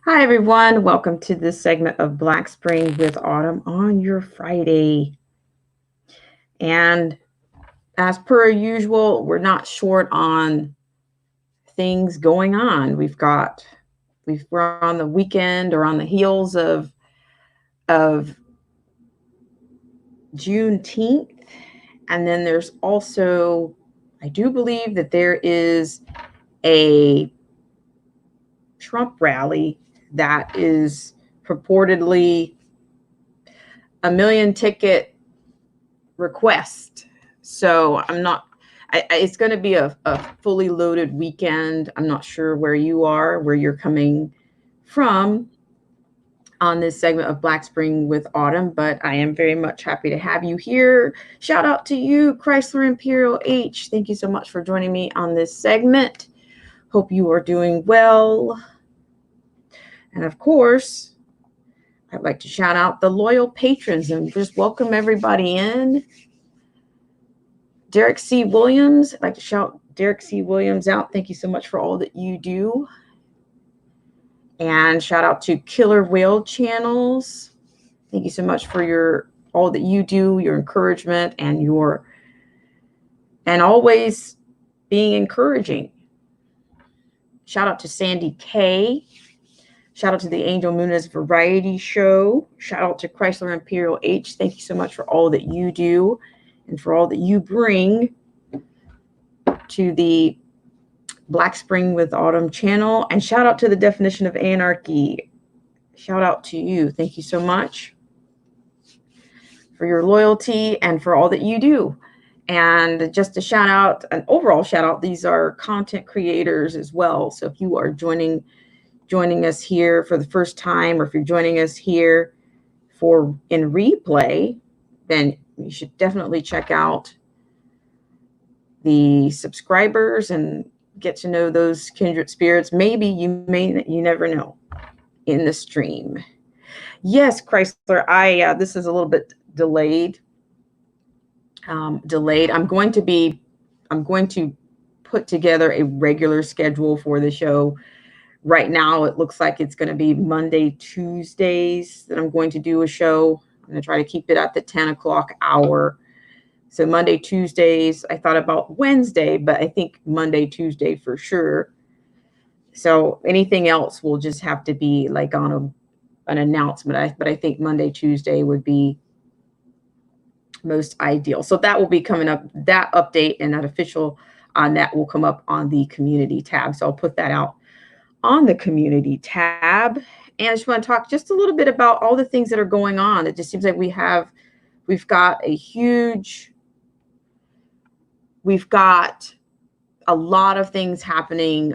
Hi, everyone. Welcome to this segment of Black Spring with Autumn on your Friday. And as per usual, we're not short on things going on. We're on the weekend or on the heels of Juneteenth. And then there's also, I do believe that there is a Trump rally that is purportedly a million ticket request. So it's going to be a fully loaded weekend. I'm not sure where you are, where you're coming from on this segment of Black Spring with Autumn, but I am very much happy to have you here. Shout out to you, Chrysler Imperial H. Thank you so much for joining me on this segment. Hope you are doing well. And of course, I'd like to shout out the loyal patrons and just welcome everybody in. Derek C. Williams, I'd like to shout Derek C. Williams out. Thank you so much for all that you do. And shout out to Killer Whale Channels. Thank you so much for all that you do, your encouragement, and always being encouraging. Shout out to Sandy K. Shout out to the Angel Muniz Variety Show. Shout out to Chrysler Imperial H. Thank you so much for all that you do and for all that you bring to the Black Spring with Autumn channel. And shout out to the Definition of Anarchy. Shout out to you. Thank you so much for your loyalty and for all that you do. And just a shout out, an overall shout out, these are content creators as well. So if you are joining us here for the first time, or if you're joining us here in replay, then you should definitely check out the subscribers and get to know those kindred spirits. Maybe you never know in the stream. Yes, Chrysler, this is a little bit delayed. I'm going to put together a regular schedule for the show. Right now, it looks like it's going to be Monday, Tuesdays that I'm going to do a show. I'm going to try to keep it at the 10 o'clock hour. So Monday, Tuesdays, I thought about Wednesday, but I think Monday, Tuesday for sure. So anything else will just have to be like on an announcement. But I think Monday, Tuesday would be most ideal. So that will be coming up. That update and that official on that will come up on the community tab. So I'll put that out on the community tab. And I just want to talk just a little bit about all the things that are going on. It just seems like we've got a lot of things happening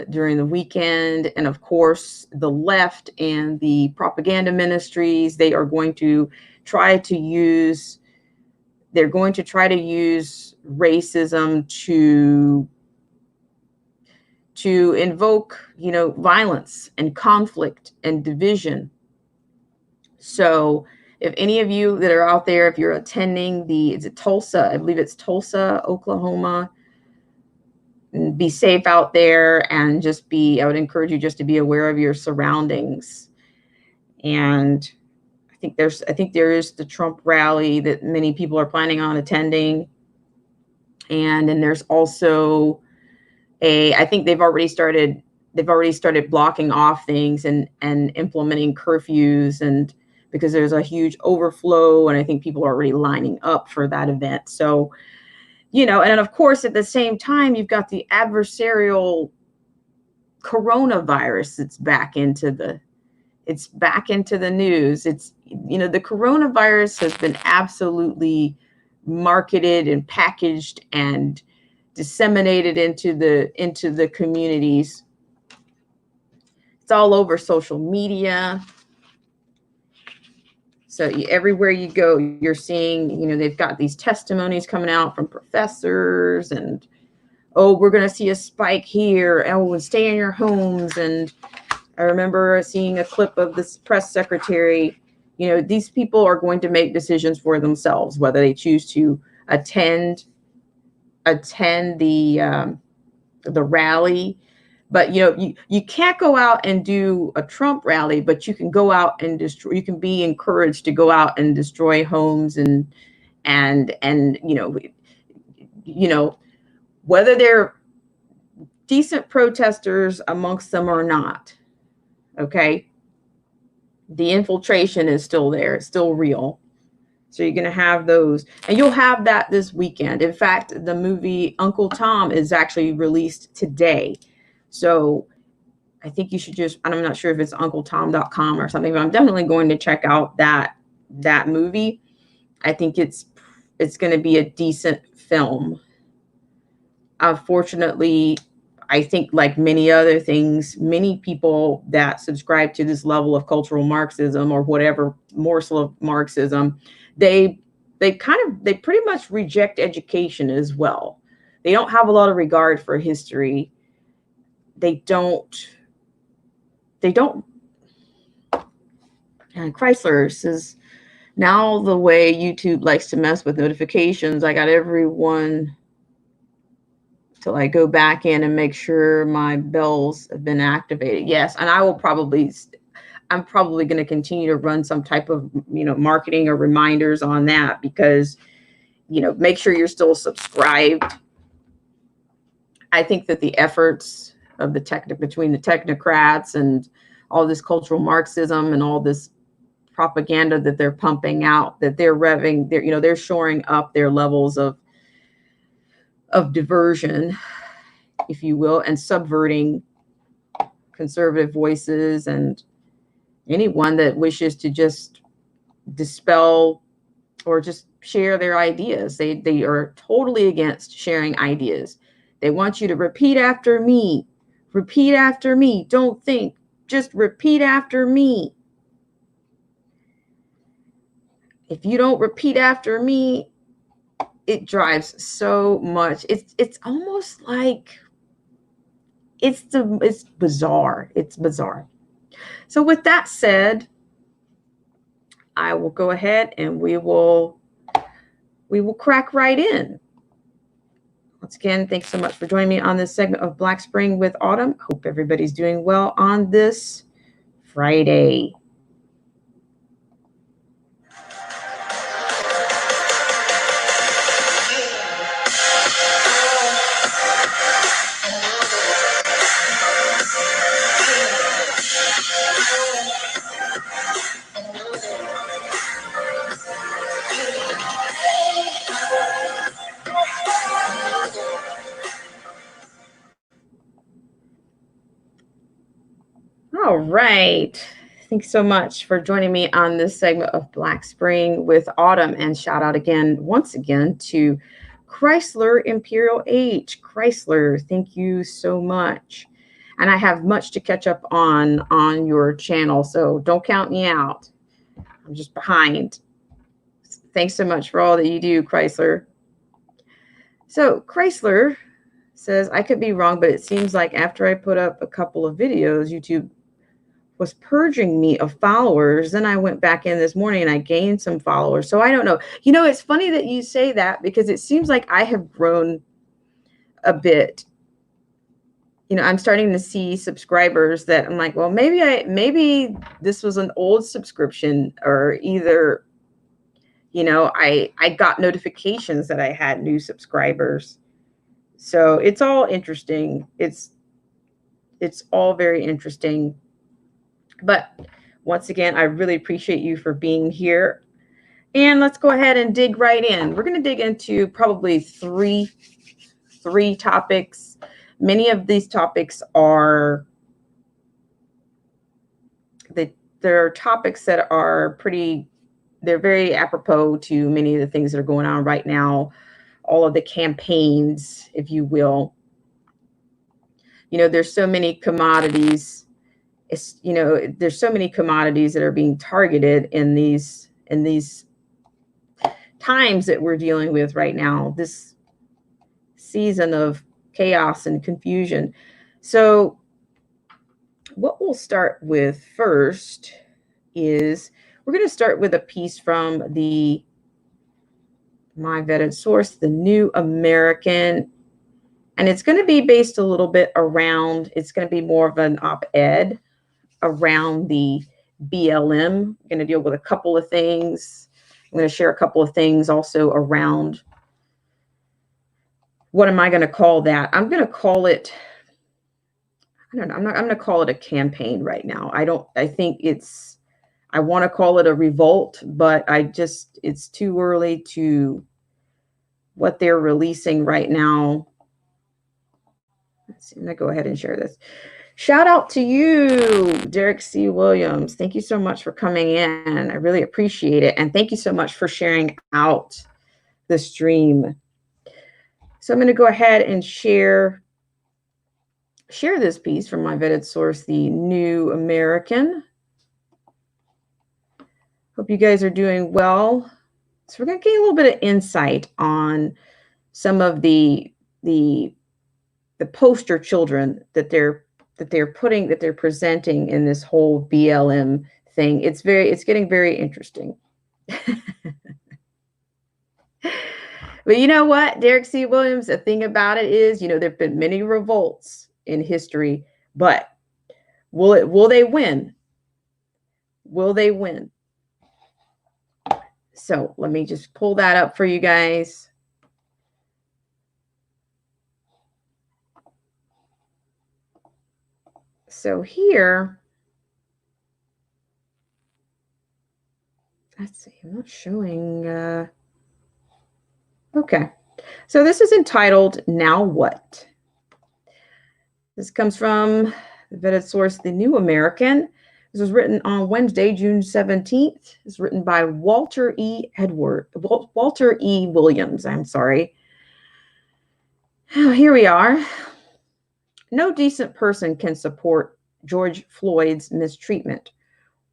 during the weekend. And of course, the left and the propaganda ministries, they are going to try to use racism to invoke, violence and conflict and division. So if any of you that are out there, if you're attending is it Tulsa? I believe it's Tulsa, Oklahoma. Be safe out there and I would encourage you just to be aware of your surroundings. And I think there is the Trump rally that many people are planning on attending. And then there's also I think they've already started blocking off things and implementing curfews, and because there's a huge overflow, and I think people are already lining up for that event. So, and then of course at the same time you've got the adversarial coronavirus that's back into the news. It's the coronavirus has been absolutely marketed and packaged and disseminated into the communities. It's all over social media. So everywhere you go, you're seeing, they've got these testimonies coming out from professors, and we're going to see a spike here, and stay in your homes. And I remember seeing a clip of this press secretary. These people are going to make decisions for themselves, whether they choose to attend the rally. But you can't go out and do a Trump rally, but you can go out and destroy. You can be encouraged to go out and destroy homes and whether they're decent protesters amongst them or not. Okay, the infiltration is still there. It's still real. So you're going to have those, and you'll have that this weekend. In fact, the movie Uncle Tom is actually released today. So I think you should I'm not sure if it's uncletom.com or something, but I'm definitely going to check out that movie. I think it's going to be a decent film. Unfortunately, I think like many other things, many people that subscribe to this level of cultural Marxism or whatever morsel of Marxism, they pretty much reject education as well. They don't have a lot of regard for history. They don't. And Chrysler says, now the way YouTube likes to mess with notifications, I got everyone till I go back in and make sure my bells have been activated. Yes, and I'm probably going to continue to run some type of marketing or reminders on that, because make sure you're still subscribed. I think that the efforts of between the technocrats and all this cultural Marxism and all this propaganda that they're pumping out, that they're shoring up their levels of diversion, if you will, and subverting conservative voices and anyone that wishes to just dispel or just share their ideas. They are totally against sharing ideas. They want you to repeat after me. Repeat after me. Don't think. Just repeat after me. If you don't repeat after me, it drives so much. It's almost like it's bizarre. It's bizarre. So with that said, I will go ahead and we will crack right in. Once again, thanks so much for joining me on this segment of Black Spring with Autumn. Hope everybody's doing well on this Friday. All right. Thanks so much for joining me on this segment of Black Spring with Autumn. And shout out once again to Chrysler Imperial H. Chrysler, thank you so much. And I have much to catch up on your channel, so don't count me out. I'm just behind. Thanks so much for all that you do, Chrysler. So Chrysler says, I could be wrong, but it seems like after I put up a couple of videos, YouTube was purging me of followers. Then I went back in this morning and I gained some followers. So I don't know. It's funny that you say that, because it seems like I have grown a bit. I'm starting to see subscribers that I'm like, well, maybe this was an old subscription, or either, I got notifications that I had new subscribers. So it's all interesting. It's all very interesting. But once again, I really appreciate you for being here. And let's go ahead and dig right in. We're going to dig into probably three topics. Many of these topics are there are topics that are they're very apropos to many of the things that are going on right now, all of the campaigns, if you will. There's so many commodities. There's so many commodities that are being targeted in these times that we're dealing with right now, this season of chaos and confusion. So what we'll start with first is we're going to start with a piece from my vetted source, the New American. And it's going to be based a little bit around, it's going to be more of an op-ed around the BLM. I'm going to deal with a couple of things. I'm going to share a couple of things also around, what am I going to call that? I'm going to call it, I don't know, I'm going to call it a campaign right now. I think it's, I want to call it a revolt, but it's too early to, what they're releasing right now. Let's see, I'm going to go ahead and share this. Shout out to you, Derek C. Williams. Thank you so much for coming in. I really appreciate it. And thank you so much for sharing out the stream. So I'm going to go ahead and share this piece from my vetted source, The New American. Hope you guys are doing well. So we're going to get a little bit of insight on some of the poster children that they're presenting in this whole BLM thing. It's getting very interesting. But you know what, Derek C. Williams, the thing about it is, there've been many revolts in history, but will they win? Will they win? So let me just pull that up for you guys. So here, let's see, I'm not showing, okay. So this is entitled, Now What? This comes from the vetted source, The New American. This was written on Wednesday, June 17th. It's written by Walter E. Williams, I'm sorry. Here we are. No decent person can support George Floyd's mistreatment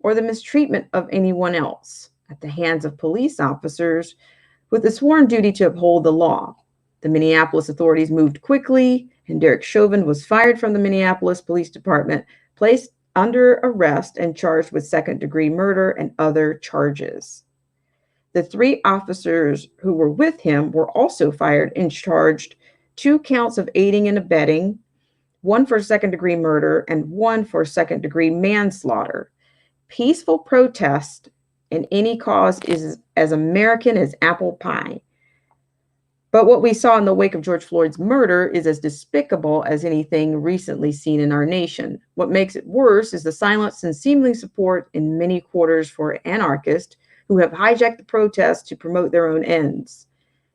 or the mistreatment of anyone else at the hands of police officers with the sworn duty to uphold the law. The Minneapolis authorities moved quickly, and Derek Chauvin was fired from the Minneapolis Police Department, placed under arrest, and charged with second-degree murder and other charges. The 3 officers who were with him were also fired and charged 2 counts of aiding and abetting, 1 for second-degree murder, and 1 for second-degree manslaughter. Peaceful protest in any cause is as American as apple pie. But what we saw in the wake of George Floyd's murder is as despicable as anything recently seen in our nation. What makes it worse is the silence and seeming support in many quarters for anarchists who have hijacked the protests to promote their own ends.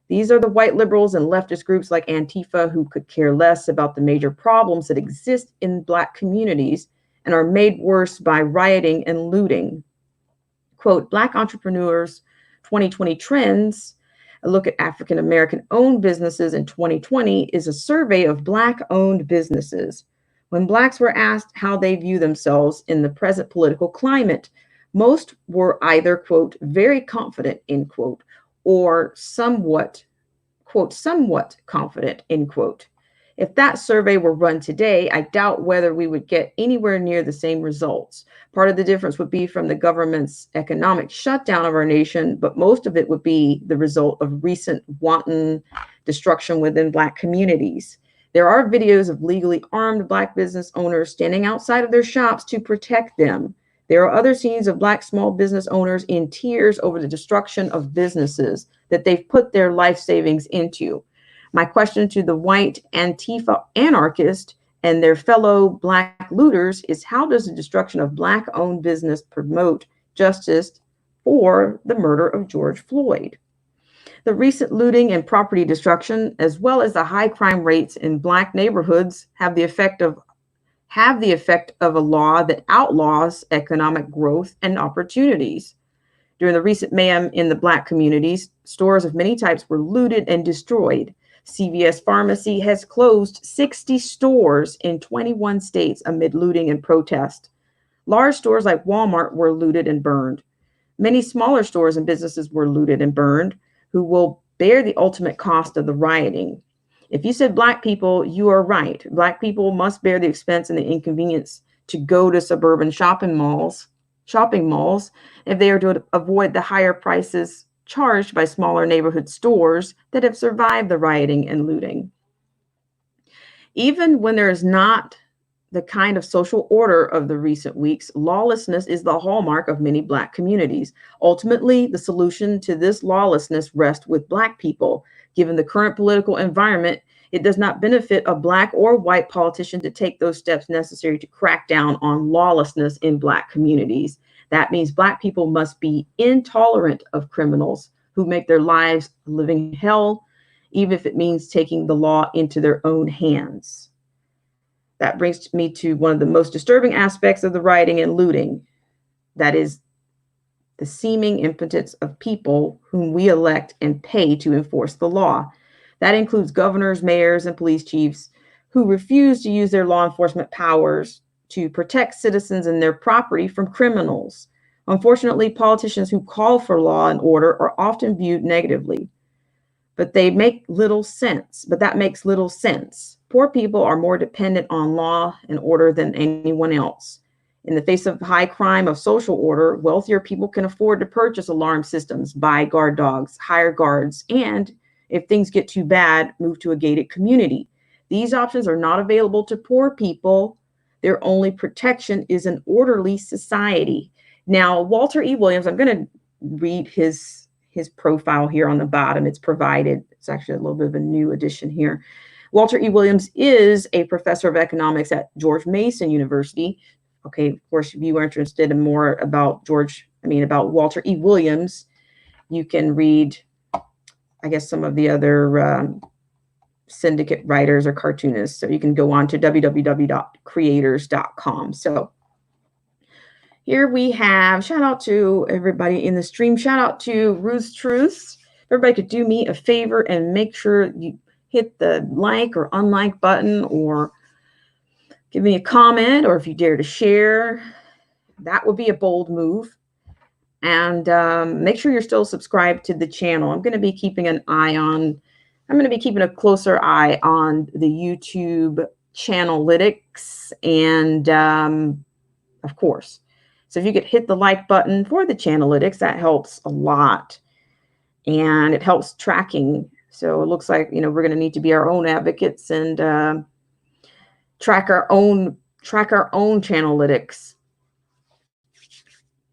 These are the white liberals and leftist groups like Antifa who could care less about the major problems that exist in Black communities and are made worse by rioting and looting. Quote, Black Entrepreneurs 2020 Trends, a look at African American owned businesses in 2020, is a survey of Black owned businesses. When Blacks were asked how they view themselves in the present political climate, most were either, quote, very confident, end quote, or somewhat, quote, somewhat confident, end quote. If that survey were run today, I doubt whether we would get anywhere near the same results. Part of the difference would be from the government's economic shutdown of our nation, but most of it would be the result of recent wanton destruction within Black communities. There are videos of legally armed Black business owners standing outside of their shops to protect them. There are other scenes of Black small business owners in tears over the destruction of businesses that they've put their life savings into. My question to the white Antifa anarchist and their fellow Black looters is, how does the destruction of Black-owned business promote justice for the murder of George Floyd? The recent looting and property destruction, as well as the high crime rates in Black neighborhoods, have the effect of a law that outlaws economic growth and opportunities. During the recent mayhem in the Black communities, stores of many types were looted and destroyed. CVS Pharmacy has closed 60 stores in 21 states amid looting and protest. Large stores like Walmart were looted and burned. Many smaller stores and businesses were looted and burned, who will bear the ultimate cost of the rioting. If you said Black people, you are right. Black people must bear the expense and the inconvenience to go to suburban shopping malls, if they are to avoid the higher prices charged by smaller neighborhood stores that have survived the rioting and looting. Even when there is not the kind of social order of the recent weeks, lawlessness is the hallmark of many Black communities. Ultimately, the solution to this lawlessness rests with Black people. Given the current political environment, it does not benefit a Black or white politician to take those steps necessary to crack down on lawlessness in Black communities. That means Black people must be intolerant of criminals who make their lives a living hell, even if it means taking the law into their own hands. That brings me to one of the most disturbing aspects of the rioting and looting. That is the seeming impotence of people whom we elect and pay to enforce the law. That includes governors, mayors, and police chiefs who refuse to use their law enforcement powers to protect citizens and their property from criminals. Unfortunately, politicians who call for law and order are often viewed negatively. But that makes little sense. Poor people are more dependent on law and order than anyone else. In the face of high crime of social order, wealthier people can afford to purchase alarm systems, buy guard dogs, hire guards, and if things get too bad, move to a gated community. These options are not available to poor people. Their only protection is an orderly society. Now, Walter E. Williams, I'm going to read his profile here on the bottom. It's provided. It's actually a little bit of a new addition here. Walter E. Williams is a professor of economics at George Mason University. Okay, of course, if you are interested in more about about Walter E. Williams, you can read, I guess, some of the other syndicate writers or cartoonists. So you can go on to www.creators.com. So here we have, shout out to everybody in the stream. Shout out to Ruth's Truths. Everybody could do me a favor and make sure you hit the like or unlike button, or give me a comment, or if you dare to share, that would be a bold move. And make sure you're still subscribed to the channel. I'm going to be keeping a closer eye on the YouTube channelitics, and of course. So if you could hit the like button for the channelitics, that helps a lot. And it helps tracking. So it looks like, we're going to need to be our own advocates and track our own channelitics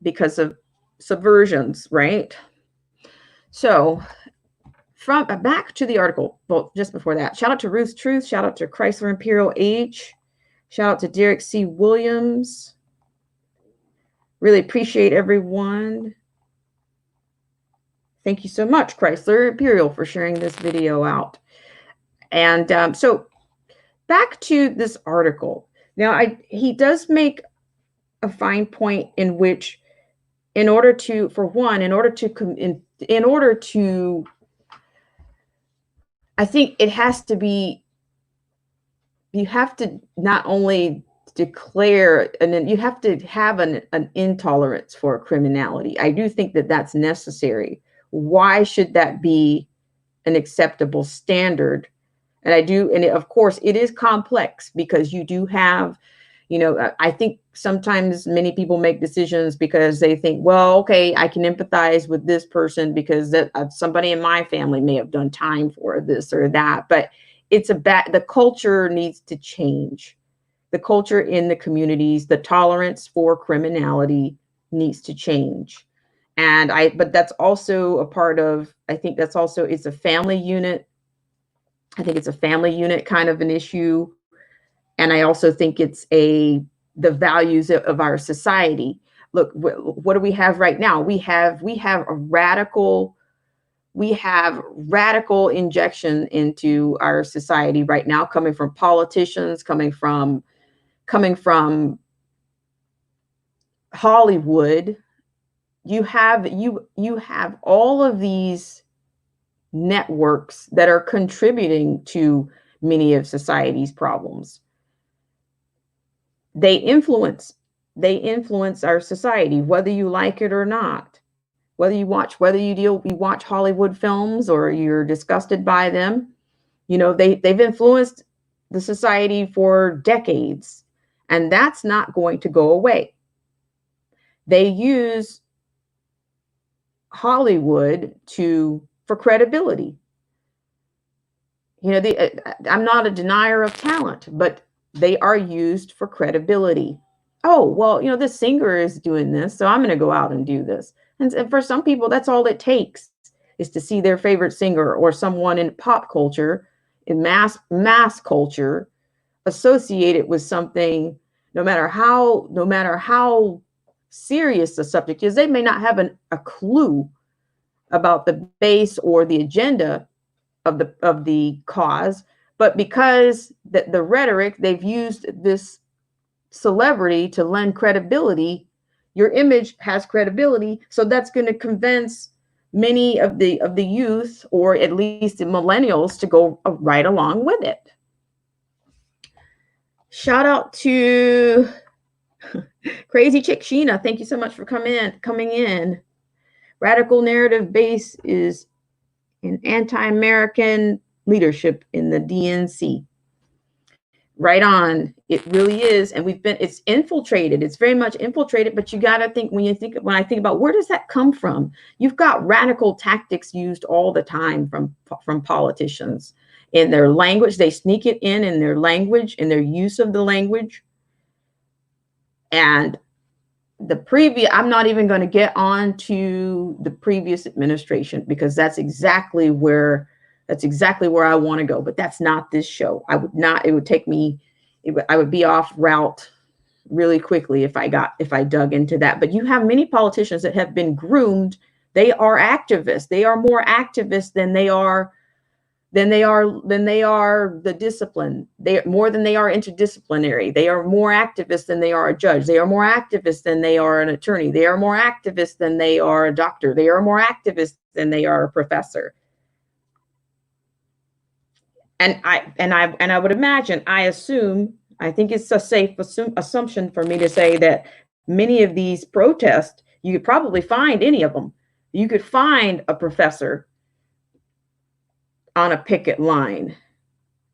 because of subversions, right? So from back to the article, well, just before that, shout out to Ruth's Truth, shout out to Chrysler Imperial H, shout out to Derek C. Williams. Really appreciate everyone. Thank you so much, Chrysler Imperial, for sharing this video out. And so back to this article. Now, he does make a fine point in which, I think it has to be, you have to not only declare, and then you have to have an intolerance for criminality. I do think that that's necessary. Why should that be an acceptable standard? And of course, it is complex because you do have, I think sometimes many people make decisions because they think, well, okay, I can empathize with this person because somebody in my family may have done time for this or that. But the culture needs to change. The culture in the communities, the tolerance for criminality needs to change. But that's also a part of, I think that's also, it's a family unit. I think it's a family unit kind of an issue. And I also think it's the values of our society. Look, what do we have right now? We have radical injection into our society right now, coming from politicians, coming from Hollywood. You have all of these networks that are contributing to many of society's problems. They influence our society, whether you like it or not. Whether you watch Hollywood films or you're disgusted by them, they've influenced the society for decades, and that's not going to go away. They use Hollywood for credibility. You know, I'm not a denier of talent, but they are used for credibility. Oh, well, you know, this singer is doing this, so I'm going to go out and do this. And for some people, that's all it takes, is to see their favorite singer or someone in pop culture, in mass culture, associated with something. No matter how serious the subject is, they may not have a clue about the base or the agenda of the cause, but because the rhetoric, they've used this celebrity to lend credibility. Your image has credibility, so that's going to convince many of the youth, or at least the millennials, to go right along with it. Shout out to Crazy Chick Sheena. Thank you so much for coming in. Radical narrative base is an anti-American leadership in the DNC. Right on. It really is. And it's infiltrated. It's very much infiltrated, but you got to think, when I think about, where does that come from? You've got radical tactics used all the time from politicians in their language. They sneak it in their language, in their use of the language. And I'm not even going to get on to the previous administration, because that's exactly where I want to go. But that's not this show. I would be off route really quickly if I dug into that. But you have many politicians that have been groomed. They are activists. They are more activists than they are the discipline. More than they are interdisciplinary. They are more activists than they are a judge. They are more activists than they are an attorney. They are more activists than they are a doctor. They are more activists than they are a professor. And I would imagine, I think it's a safe assumption for me to say that many of these protests, you could probably find any of them. You could find a professor on a picket line,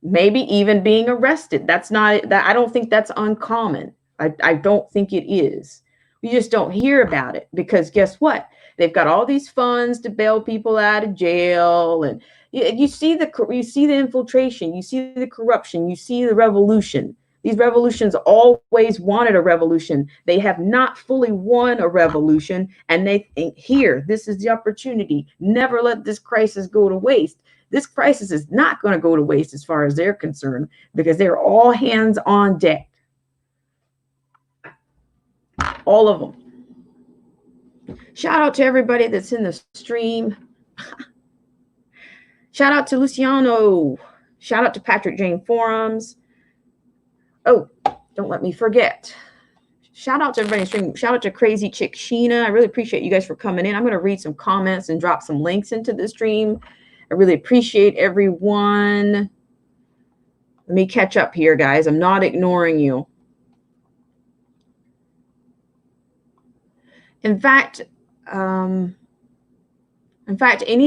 maybe even being arrested. I don't think that's uncommon. I don't think it is. We just don't hear about it, because guess what? They've got all these funds to bail people out of jail, and you see the infiltration, you see the corruption, you see the revolution. These revolutions always wanted a revolution. They have not fully won a revolution, and they think, here, this is the opportunity. Never let this crisis go to waste. This crisis is not going to go to waste as far as they're concerned, because they're all hands on deck. All of them. Shout out to everybody that's in the stream. Shout out to Luciano. Shout out to Patrick Jane Forums. Oh, don't let me forget. Shout out to everybody in the stream. Shout out to Crazy Chick Sheena. I really appreciate you guys for coming in. I'm going to read some comments and drop some links into the stream. I really appreciate everyone. Let me catch up here, guys. I'm not ignoring you. In fact, any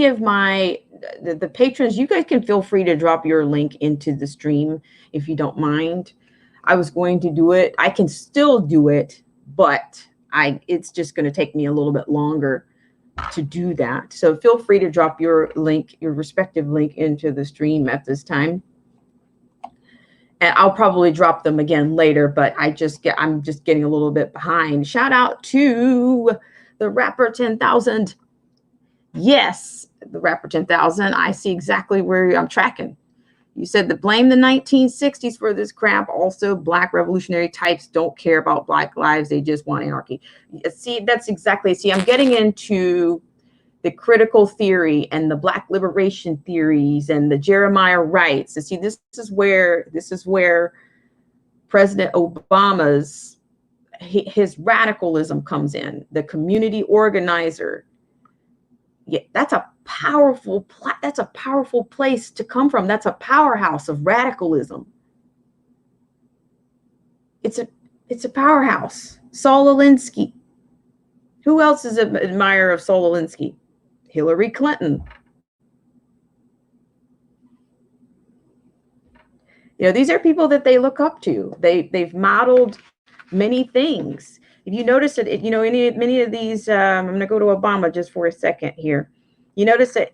of the patrons, you guys can feel free to drop your link into the stream if you don't mind. I was going to do it. I can still do it, but it's just going to take me a little bit longer to do that. So feel free to drop your link, your respective link, into the stream at this time. And I'll probably drop them again later, but I'm just getting a little bit behind. Shout out to the Rapper 10,000. Yes, the Rapper 10,000. I see exactly where I'm tracking. You said to blame the 1960s for this crap. Also, Black revolutionary types don't care about Black lives. They just want anarchy. See, I'm getting into the critical theory and the Black liberation theories and the Jeremiah rights. And see, this is where President Obama's his radicalism comes in. The community organizer. Yeah, that's a powerful place to come from. That's a powerhouse of radicalism. It's a powerhouse. Saul Alinsky. Who else is an admirer of Saul Alinsky? Hillary Clinton. You know, these are people that they look up to. They've modeled many things. If you notice it, you know, many of these, I'm going to go to Obama just for a second here. You notice that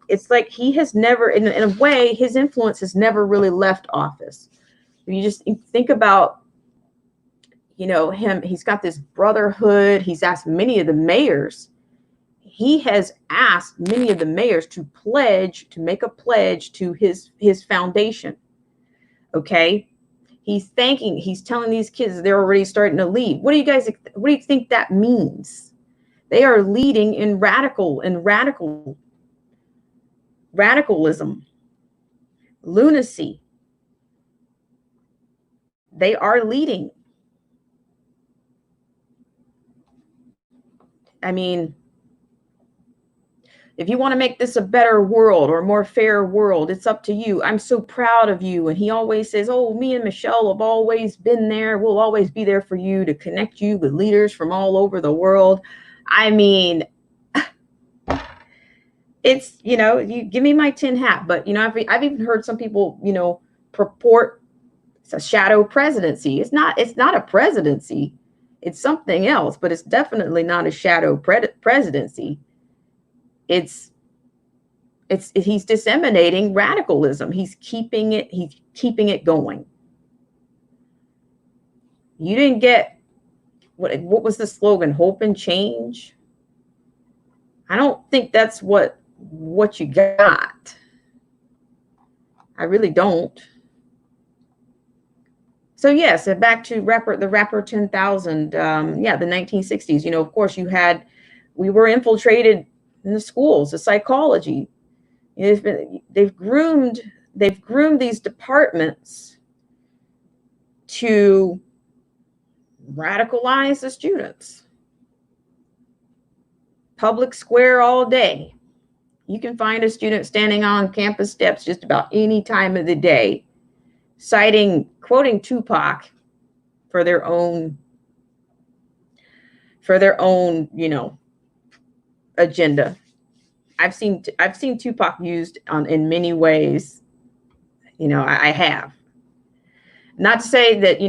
it's like he has never, in a way, his influence has never really left office. If you just think about, him, he's got this brotherhood. He's asked many of the mayors. He has asked many of the mayors to make a pledge to his foundation. Okay. He's telling these kids they're already starting to leave. What do you think that means? They are leading in radicalism, lunacy. They are leading. I mean, if you want to make this a better world or a more fair world, it's up to you. I'm so proud of you. And he always says, oh, me and Michelle have always been there. We'll always be there for you, to connect you with leaders from all over the world. I mean, it's, you give me my tin hat. But, I've even heard some people, purport it's a shadow presidency. It's not a presidency. It's something else, but it's definitely not a shadow presidency. He's disseminating radicalism. He's keeping it going. You didn't get what was the slogan? Hope and change. I don't think that's what you got. I really don't. So yes, back to the rapper 10,000. The 1960s. Of course, we were infiltrated in the schools, the psychology. They've groomed these departments to radicalize the students. Public square all day. You can find a student standing on campus steps just about any time of the day, quoting Tupac for their own agenda. I've seen Tupac used in many ways. I have. Not to say that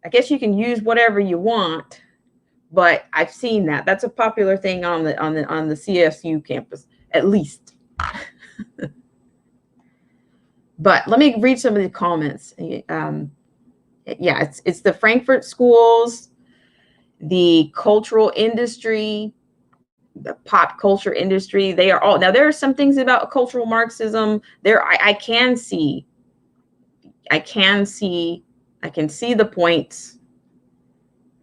I guess you can use whatever you want, but I've seen that. That's a popular thing on the CSU campus, at least. But let me read some of the comments. It's the Frankfurt schools, the cultural industry, the pop culture industry. They are all, now there are some things about cultural Marxism there. I can see the points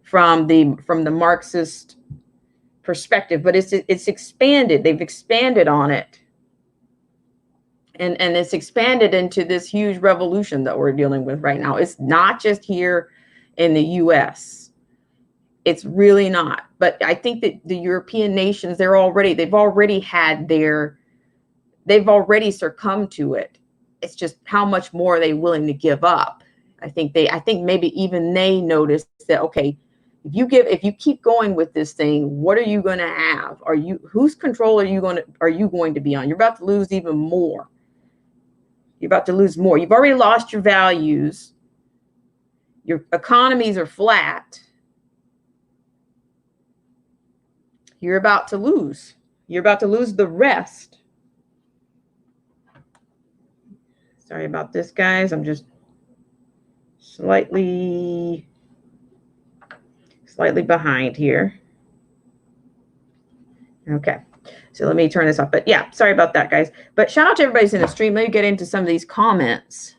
from the Marxist perspective, but it's expanded. They've expanded on it. And it's expanded into this huge revolution that we're dealing with right now. It's not just here in the US. It's really not. But I think that the European nations, they've already succumbed to it. It's just how much more are they willing to give up? I think maybe even they noticed that, okay, if you keep going with this thing, what are you going to have? Whose control are you going to be on? You're about to lose even more. You're about to lose more. You've already lost your values. Your economies are flat. You're about to lose. You're about to lose the rest. Sorry about this, guys. I'm just slightly behind here. Okay. So let me turn this off. But yeah, sorry about that, guys. But shout out to everybody's in the stream. Let me get into some of these comments.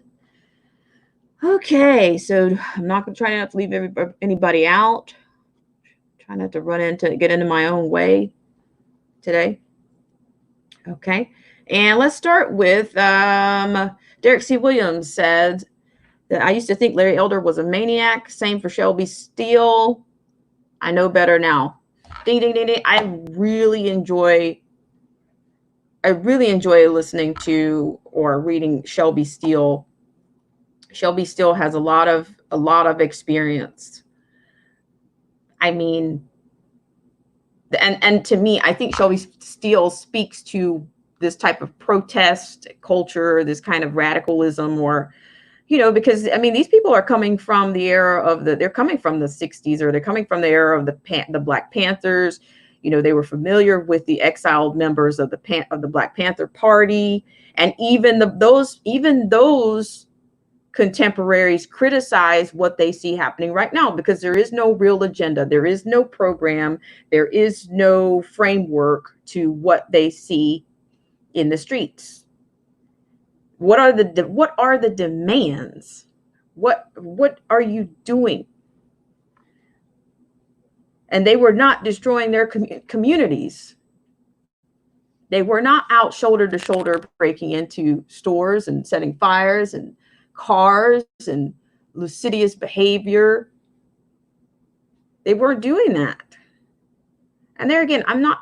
Okay, so I'm not going to try not to leave anybody out. Try not to get into my own way today. Okay, and let's start with Derek C. Williams said that I used to think Larry Elder was a maniac. Same for Shelby Steele. I know better now. Ding, ding, ding, ding. I really enjoy listening to or reading Shelby Steele. Shelby Steele has a lot of experience. I mean, and to me, I think Shelby Steele speaks to this type of protest culture, this kind of radicalism, or because I mean, these people are coming from the era of they're coming from the 60s, or they're coming from the era of the Black Panthers. You know, they were familiar with the exiled members of the Black Panther Party, and even those contemporaries criticize what they see happening right now, because there is no real agenda, there is no program, there is no framework to what they see in the streets. What are the demands? What are you doing? And they were not destroying their communities. They were not out shoulder to shoulder breaking into stores and setting fires and cars and lascivious behavior. They weren't doing that. And there again, I'm not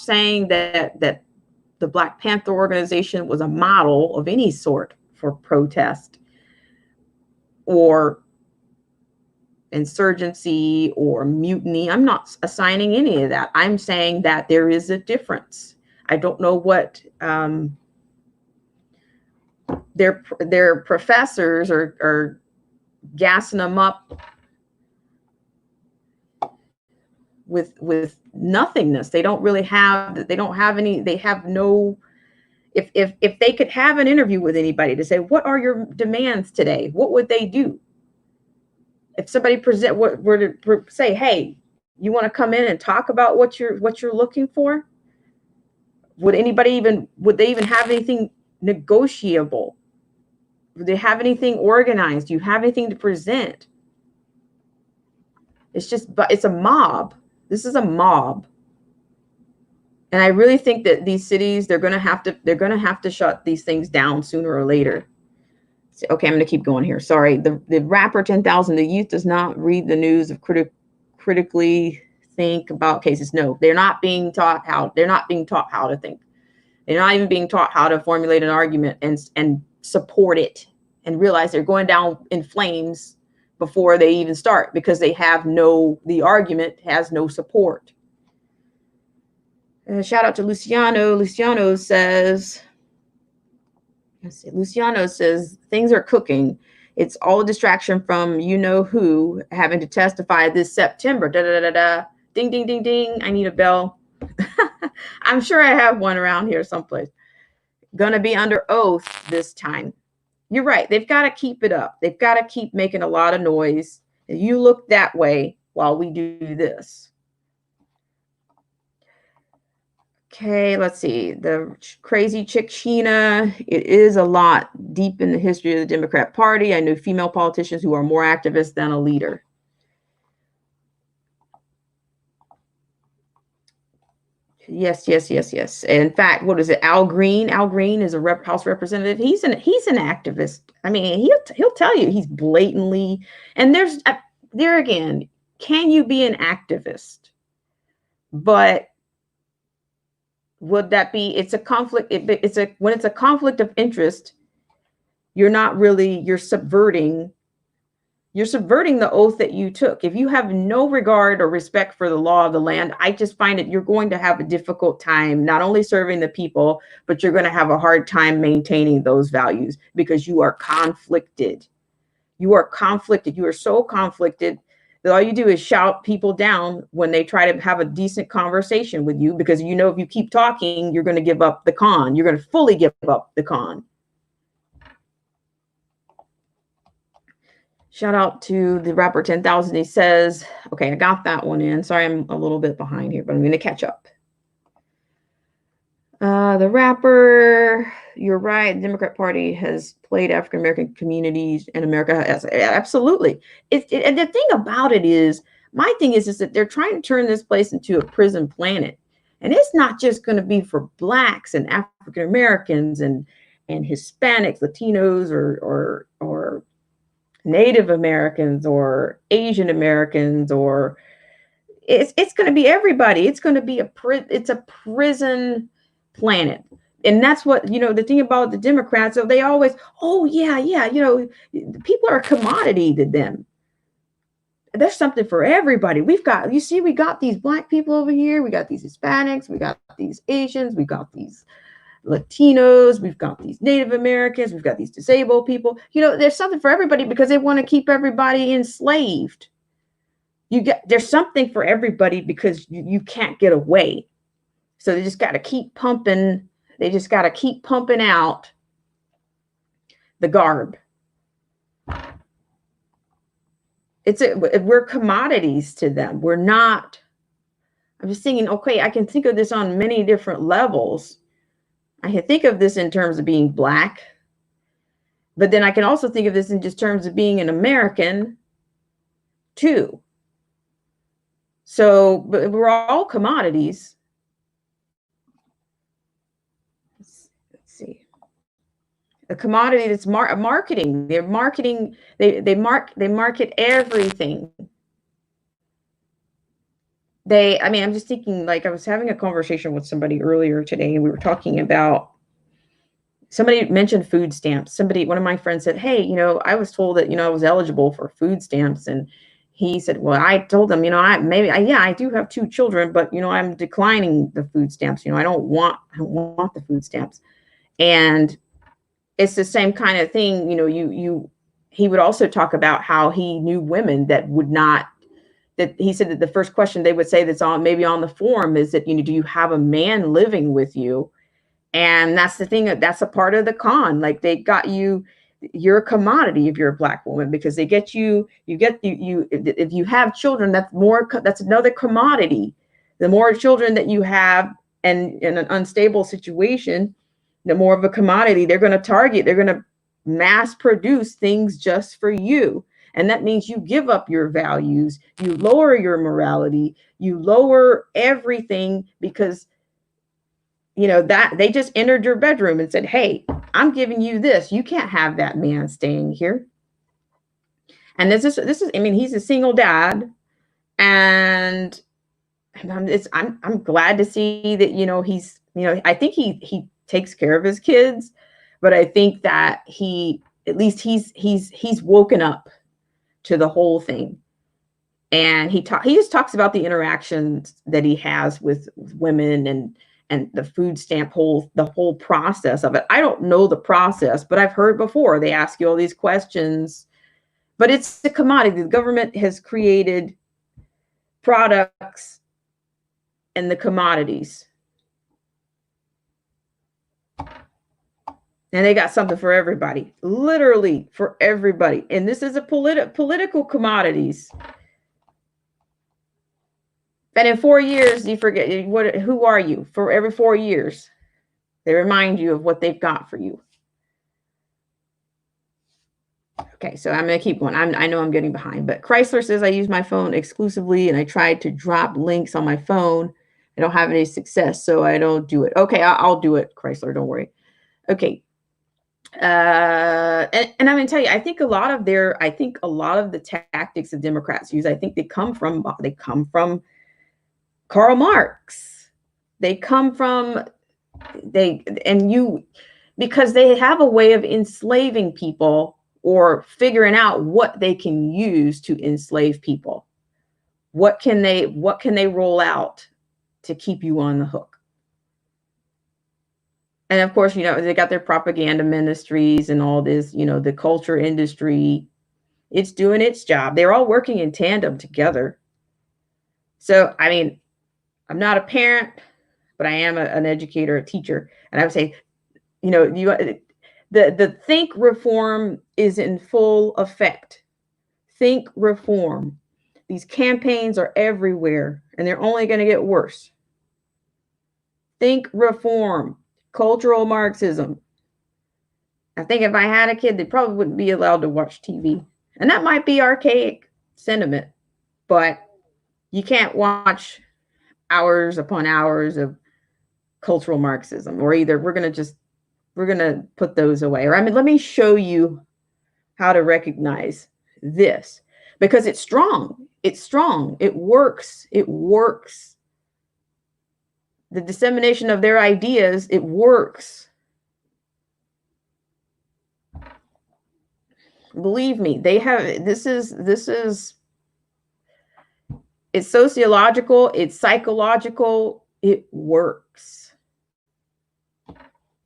saying that the Black Panther organization was a model of any sort for protest or insurgency or mutiny. I'm not assigning any of that. I'm saying that there is a difference. I don't know what their professors are gassing them up with nothingness. They don't have any, they have no, if they could have an interview with anybody to say, what are your demands today? What would they do? If somebody were to say, hey, you want to come in and talk about what you're looking for? Would they even have anything negotiable? Would they have anything organized? Do you have anything to present? It's a mob. This is a mob. And I really think that these cities, they're going to have to shut these things down sooner or later. Okay, I'm going to keep going here. Sorry. The rapper 10,000, the youth does not read the news of critically think about cases. No, they're not being taught how to think. They're not even being taught how to formulate an argument and support it and realize they're going down in flames before they even start, because the argument has no support. Shout out to Luciano. Luciano says, things are cooking. It's all a distraction from who having to testify this September. Da, da, da, da. Ding, ding, ding, ding. I need a bell. I'm sure I have one around here someplace. Gonna be under oath this time. You're right. They've got to keep it up. They've got to keep making a lot of noise. You look that way while we do this. Okay, let's see. The crazy chick Sheena. It is a lot deep in the history of the Democrat Party. I know female politicians who are more activists than a leader. Yes. In fact, what is it? Al Green. Al Green is a House representative. He's an activist. I mean, he'll tell you he's blatantly. And there again, can you be an activist? But would that be? It's a conflict. When it's a conflict of interest, you're subverting the oath that you took. If you have no regard or respect for the law of the land, I just find that you're going to have a difficult time not only serving the people, but you're going to have a hard time maintaining those values, because you are conflicted. You are so conflicted that all you do is shout people down when they try to have a decent conversation with you, because if you keep talking, you're going to give up the con. You're going to fully give up the con. Shout out to the rapper 10,000. He says, okay, I got that one in. Sorry, I'm a little bit behind here, but I'm going to catch up. The rapper, you're right. The Democrat Party has played African-American communities in America. Absolutely. And the thing about it is, my thing is that they're trying to turn this place into a prison planet. And it's not just going to be for Blacks and African-Americans and Hispanics, Latinos, or Native Americans or Asian Americans, or it's going to be everybody. It's going to be a prison planet. And that's what, the thing about the Democrats, so they always, people are a commodity to them. There's something for everybody. we got these Black people over here. We got these Hispanics. We got these Asians. We got these Latinos, we've got these Native Americans, we've got these disabled people. There's something for everybody, because they want to keep everybody enslaved. there's something for everybody because you can't get away. So they just got to keep pumping. They just got to keep pumping out the garb. We're commodities to them. We're not. I'm just thinking, okay, I can think of this on many different levels. I can think of this in terms of being Black, but then I can also think of this in just terms of being an American too. So, but we're all commodities. Let's see. A commodity that's marketing. They're marketing. They market everything. I mean, I'm just thinking, like, I was having a conversation with somebody earlier today, and we were talking about, somebody mentioned food stamps. One of my friends said, hey, I was told that, I was eligible for food stamps. And he said, well, I told them, I do have 2 children, but, I'm declining the food stamps. I don't want the food stamps. And it's the same kind of thing. He would also talk about how he knew women that would not, that he said that the first question they would say that's maybe on the form is that, do you have a man living with you? And that's the thing, that's a part of the con. Like, they got you're a commodity if you're a Black woman, because they get you if you have children, that's another commodity. The more children that you have, and in an unstable situation, the more of a commodity they're going to target. They're going to mass produce things just for you. And that means you give up your values, you lower your morality, you lower everything, because that they just entered your bedroom and said, hey, I'm giving you this. You can't have that man staying here. And this is, I mean, he's a single dad, and I'm glad to see that, he's, I think he takes care of his kids, but I think that at least he's woken up to the whole thing. And he just talks about the interactions that he has with women, and the food stamp the whole process of it. I don't know the process, but I've heard before they ask you all these questions. But it's the commodity. The government has created products and the commodities. And they got something for everybody, literally for everybody. And this is a political commodities. And in 4 years, you forget who are you? For every 4 years, they remind you of what they've got for you. Okay, so I'm going to keep going. I know I'm getting behind, but Chrysler says I use my phone exclusively, and I tried to drop links on my phone. I don't have any success, so I don't do it. Okay, I'll do it, Chrysler. Don't worry. Okay. And I'm going to tell you, I think a lot of the tactics the Democrats use, I think they come from Karl Marx. Because they have a way of enslaving people, or figuring out what they can use to enslave people. What can they roll out to keep you on the hook? And of course, they got their propaganda ministries and all this, the culture industry. It's doing its job. They're all working in tandem together. So, I mean, I'm not a parent, but I am an educator, a teacher. And I would say, the think reform is in full effect. Think reform. These campaigns are everywhere, and they're only going to get worse. Think reform. Cultural Marxism. I think if I had a kid, they probably wouldn't be allowed to watch TV. And that might be archaic sentiment, but you can't watch hours upon hours of cultural Marxism, or either we're going to put those away. Or, let me show you how to recognize this, because it's strong. It's strong. It works. It works. The dissemination of their ideas, it works. Believe me, it's sociological, it's psychological, it works.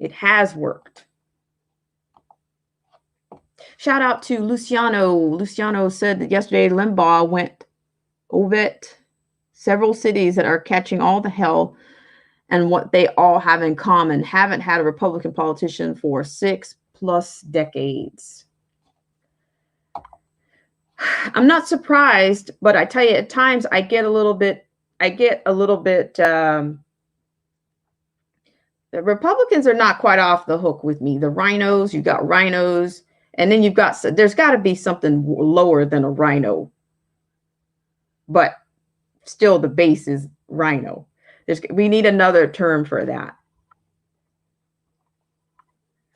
It has worked. Shout out to Luciano. Luciano said that yesterday Limbaugh went Ovet, several cities that are catching all the hell, and what they all have in common, haven't had a Republican politician for 6+ decades. I'm not surprised, but I tell you, at times I get a little bit, the Republicans are not quite off the hook with me. The rhinos, you got rhinos, and then there's got to be something lower than a rhino, but still the base is rhino. We need another term for that.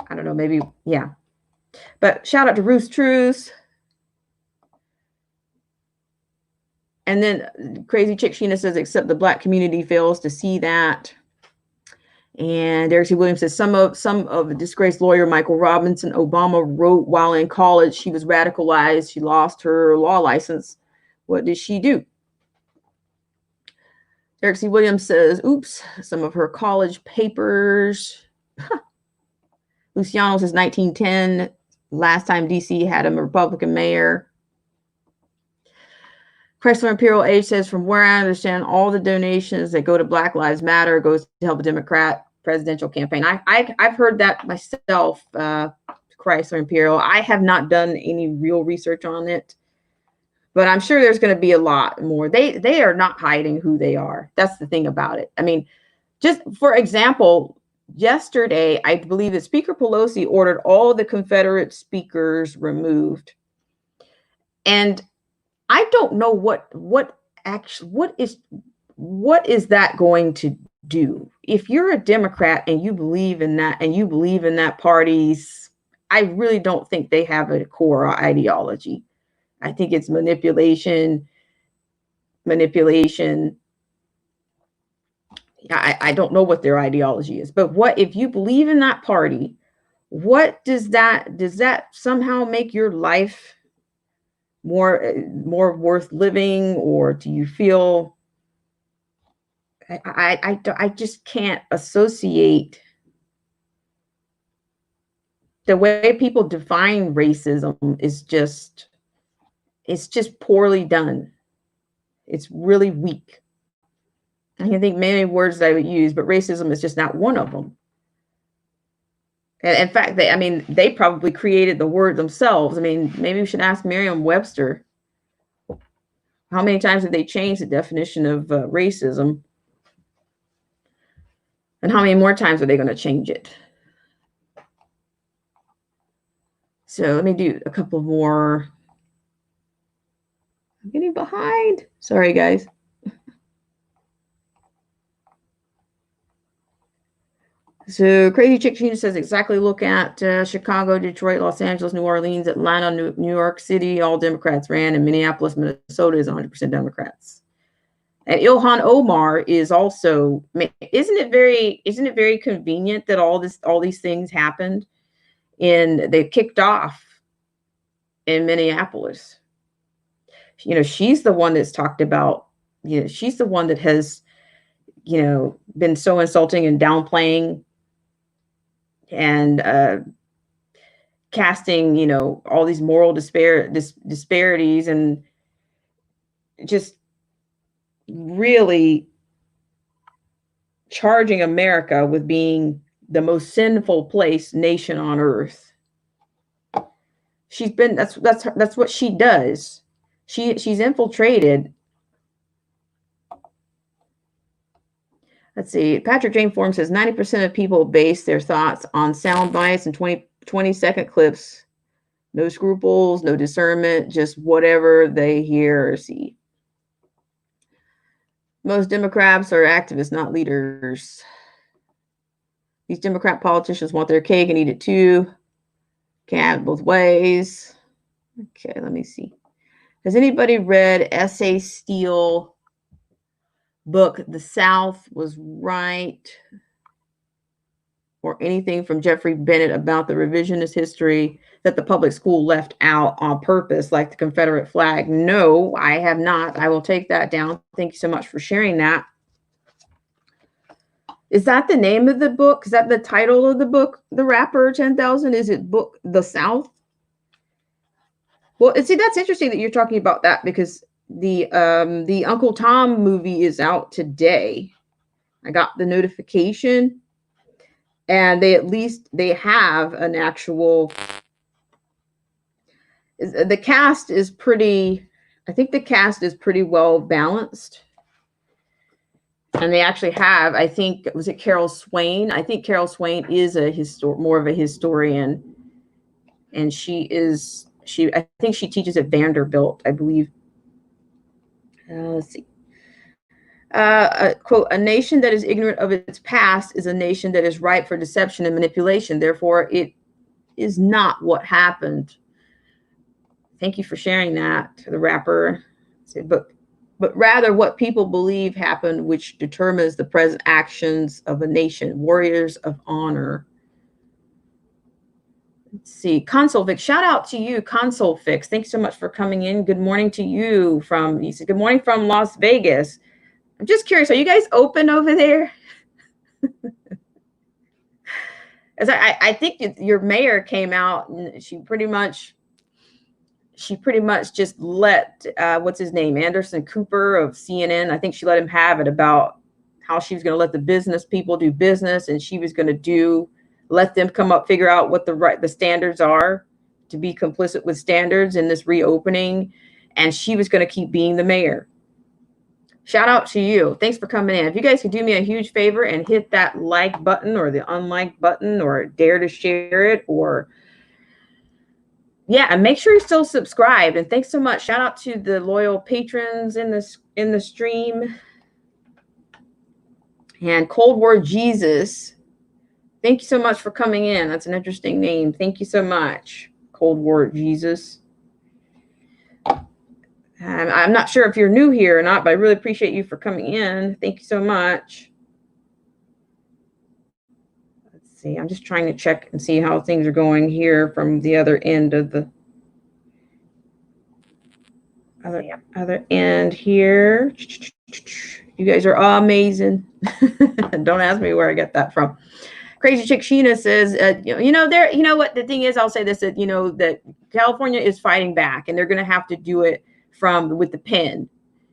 I don't know, maybe, yeah. But shout out to Roost Trues. And then Crazy Chick Sheena says, except the Black community fails to see that. And Derek C. Williams says, some of the disgraced lawyer Michael Robinson Obama wrote while in college. She was radicalized. She lost her law license. What did she do? Derek C. Williams says, oops, some of her college papers. Luciano says 1910, last time DC had a Republican mayor. Chrysler Imperial Age says, from where I understand, all the donations that go to Black Lives Matter goes to help a Democrat presidential campaign. I've heard that myself, Chrysler Imperial. I have not done any real research on it, but I'm sure there's going to be a lot more. They are not hiding who they are. That's the thing about it. I mean, just for example, yesterday, I believe that Speaker Pelosi ordered all the Confederate speakers removed. And I don't know what is that going to do? If you're a Democrat and you believe in that party's, I really don't think they have a core ideology. I think it's manipulation. I don't know what their ideology is, but what if you believe in that party? What does that somehow make your life more worth living, or do you feel? I just can't associate the way people define racism it's just poorly done. It's really weak. I can think many words that I would use, but racism is just not one of them. And in fact, they probably created the word themselves. I mean, maybe we should ask Merriam-Webster. How many times did they change the definition of racism? And how many more times are they going to change it? So let me do a couple more. I'm getting behind. Sorry, guys. So Crazy Chick Sheena says, exactly, look at Chicago, Detroit, Los Angeles, New Orleans, Atlanta, New York City, all Democrats ran, and Minneapolis, Minnesota is 100% Democrats. And Ilhan Omar is also, isn't it very convenient that all these things happened they kicked off in Minneapolis? You know, she's the one that's talked about, you know, she's the one that has, you know, been so insulting and downplaying and casting, you know, all these moral disparities and just really charging America with being the most sinful nation on earth. That's what she does. She's infiltrated. Let's see. Patrick Jane Form says 90% of people base their thoughts on sound bites and 20-second clips. No scruples, no discernment, just whatever they hear or see. Most Democrats are activists, not leaders. These Democrat politicians want their cake and eat it too. Can't have it both ways. Okay, let me see. Has anybody read S.A. Steele book, The South Was Right, or anything from Jeffrey Bennett about the revisionist history that the public school left out on purpose, like the Confederate flag? No, I have not. I will take that down. Thank you so much for sharing that. Is that the name of the book? Is that the title of the book, The Rapper 10,000? Is it book The South? Well, see, that's interesting that you're talking about that, because The Uncle Tom movie is out today. I got the notification, and they have an actual. The cast is pretty. I think the cast is pretty well balanced. And they actually have, I think, was it Carol Swain? I think Carol Swain is more of a historian, and I think she teaches at Vanderbilt, I believe. Let's see. Quote, a nation that is ignorant of its past is a nation that is ripe for deception and manipulation. Therefore, it is not what happened. Thank you for sharing that to the rapper. But rather what people believe happened, which determines the present actions of a nation. Warriors of honor. Let's see. Console Fix. Shout out to you, Console Fix. Thanks so much for coming in. Good morning to you you said, good morning from Las Vegas. I'm just curious, are you guys open over there? As I think your mayor came out and she pretty much just let what's his name, Anderson Cooper of CNN. I think she let him have it about how she was going to let the business people do business, and she was going to let them come up, figure out what the standards are to be complicit with standards in this reopening, and she was going to keep being the mayor. Shout out to you. Thanks for coming in. If you guys could do me a huge favor and hit that like button or the unlike button or dare to share it, or yeah, and make sure you're still subscribed. And thanks so much. Shout out to the loyal patrons in the stream. And Cold War Jesus, thank you so much for coming in. That's an interesting name. Thank you so much, Cold War Jesus. I'm not sure if you're new here or not, but I really appreciate you for coming in. Thank you so much. Let's see. I'm just trying to check and see how things are going here from the other end of the other end here. You guys are amazing. Don't ask me where I get that from. Crazy Chick Sheena says, you know what the thing is, I'll say this, that California is fighting back, and they're going to have to do it with the pen.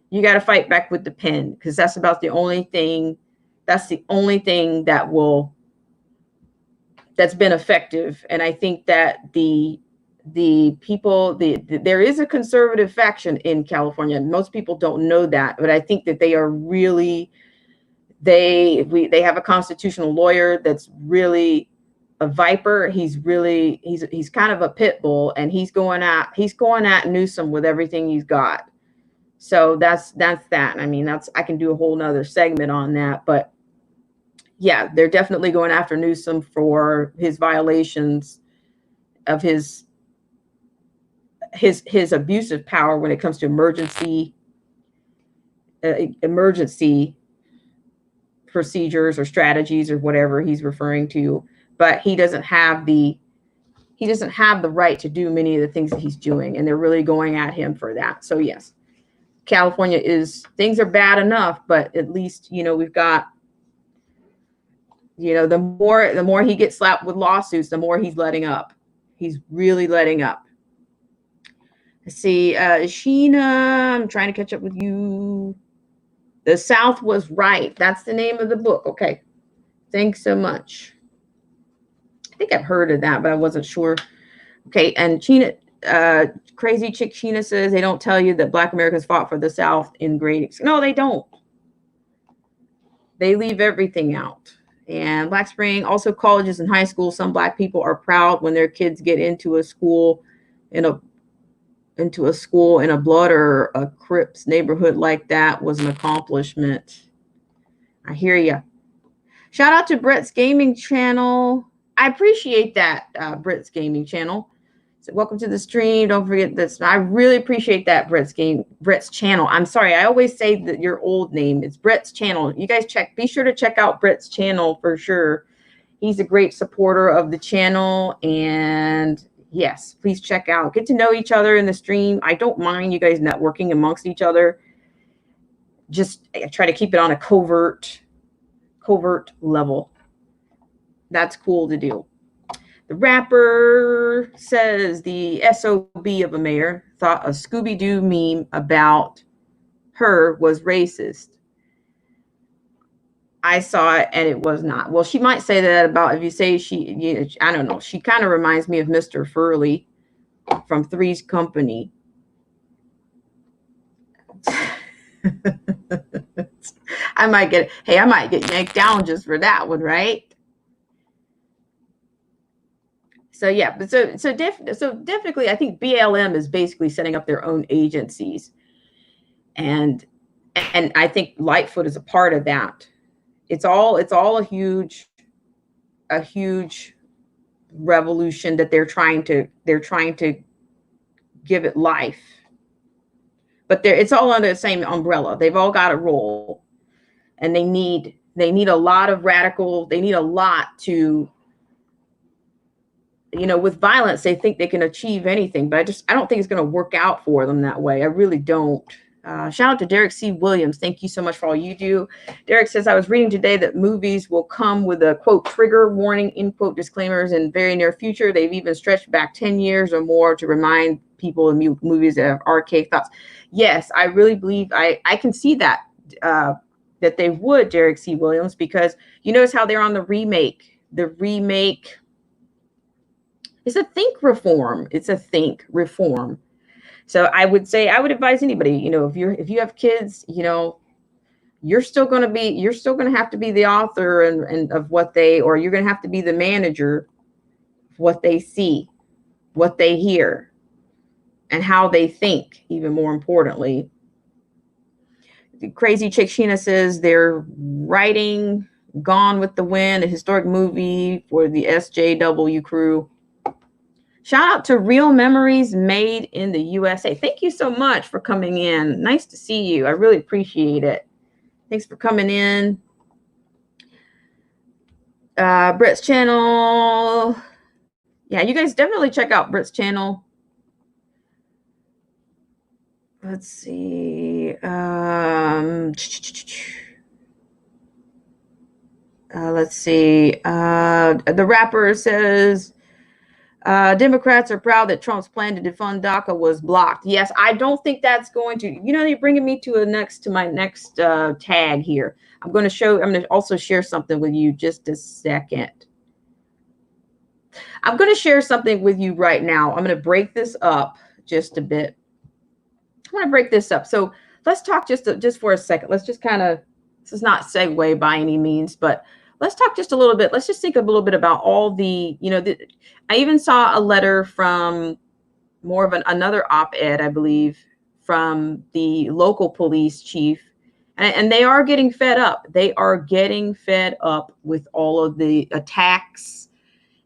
You got to fight back with the pen, because that's about the only thing. That's the only thing that's been effective. And I think that there is a conservative faction in California. Most people don't know that, but I think that they are really, they have a constitutional lawyer that's really a viper. He's kind of a pit bull, and he's going at Newsom with everything he's got. So that's that. I mean, I can do a whole nother segment on that, but yeah, they're definitely going after Newsom for his violations of his abusive power when it comes to emergency procedures or strategies or whatever he's referring to. But he doesn't have the right to do many of the things that he's doing, and they're really going at him for that. So yes, California things are bad enough, but at least, we've got, the more he gets slapped with lawsuits, the more he's letting up. He's really letting up. Let's see, Sheena, I'm trying to catch up with you. The South was right. That's the name of the book. Okay. Thanks so much. I think I've heard of that, but I wasn't sure. Okay. And Sheena, Crazy Chick Sheena says they don't tell you that Black Americans fought for the South in great. No, they don't. They leave everything out. And Black Spring, also colleges and high schools. Some Black people are proud when their kids get into a school in a Blood or a Crips neighborhood like that was an accomplishment. I hear you. Shout out to Brett's Gaming Channel. I appreciate that, Brett's Gaming Channel. So welcome to the stream. Don't forget this. I really appreciate that, Brett's Channel. I'm sorry. I always say that your old name. It's Brett's Channel. You guys be sure to check out Brett's channel for sure. He's a great supporter of the channel, and yes, please check out. Get to know each other in the stream. I don't mind you guys networking amongst each other. Just try to keep it on a covert level. That's cool to do. The rapper says the SOB of a mayor thought a Scooby-Doo meme about her was racist. I saw it and it was not. Well, she might say that about, if you say she, you know, I don't know. She kind of reminds me of Mr. Furley from Three's Company. I might get yanked down just for that one, right? So yeah, but so definitely, I think BLM is basically setting up their own agencies, and I think Lightfoot is a part of that. It's all a huge revolution that they're trying to give it life, but it's all under the same umbrella. They've all got a role, and they need a lot of radical. They need a lot to. You know, with violence, they think they can achieve anything, but I don't think it's going to work out for them that way. I really don't. Shout out to Derek C. Williams. Thank you so much for all you do. Derek says, I was reading today that movies will come with a, quote, trigger warning, end quote, disclaimers in very near future. They've even stretched back 10 years or more to remind people in movies that have archaic thoughts. Yes, I really believe I can see that, that they would, Derek C. Williams, because you notice how they're on the remake. The remake is a think reform. It's a think reform. So I would advise anybody, you know, if you have kids, you know, you're still going to have to be the author and of what or you're going to have to be the manager of what they see, what they hear, and how they think, even more importantly. The Crazy Chick Sheena says they're writing Gone with the Wind, a historic movie for the SJW crew. Shout out to Real Memories Made in the USA. Thank you so much for coming in. Nice to see you. I really appreciate it. Thanks for coming in. Britt's channel. Yeah, you guys definitely check out Britt's channel. Let's see. Let's see. The rapper says, Democrats are proud that Trump's plan to defund DACA was blocked. Yes, I don't think that's going to, you know, you're bringing me to my next tag here. I'm going to also share something with you just a second. I'm going to share something with you right now. I'm going to break this up just a bit. I want to break this up. So let's talk just for a second. Let's just kind of, this is not segue by any means, but let's talk just a little bit. Let's just think a little bit about all the, you know, I even saw a letter from more of another op-ed, I believe, from the local police chief. And they are getting fed up. They are getting fed up with all of the attacks.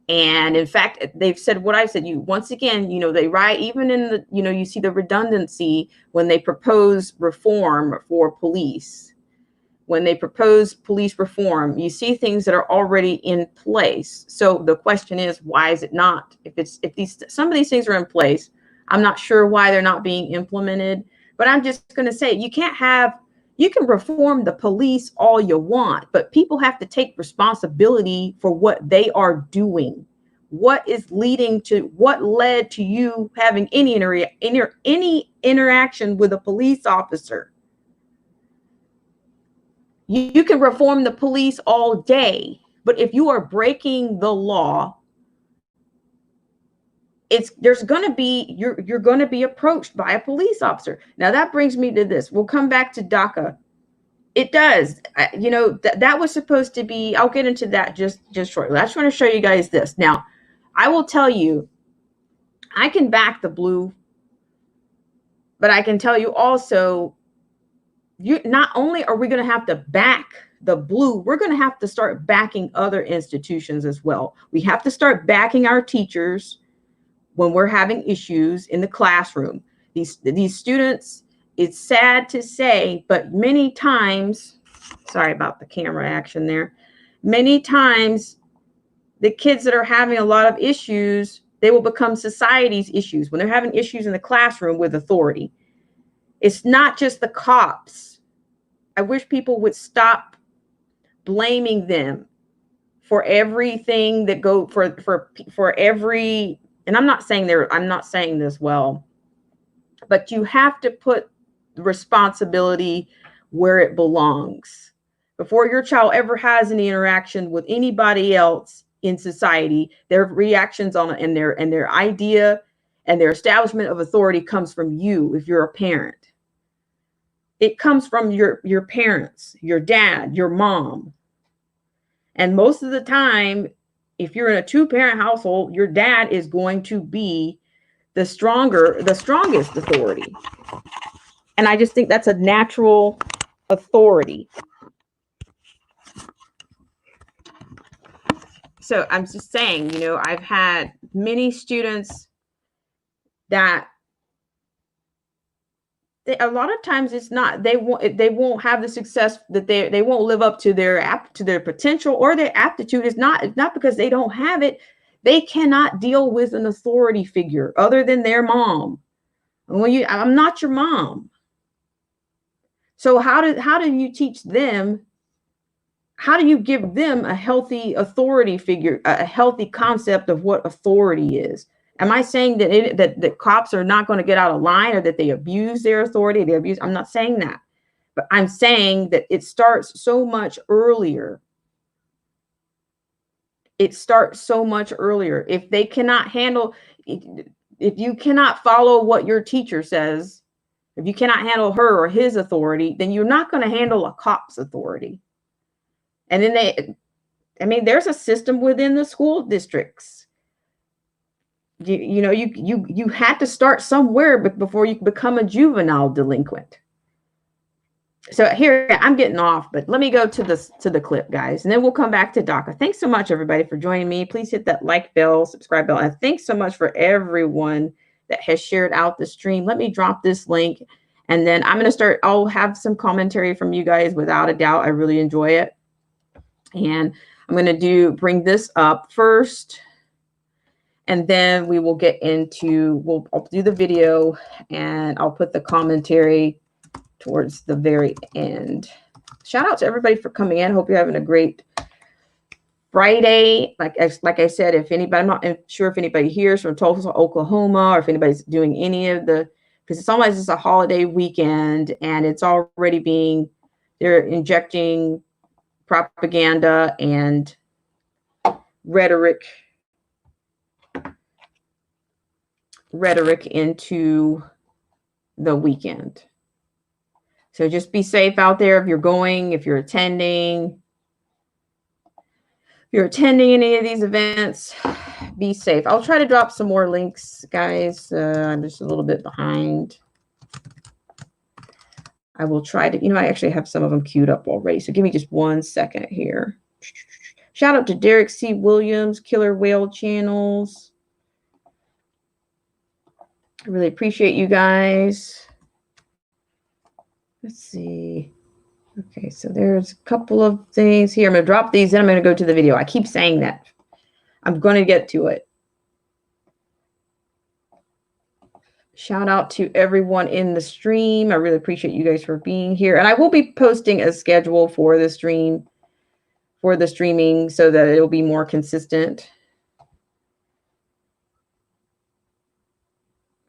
And in fact, they've said what I said. Once again, you know, they write, even in the, you know, you see the redundancy when they propose reform for police. When they propose police reform, you see things that are already in place. So the question is, why is it not? If some of these things are in place, I'm not sure why they're not being implemented. But I'm just going to say, you can reform the police all you want, but people have to take responsibility for what they are doing. What led to you having any interaction with a police officer? You can reform the police all day, but if you are breaking the law, you're going to be approached by a police officer. Now that brings me to this. We'll come back to DACA. It does. You know, that was supposed to be, I'll get into that just shortly. I just want to show you guys this. Now, I will tell you, I can back the blue, but I can tell you also, not only are we going to have to back the blue, we're going to have to start backing other institutions as well. We have to start backing our teachers when we're having issues in the classroom. These students, it's sad to say, but many times, sorry about the camera action there, many times the kids that are having a lot of issues, they will become society's issues when they're having issues in the classroom with authority. It's not just the cops. I wish people would stop blaming them for everything that for every, and I'm not saying this well, but you have to put responsibility where it belongs. Before your child ever has any interaction with anybody else in society, their reactions on and their idea and their establishment of authority comes from you if you're a parent. It comes from your parents, your dad, your mom. And most of the time, if you're in a two-parent household, your dad is going to be the strongest authority. And I just think that's a natural authority. So I'm just saying, you know, I've had many students that a lot of times it's not, they won't have the success that they won't live up to their potential, or their aptitude is not, it's not because they don't have it. They cannot deal with an authority figure other than their mom. And I'm not your mom. So how do you teach them? How do you give them a healthy authority figure, a healthy concept of what authority is? Am I saying that that cops are not going to get out of line, or that they abuse their authority? I'm not saying that, but I'm saying that it starts so much earlier. It starts so much earlier. If they cannot handle, if you cannot follow what your teacher says, if you cannot handle her or his authority, then you're not going to handle a cop's authority. And then there's a system within the school districts. You know, you had to start somewhere before you become a juvenile delinquent. So here, I'm getting off, but let me go to the clip, guys, and then we'll come back to DACA. Thanks so much, everybody, for joining me. Please hit that like bell, subscribe bell, and thanks so much for everyone that has shared out the stream. Let me drop this link, and then I'm going to start. I'll have some commentary from you guys, without a doubt. I really enjoy it, and I'm going to bring this up first. And then we will get into, I'll do the video, and I'll put the commentary towards the very end. Shout out to everybody for coming in. Hope you're having a great Friday. Like I said, if anybody, I'm not sure if anybody here is from Tulsa, Oklahoma, or if anybody's doing any of because it's almost just a holiday weekend, and it's already they're injecting propaganda and rhetoric into the weekend. So just be safe out there if you're going, if you're attending any of these events, be safe. I'll try to drop some more links, guys. I'm just a little bit behind. I will try to, I actually have some of them queued up already. So give me just 1 second here. Shout out to Derek C. Williams, Killer Whale Channels. I really appreciate you guys. Let's see. Okay, so there's a couple of things here. I'm going to drop these, then I'm going to go to the video. I keep saying that. I'm going to get to it. Shout out to everyone in the stream. I really appreciate you guys for being here. And I will be posting a schedule for the streaming, so that it'll be more consistent.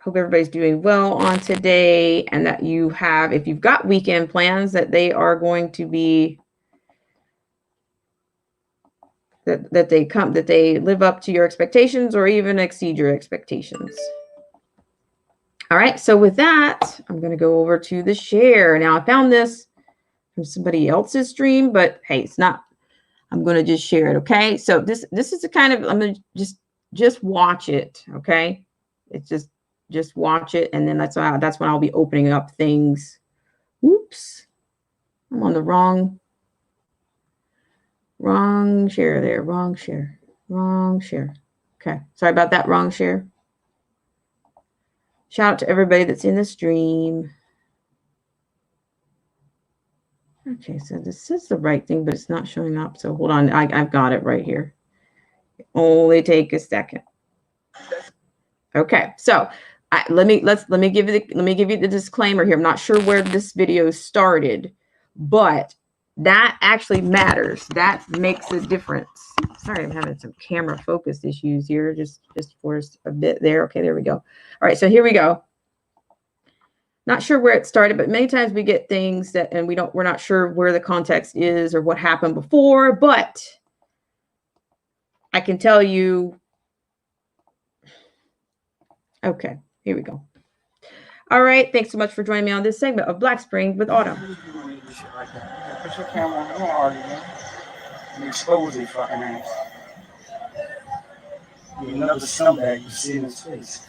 Hope everybody's doing well on today, and that you have, if you've got weekend plans, that they are going to be, that they live up to your expectations, or even exceed your expectations. All right, so with that, I'm going to go over to the share. Now, I found this from somebody else's stream, but hey, it's not, I'm going to just share it, okay? So this is the kind of, I'm going to just watch it, okay? It's just watch it, and then that's when I'll be opening up things. Oops, I'm on the wrong share there. Wrong share. Okay, sorry about that. Wrong share. Shout out to everybody that's in the stream. Okay, so this is the right thing, but it's not showing up. So hold on, I've got it right here. Only take a second. Okay, so let me give you the disclaimer here. I'm not sure where this video started, but that actually matters. That makes a difference. Sorry, I'm having some camera focus issues here. Just for a bit there. Okay, there we go. All right, so here we go. Not sure where it started, but many times we get things that, and we're not sure where the context is or what happened before, but I can tell you. Okay, here we go. All right, thanks so much for joining me on this segment of Black Spring with Autumn. Put your camera on, don't argue, man. And expose it, fucking ass. You're another scumbag you see in his face.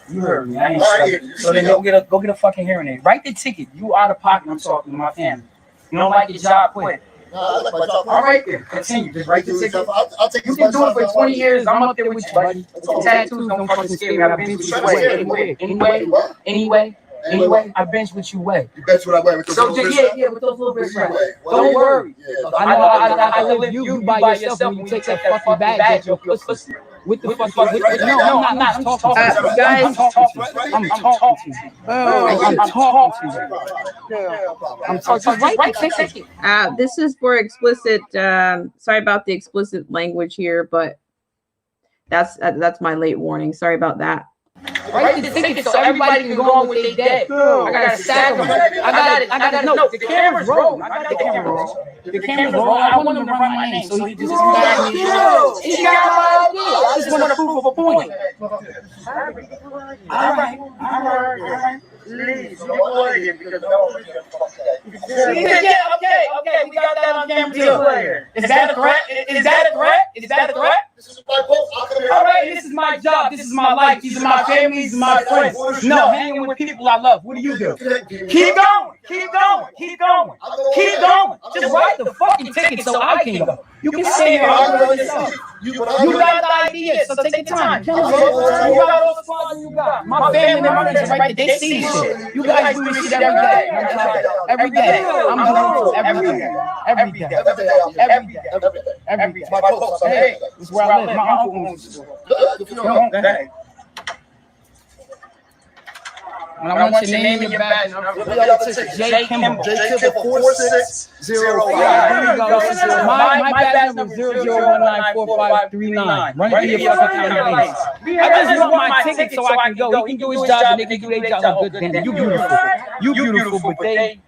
You heard me. I ain't stuck. So then go get a fucking hearing aid. Write the ticket. You out of pocket. I'm talking to my family. You don't like your job, quit. No, I like my job. All right then. Continue. Just write the ticket. I'll take you can do it for 20 years. I'm up there with you, buddy. Tattoos don't fucking scare me. I've been with you anyway. I bench with you way. You bench what I wear with those little bits. Yeah, with those little bits. Don't worry. I live you by yourself when you take that fucking badge off your pussy. With the fuck? No, I'm not. I'm talking to you. Guys, I'm talking to you. I'm talking to you. This is for explicit. Sorry about the explicit language here, but that's my late warning. Sorry about that. Write the ticket so everybody can go on with their day. I got a stack of them. I got no. The camera's rolling. I got the camera rolling. The camera's rolling. I want him to run my name, so he just got me. He got my idea. I just want to prove a point. All right. Please, okay. We got that on camera too. Is that a threat? This is my post. All right, this is my job. This is my life. These are my family. These are my friends. No, hanging with people I love. What do you do? Keep going. Just write the fucking ticket so I can go. You can stay here all yourself. You got the idea, so take your time. You got all the fun you got. My family and my friends right there, they see this shit. You guys do this shit every day. Every day. I'm doing every day. Hey, this is where I live. My uncle owns the store. And I want your name in your badge. J. Kimball. J. Kimball 4605. My badge number is 00194539. Run it through your fucking campaign. I just want my ticket so I can go. He can do his job and they can do their job. Good damn. You beautiful, but they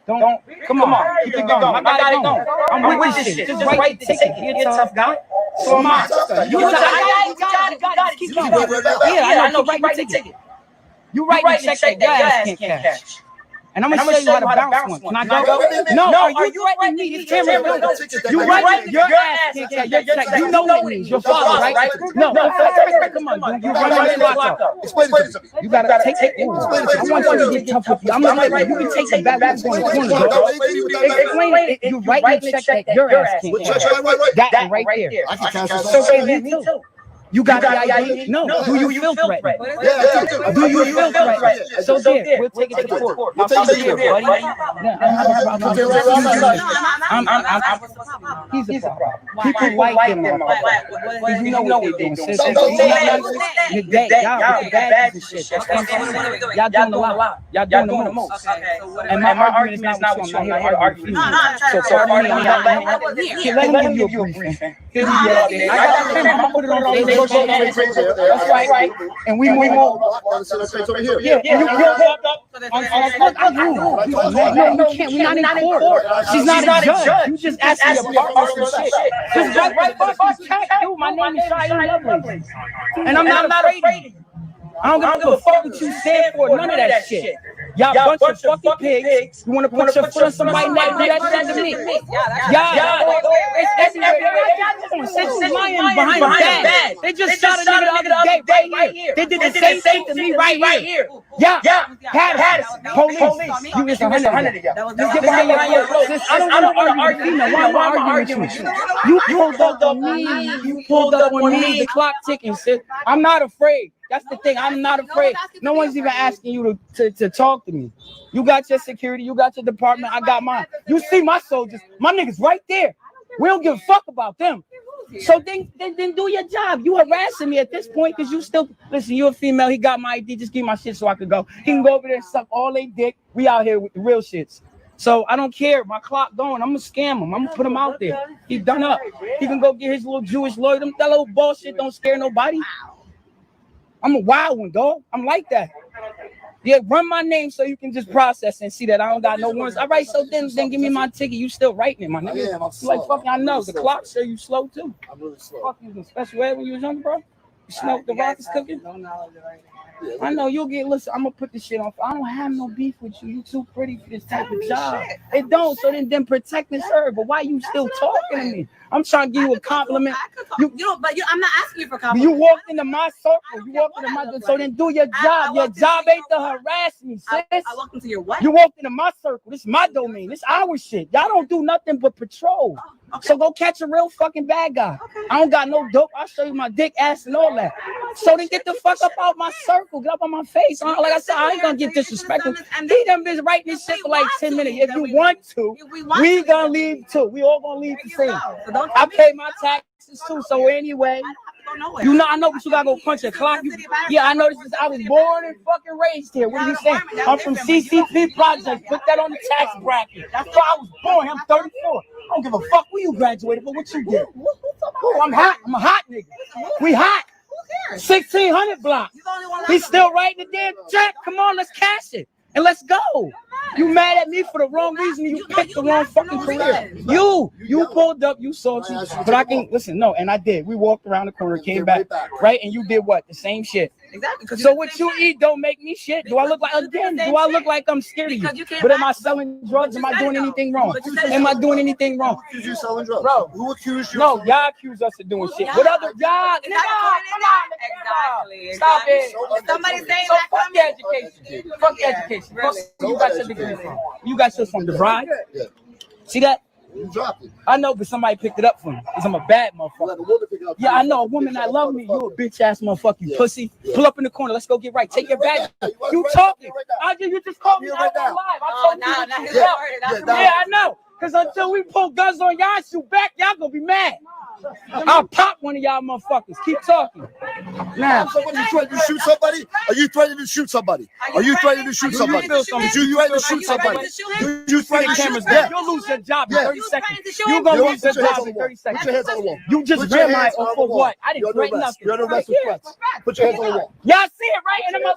don't. Come on, keep it going. I got it going. I'm with this shit. Just write the ticket. You're a tough guy. So am I. You got it. Keep going. Yeah, I know. Write the ticket. You write and check that your ass can't cash. And I'm gonna show you how to bounce one. Can I go? No, are you writing me? This camera. You write your ass can't cash. Your check. You know what it means. Your father, right? No, come on, dude. You run the clock up. Explain it to me. You gotta take it. I want you to get tough with you. I'm gonna let you. You can take the back. We're going to corner, bro. Explain it. You write and check that your ass can't cash. That right there. I can cash this. So me too. You got the idea? No. Do you feel threatened? Yeah, do you feel threatened? So there, we'll take it to court. I'll see you there, buddy. He's a problem. People like him. Because you know what they're doing. Y'all bad and shit. Y'all doing a lot. Y'all doing the most. And my argument is not with you. I'm not here to argue with you. So pardon me, let me give you a briefing. I got the camera. I'm gonna put it on Facebook. That's right. And we move on. Yeah, you walk up. No, you can't. We're not in court. She's not a judge. You just ask me a partner some shit. Just right fucking cat. Dude, my name is Shia Lovely. And I'm not afraid of you. I don't give a fuck what you stand for. None of that shit. Y'all bunch of fucking pigs. You want to put your foot on somebody's neck? Do that shit to me. Y'all, it's everywhere. Since lying behind the bag. They just shot a nigga the other day right here. They did the same thing to me right here. Yeah, had it. Police. You missed 100 of y'all. Just get behind your clothes. I don't want to argue with you. Why am I arguing with you? You pulled up on me. You pulled up on me. The clock ticking, sis. I'm not afraid. That's the thing. I'm not afraid. No one's even asking you to talk to me. You got your security. You got your department. I got mine. You see my soldiers. My niggas right there. We don't give a fuck about them. So then do your job. You harassing me at this point because you still listen. You're a female. He got my ID. Just give me my shit so I could go. He can go over there and suck all they dick. We out here with the real shits. So I don't care. My clock going. I'm gonna scam him. I'm gonna put him out there. He done up. He can go get his little Jewish lawyer. That little bullshit don't scare nobody. I'm a wild one, dog. I'm like that. Yeah, run my name so you can just process and see that I don't got no warrants. All right, so then give me my ticket. You still writing it, my nigga. Yeah, I'm Like, slow. fuck, I know. really The slow. clock say you slow too. I'm really slow. Fuck, you was in special ed when you was younger, bro? You smoked the rockets cooking? No knowledge right now. Yeah, I know you'll get. Listen, I'm gonna put this shit on. I don't have no beef with you. You too pretty for this type of job. It don't. So then protect and serve. But why you still talking to me? I'm trying to give you a compliment. You know, but I'm not asking you for compliments. You walked into my circle. You walked into my. So then do your job. Your job ain't to harass me, sis. I walked into your what? You walked into my circle. This is my domain. This is our shit. Y'all don't do nothing but patrol. Okay. So go catch a real fucking bad guy. Okay. I don't got no dope. I'll show you my dick, ass, and all that. So then get the fuck up out my circle. Get up on my face. Like I said, I ain't gonna get disrespectful. He done been writing this shit for like 10 minutes. If you want to, we gonna leave too. We all gonna leave the same. I pay my taxes too. So anyway, you know, I know, but you gotta go punch a clock. Yeah, I know this is. I was born and fucking raised here. What are you saying? I'm from CCP projects. Put that on the tax bracket. That's why I was born. I'm 34. I don't give a fuck where you graduated, but what you did. Oh, I'm hot. I'm a hot nigga. We hot. 1600 block. He's still writing the damn check. Come on, let's cash it and let's go. You mad at me for the wrong reason? You picked the wrong fucking career. You pulled up. You saw you. But I can listen. No, and I did. We walked around the corner, came back, right? And you did what? The same shit. Exactly. So what you eat don't make me shit. Do I look like again? Do I look like I'm scared of you? But am I selling drugs? Am I doing anything wrong? Am I doing anything wrong? Who accused you of selling drugs? Bro, Who accused you? No, y'all accuse us of doing shit. What other y'all? Exactly. Stop it. Somebody saying So that fuck comment. the education. Fuck the education. Fuck, you got your degree from? You got yours from the bride? Yeah. See that? You dropped it. I know, but somebody picked it up for me because I'm a bad You motherfucker. let a woman pick it up. Yeah, I know a woman that love me. You a bitch ass motherfucker, you pussy. Pull up in the corner. Let's go get right. Take your bag. You talking? You just called me out on live. I told you. Yeah, I know. Because until we pull guns on y'all, shoot back, y'all gonna be mad. I'll pop one of y'all motherfuckers. Keep talking. Now, You threatening to shoot somebody? Are you threatening to shoot somebody? Are you threatening to shoot somebody? Did you threaten to shoot somebody? Did you threaten to shoot cameras somebody? down. You'll lose your job in Yeah. 30 seconds. You're gonna lose your job in 30 seconds. Put your hands on the wall. You just Put your ran my hands on the for wall. what? I didn't threaten nothing. You're under arrest with threats. Put your hands on the wall. Y'all see it right in the mouth.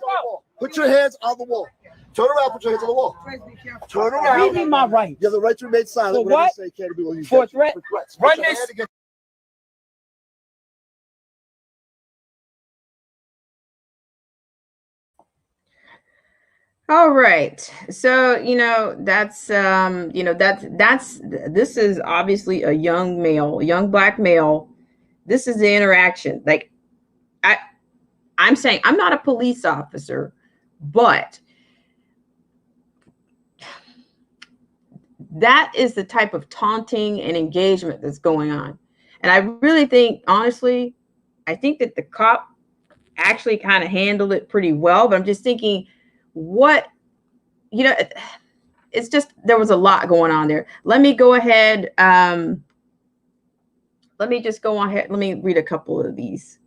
Put your hands on the wall. Turn around. Put your hands on the wall. Turn Read around. me my rights. You have the right to remain silent. For Whatever what? you say can't be used For a against you. threat? For threats. Run Put your this. hand against- All right. So, that's this is obviously a young male, young black male. This is the interaction. Like I'm saying I'm not a police officer, but that is the type of taunting and engagement that's going on. And I really think, honestly, I think that the cop actually kind of handled it pretty well, but I'm just thinking, it's just, there was a lot going on there. Let me go ahead. Let me just go on ahead. Let me read a couple of these.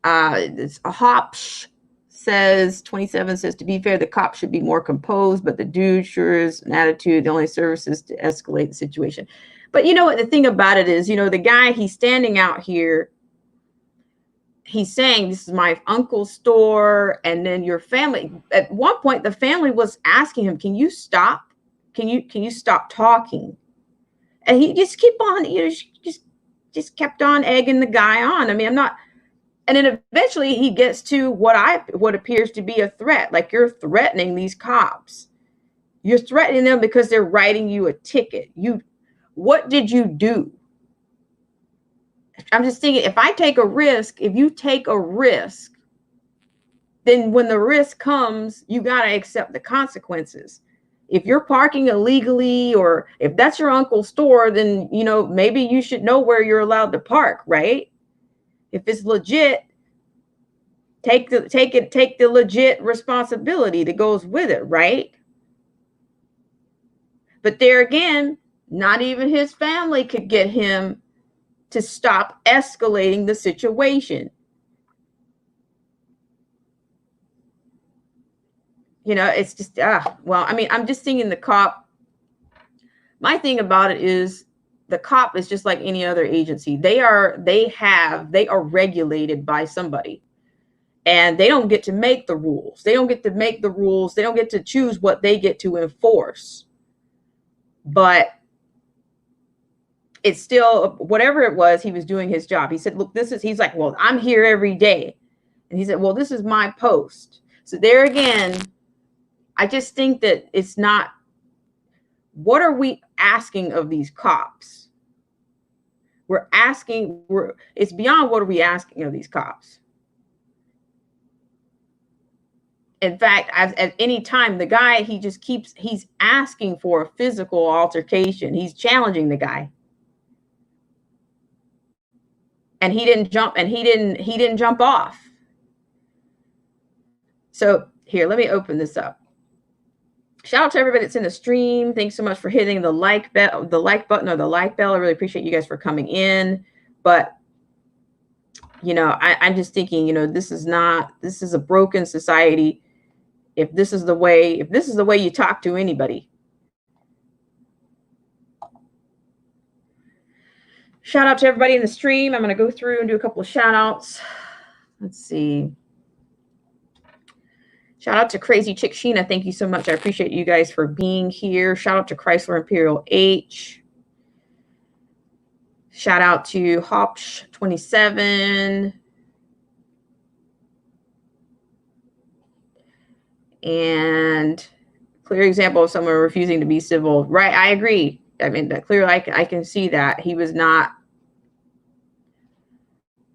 It's a Hopsh says 27 says, to be fair, the cop should be more composed, but the dude sure is an attitude. The only service is to escalate the situation. But you know what? The thing about it is, the guy, he's standing out here. He's saying, this is my uncle's store. And then your family, at one point, the family was asking him, can you stop? Can you stop talking? And he just keep on, just kept on egging the guy on. I mean, I'm not. And then eventually he gets to what appears to be a threat. Like, you're threatening these cops. You're threatening them because they're writing you a ticket. What did you do? I'm just thinking, if you take a risk, then when the risk comes, you got to accept the consequences. If you're parking illegally, or if that's your uncle's store, then, maybe you should know where you're allowed to park, right? If it's legit, take the legit responsibility that goes with it, right? But there again, not even his family could get him to stop escalating the situation. It's just, well, I mean, I'm just thinking the cop, my thing about it is the cop is just like any other agency. They are regulated by somebody. And they don't get to make the rules. They don't get to make the rules. They don't get to choose what they get to enforce. But it's still, whatever it was, he was doing his job. He said, look, he's like, well, I'm here every day. And he said, well, this is my post. So there again, I just think that it's not, what are we asking of these cops? It's beyond what are we asking of these cops. In fact, at any time, the guy, he's asking for a physical altercation. He's challenging the guy. And he didn't jump off. So here, let me open this up. Shout out to everybody that's in the stream. Thanks so much for hitting the like button or the like bell. I really appreciate you guys for coming in. But I'm just thinking, this is a broken society. If this is the way you talk to anybody. Shout out to everybody in the stream. I'm going to go through and do a couple of shout outs. Let's see. Shout out to Crazy Chick Sheena. Thank you so much. I appreciate you guys for being here. Shout out to Chrysler Imperial H. Shout out to Hopsh 27. And clear example of someone refusing to be civil. Right, I agree. I mean, clearly I can see that. He was not.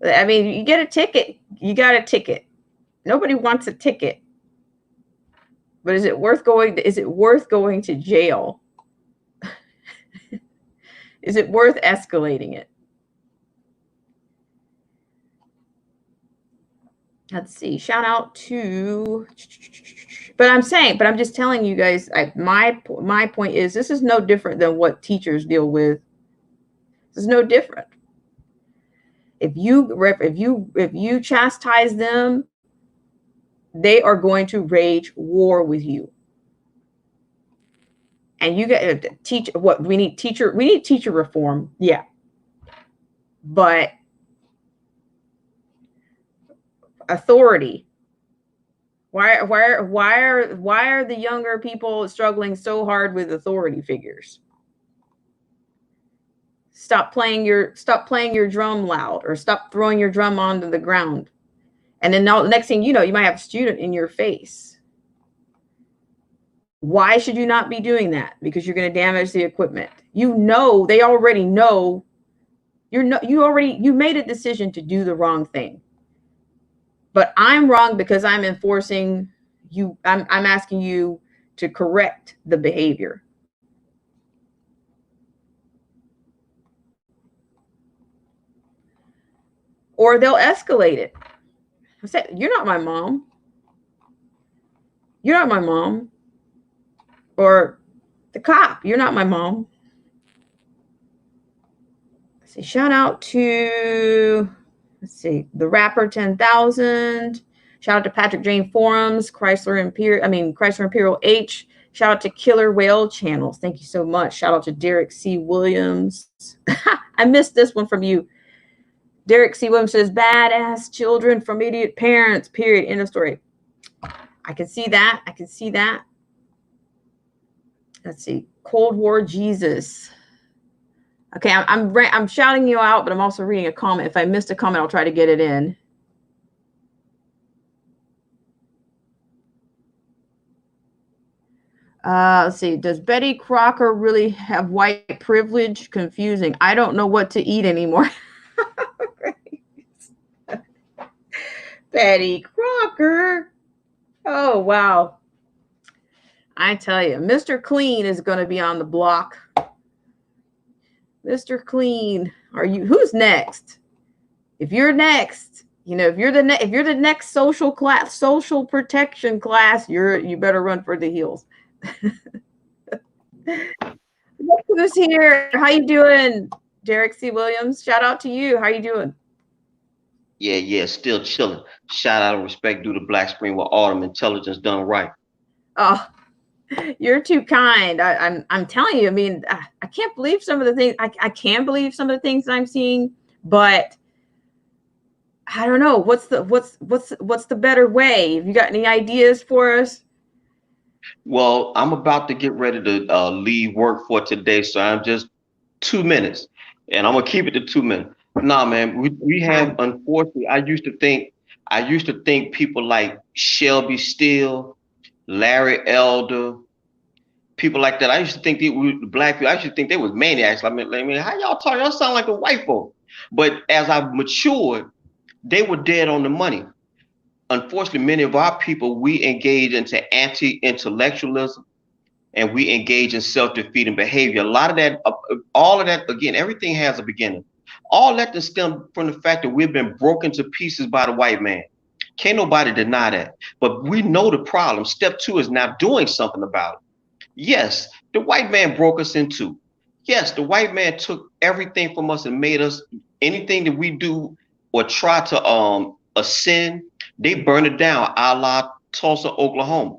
I mean, you get a ticket. You got a ticket. Nobody wants a ticket. But is it worth going to jail? Is it worth escalating it? Let's see. Shout out to, but I'm just telling you guys, my point is, this is no different than what teachers deal with. This is no different. If you chastise them, they are going to wage war with you. And you get to teach what we need teacher reform. Yeah. But authority. Why are the younger people struggling so hard with authority figures? Stop playing your drum loud, or stop throwing your drum onto the ground. And then now, the next thing you know, you might have a student in your face. Why should you not be doing that? Because you're going to damage the equipment. They already know. You made a decision to do the wrong thing. But I'm wrong because I'm enforcing you. I'm asking you to correct the behavior. Or they'll escalate it. I said, you're not my mom. You're not my mom. Or the cop, you're not my mom. Let's see, shout out to, the Rapper 10,000. Shout out to Patrick Jane Forums, Chrysler Imperial H. Shout out to Killer Whale Channels. Thank you so much. Shout out to Derek C. Williams. I missed this one from you. Derek C. Williams says, badass children from idiot parents, period. End of story. I can see that. Let's see. Cold War Jesus. Okay, I'm shouting you out, but I'm also reading a comment. If I missed a comment, I'll try to get it in. Let's see. Does Betty Crocker really have white privilege? Confusing. I don't know what to eat anymore. Betty Crocker. Oh, wow. I tell you, Mr. Clean is going to be on the block. Mr. Clean, who's next? If you're next, if you're the next social protection class, you better run for the hills. Look who's here. How you doing, Derek C. Williams? Shout out to you. How you doing? Yeah, still chilling. Shout out and respect due to Black Spring with Autumn intelligence done right. Oh, you're too kind. I'm telling you. I mean, I can't believe some of the things. I can believe some of the things I'm seeing, but I don't know. What's the better way? Have you got any ideas for us? Well, I'm about to get ready to leave work for today, so I'm just 2 minutes, and I'm gonna keep it to 2 minutes. Nah, man, we have, unfortunately. I used to think people like Shelby Steele, Larry Elder, people like that. I used to think black people. I used to think they was maniacs. I mean, how y'all talk? Y'all sound like the white folk. But as I matured, they were dead on the money. Unfortunately, many of our people, we engage into anti-intellectualism and we engage in self-defeating behavior. A lot of that, all of that, again, everything has a beginning. All that to stem from the fact that we've been broken to pieces by the white man. Can't nobody deny that. But we know the problem. Step two is now doing something about it. Yes, the white man broke us in two. Yes, the white man took everything from us and made us anything that we do or try to ascend, they burn it down, a la Tulsa, Oklahoma.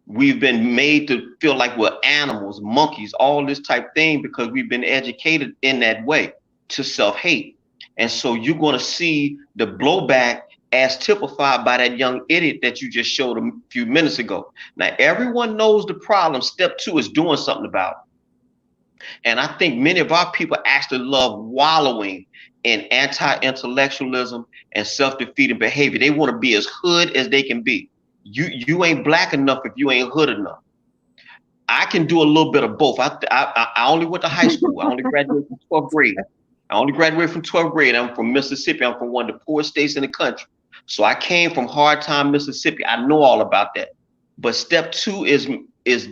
We've been made to feel like we're animals, monkeys, all this type thing because we've been educated in that way to self-hate. And so you're going to see the blowback as typified by that young idiot that you just showed a few minutes ago. Now, everyone knows the problem. Step two is doing something about it. And I think many of our people actually love wallowing in anti-intellectualism and self-defeating behavior. They want to be as hood as they can be. You ain't black enough if you ain't hood enough. I can do a little bit of both. I only went to high school. I only graduated from 12th grade. I'm from Mississippi. I'm from one of the poorest states in the country. So I came from hard time Mississippi. I know all about that. But step two is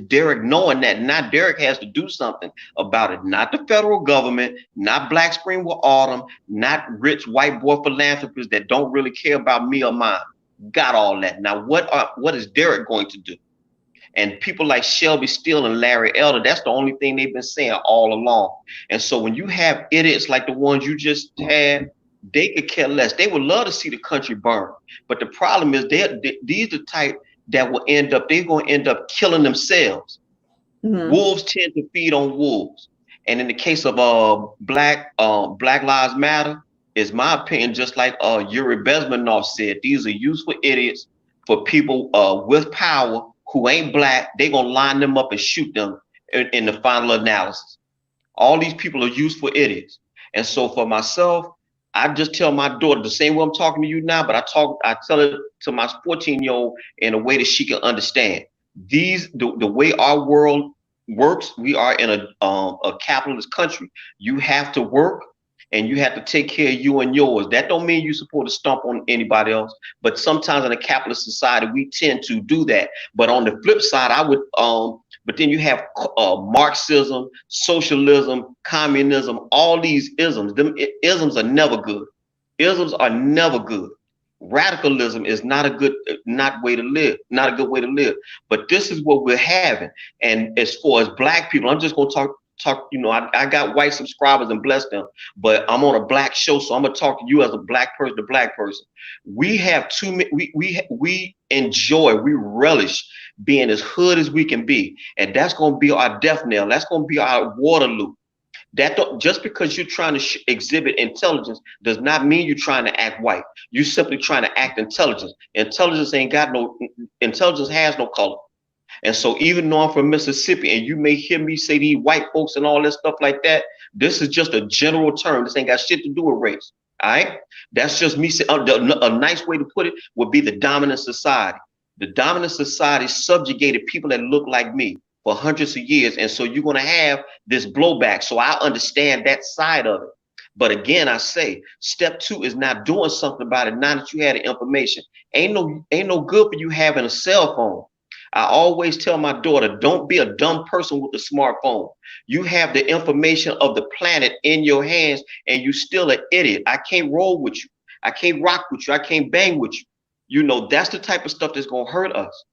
Derek knowing that now Derek has to do something about it. Not the federal government, not Black Spring with Autumn, not rich white boy philanthropists that don't really care about me or mine. Got all that. Now, what is Derek going to do? And people like Shelby Steele and Larry Elder, that's the only thing they've been saying all along. And so when you have idiots like the ones you just had, they could care less. They would love to see the country burn. But the problem is these are the type that will they're going to end up killing themselves. Mm-hmm. Wolves tend to feed on wolves. And in the case of Black Lives Matter, is my opinion, just like Yuri Bezmenov said, these are useful idiots for people with power who ain't black. They're going to line them up and shoot them in the final analysis. All these people are useful idiots. And so for myself, I just tell my daughter the same way I'm talking to you now, but I tell it to my 14-year-old in a way that she can understand. The way our world works, we are in a capitalist country. You have to work and you have to take care of you and yours. That don't mean you're supposed to stomp on anybody else, but sometimes in a capitalist society, we tend to do that. But on the flip side, but then you have Marxism, socialism, communism, all these isms. Them isms are never good. Isms are never good. Radicalism is not a good way to live. But this is what we're having. And as far as black people, I'm just going to talk, I got white subscribers and bless them, but I'm on a black show, so I'm gonna talk to you as a black person. We have we relish being as hood as we can be, and that's gonna be our death knell. That's gonna be our Waterloo. Just because you're trying to exhibit intelligence does not mean you're trying to act white. You're simply trying to act intelligence. Intelligence has no color. And so even though I'm from Mississippi and you may hear me say these white folks and all that stuff like that, this is just a general term. This ain't got shit to do with race. All right. That's just me saying a nice way to put it would be the dominant society. The dominant society subjugated people that look like me for hundreds of years. And so you're going to have this blowback. So I understand that side of it. But again, I say step two is not doing something about it. Now that you had the information, ain't no good for you having a cell phone. I always tell my daughter, don't be a dumb person with a smartphone. You have the information of the planet in your hands and you still an idiot. I can't roll with you. I can't rock with you. I can't bang with you. That's the type of stuff that's going to hurt us.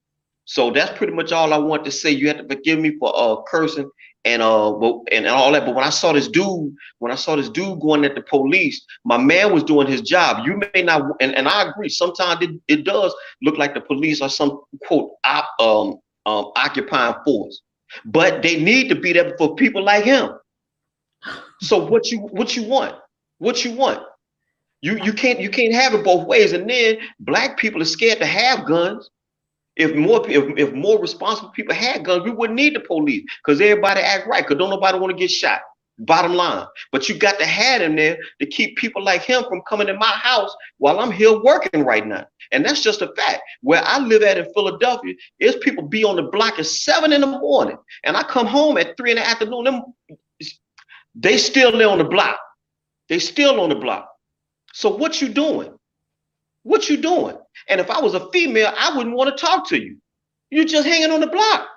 So that's pretty much all I want to say. You have to forgive me for cursing and all that. But when I saw this dude going at the police, my man was doing his job. You may not, and I agree. Sometimes it does look like the police are some quote occupying force, but they need to be there for people like him. So what you want? What you want? You can't have it both ways. And then black people are scared to have guns. If more responsible people had guns, we wouldn't need the police because everybody act right. Because don't nobody want to get shot. Bottom line. But you got to have them there to keep people like him from coming in my house while I'm here working right now. And that's just a fact. Where I live at in Philadelphia, is people be on the block at 7 in the morning, and I come home at 3 in the afternoon. They still there on the block. They still on the block. So what you doing? What you doing? And if I was a female, I wouldn't want to talk to you. You're just hanging on the block.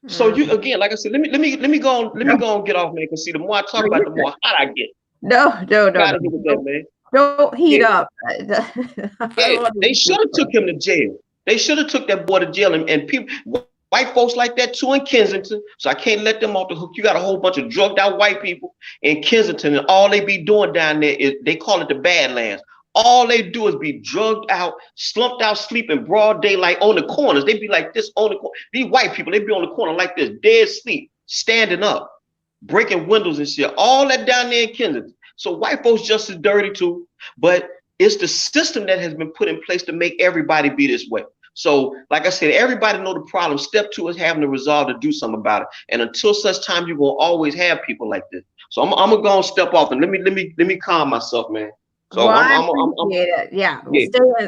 So you again, like I said, let me go and get off, man. Because see, the more I talk about it, the more hot I get. No. Don't heat up. Yeah, they should have took him to jail. They should have took that boy to jail. And people, white folks like that too in Kensington. So I can't let them off the hook. You got a whole bunch of drugged out white people in Kensington, and all they be doing down there is they call it the Badlands. All they do is be drugged out, slumped out, sleeping broad daylight on the corners. They be like this on the corner. These white people, they be on the corner like this, dead sleep, standing up, breaking windows and shit. All that down there in Kensington. So white folks just as dirty too, but it's the system that has been put in place to make everybody be this way. So, like I said, everybody know the problem. Step 2 is having the resolve to do something about it. And until such time, you will always have people like this. So I'm gonna go and step off and let me calm myself, man. So well, I appreciate it. Yeah.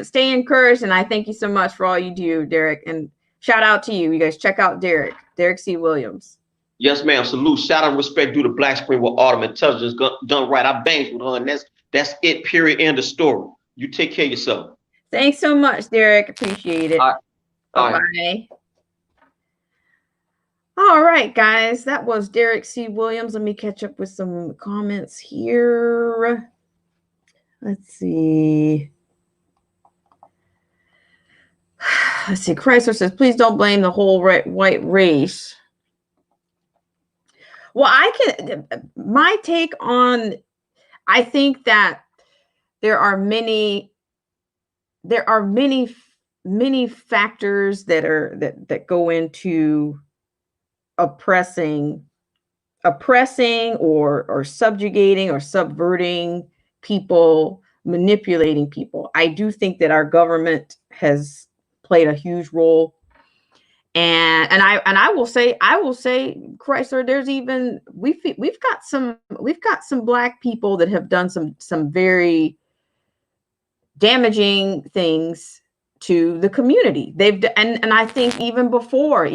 Stay encouraged, and I thank you so much for all you do, Derek. And shout out to you. You guys check out Derek C. Williams. Yes, ma'am. Salute. Shout out, respect due to Black Spring with Autumn Intelligence done right. I banged with her, and that's it. Period. End of story. You take care of yourself. Thanks so much, Derek. Appreciate it. All right. Bye. All right, guys. That was Derek C. Williams. Let me catch up with some comments here. Let's see. Chrysler says, please don't blame the whole white race. Well, my take on, I think that there are many factors that go into oppressing or subjugating or subverting people, manipulating people. I do think that our government has played a huge role. And I will say, Chrysler, there's even we've got some Black people that have done some very damaging things to the community. And I think even before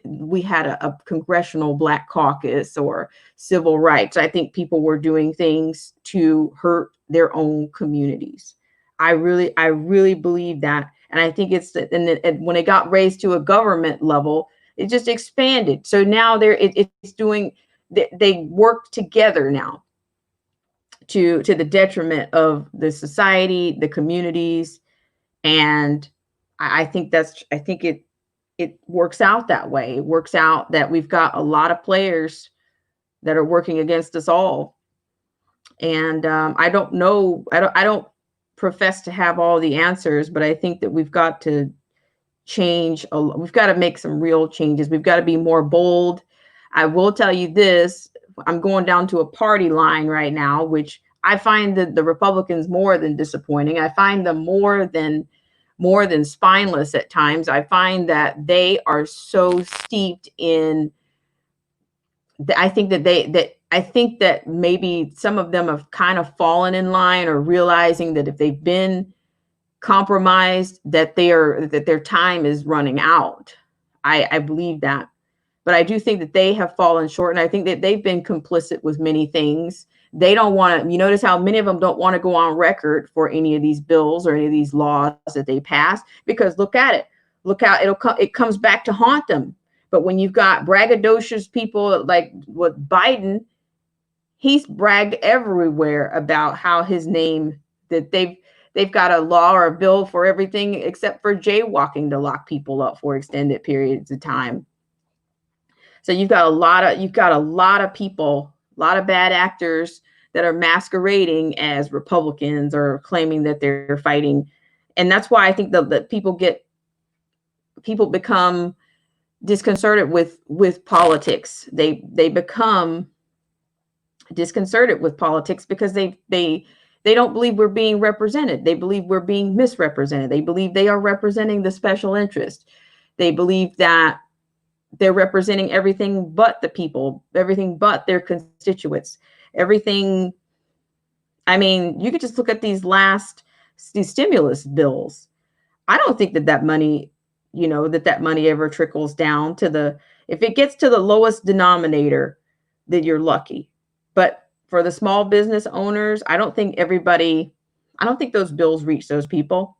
we had a congressional Black caucus or civil rights, I think people were doing things to hurt their own communities. I really believe that. And I think and when it got raised to a government level, it just expanded. So now they work together now to the detriment of the society, the communities. And I think it works out that way. It works out that we've got a lot of players that are working against us all. And I don't know. I don't profess to have all the answers, but I think that we've got to change. We've got to make some real changes. We've got to be more bold. I will tell you this. I'm going down to a party line right now, which I find that the Republicans more than disappointing. I find them more than spineless at times. I find that they are so steeped in. I think that maybe some of them have kind of fallen in line, or realizing that if they've been compromised, that their time is running out. I believe that. But I do think that they have fallen short, and I think that they've been complicit with many things. They don't want to, you notice how many of them don't want to go on record for any of these bills or any of these laws that they pass, because look at it. Look how it comes back to haunt them. But when you've got braggadocious people like with Biden, he's bragged everywhere about how his name, that they've got a law or a bill for everything except for jaywalking to lock people up for extended periods of time. So you've got a lot of people, a lot of bad actors that are masquerading as Republicans or claiming that they're fighting. And that's why I think that people become disconcerted with politics. They become disconcerted with politics because they They don't believe we're being represented. They believe we're being misrepresented. They believe they are representing the special interest. They believe that they're representing everything but the people, everything but their constituents, everything. I mean, you could just look at these stimulus bills. I don't think that money, that money ever trickles down to if it gets to the lowest denominator, then you're lucky. But for the small business owners, I don't think those bills reach those people.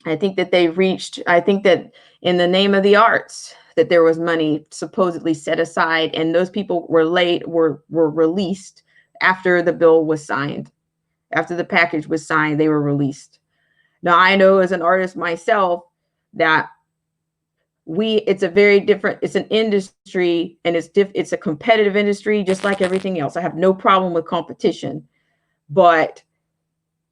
I think that in the name of the arts, that there was money supposedly set aside, and those people were released after the bill was signed. After the package was signed, they were released. Now, I know as an artist myself that it's an industry, and it's a competitive industry, just like everything else. I have no problem with competition, but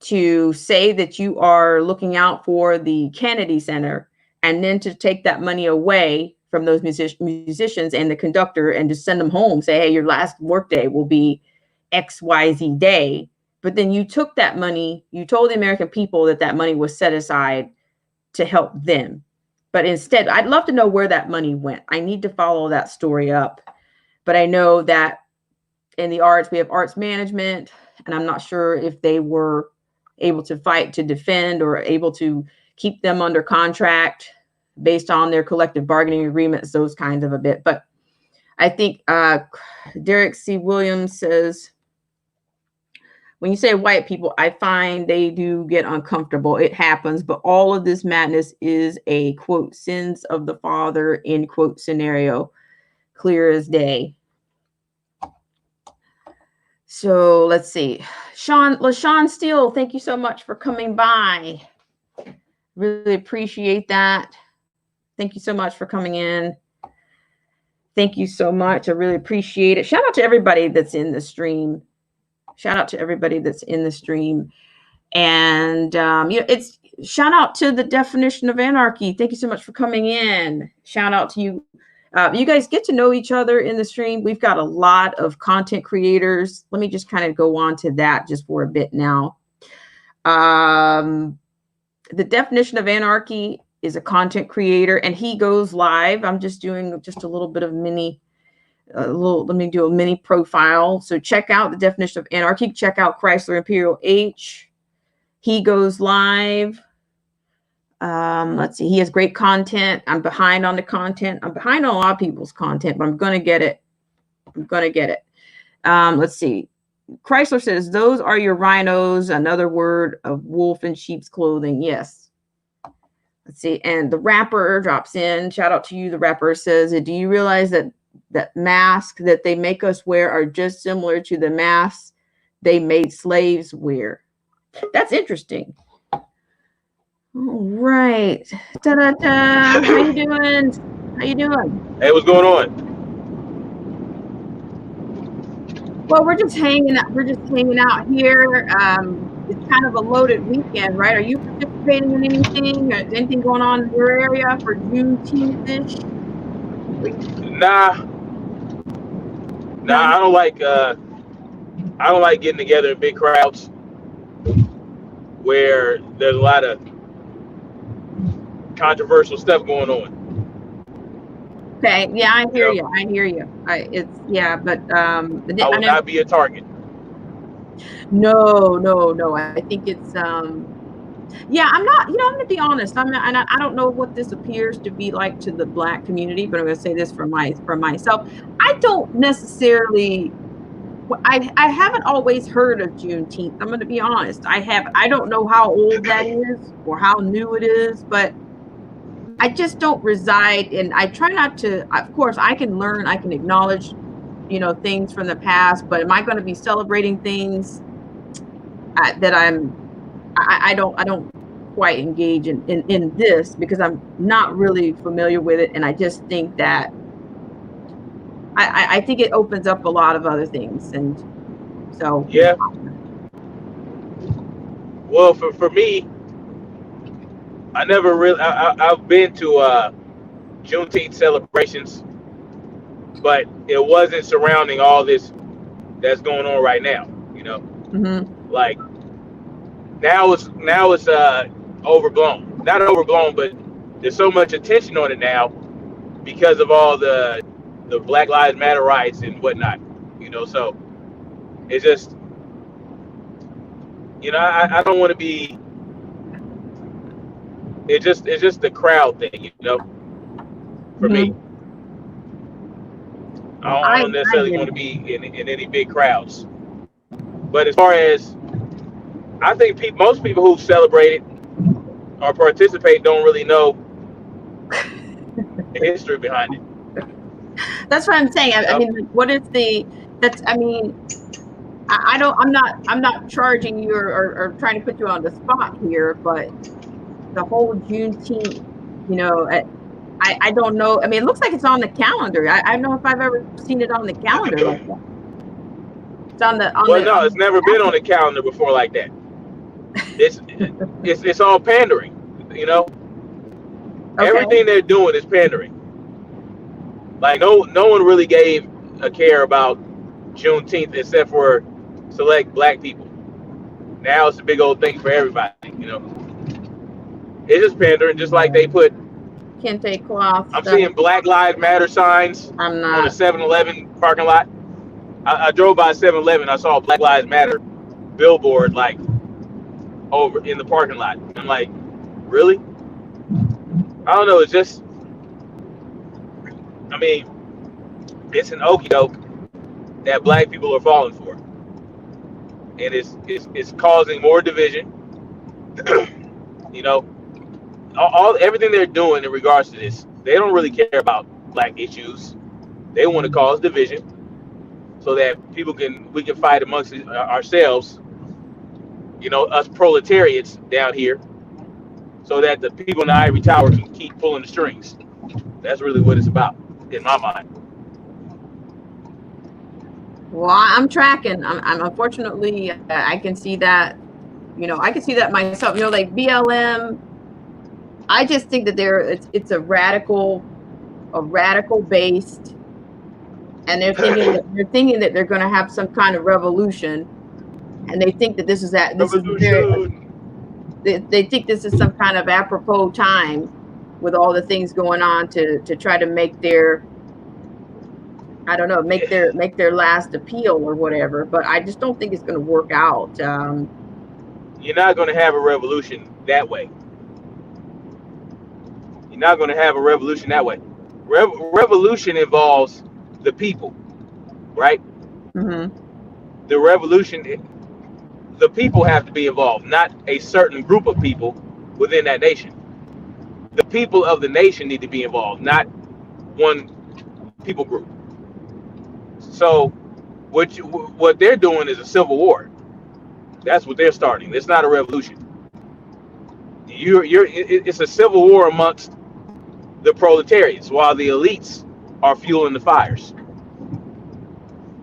to say that you are looking out for the Kennedy Center and then to take that money away from those musicians and the conductor and just send them home, say, hey, your last workday will be XYZ day. But then you took that money, you told the American people that money was set aside to help them. But instead, I'd love to know where that money went. I need to follow that story up. But I know that in the arts, we have arts management, and I'm not sure if they were able to fight to defend or able to keep them under contract based on their collective bargaining agreements, those kinds of a bit. But I think Derek C. Williams says, when you say white people, I find they do get uncomfortable. It happens, but all of this madness is a, quote, sins of the father, end quote, scenario, clear as day. So let's see. LaShawn Steele, thank you so much for coming by. Really appreciate that. Thank you so much for coming in. Thank you so much. I really appreciate it. Shout out to everybody that's in the stream. And it's shout out to the Definition of Anarchy. Thank you so much for coming in. Shout out to you. You guys get to know each other in the stream. We've got a lot of content creators. Let me just kind of go on to that just for a bit now. The Definition of Anarchy is a content creator, and he goes live. I'm just doing just a little bit of let me do a mini profile. So check out the Definition of Anarchy. Check out Chrysler Imperial H. He goes live. Let's see. He has great content. I'm behind on the content. I'm behind on a lot of people's content, but I'm going to get it. Let's see. Chrysler says, those are your rhinos. Another word of wolf in sheep's clothing. Yes. Let's see. And the rapper drops in. Shout out to you. The rapper says, do you realize that masks that they make us wear are just similar to the masks they made slaves wear? That's interesting. All right. Ta-da-da. How you doing? Hey, what's going on? Well, we're just hanging out. Here. It's kind of a loaded weekend, right? Are you participating in anything? Is anything going on in your area for Juneteenth-ish? Nah, I don't like getting together in big crowds where there's a lot of controversial stuff going on. Okay, yeah, I hear you. I will not be a target. No. I think it's yeah, I'm not, I'm going to be honest. I don't know what this appears to be like to the Black community, but I'm going to say this for myself. I don't necessarily, I haven't always heard of Juneteenth. I'm going to be honest. I don't know how old that is or how new it is, but I just don't reside in, I try not to, of course, I can learn, I can acknowledge, things from the past, but am I going to be celebrating things that I don't quite engage in this because I'm not really familiar with it. And I just think that I think it opens up a lot of other things. And so, yeah. Well, for me, I never really, I've been to Juneteenth celebrations, but it wasn't surrounding all this that's going on right now, Like now it's overblown. Not overblown, but there's so much attention on it now because of all the Black Lives Matter rights and whatnot. So it's just, I don't want to be. It's just the crowd thing, for me. I don't necessarily want to be in any big crowds. But as far as, I think most people who celebrate it or participate don't really know the history behind it. That's what I'm saying. I mean, what is I'm not charging you or trying to put you on the spot here, but the whole Juneteenth, I don't know. I mean, it looks like it's on the calendar. I don't know if I've ever seen it on the calendar like that. It's no, it's never been on the calendar before like that. It's all pandering, Okay. Everything they're doing is pandering. Like no one really gave a care about Juneteenth except for select black people. Now it's a big old thing for everybody, It's just pandering, just like they put kente cloth. I'm seeing Black Lives Matter signs on the 7-Eleven parking lot. I drove by 7-Eleven. I saw a Black Lives Matter billboard like over in the parking lot. I'm like, really? I don't know. It's just, I mean, it's an okie doke that black people are falling for, and it's causing more division. Everything they're doing in regards to this, they don't really care about black issues. They want to cause division so that we can fight amongst ourselves, us proletariats down here, so that the people in the ivory tower can keep pulling the strings. That's really what it's about, in my mind. Well, I'm tracking. I'm unfortunately, I can see that, I can see that myself, like BLM. I just think that it's a radical based, and they're thinking that they're going to have some kind of revolution, and they think that they think this is some kind of apropos time with all the things going on to try to make their, I don't know, make their last appeal or whatever. But I just don't think it's going to work out. You're not going to have a revolution that way. You're not going to have a revolution that way. Revolution involves the people, right? Mm-hmm. The revolution, the people have to be involved, not a certain group of people within that nation. The people of the nation need to be involved, not one people group. So what they're doing is a civil war. That's what they're starting. It's not a revolution. It's a civil war amongst the proletariats, while the elites are fueling the fires.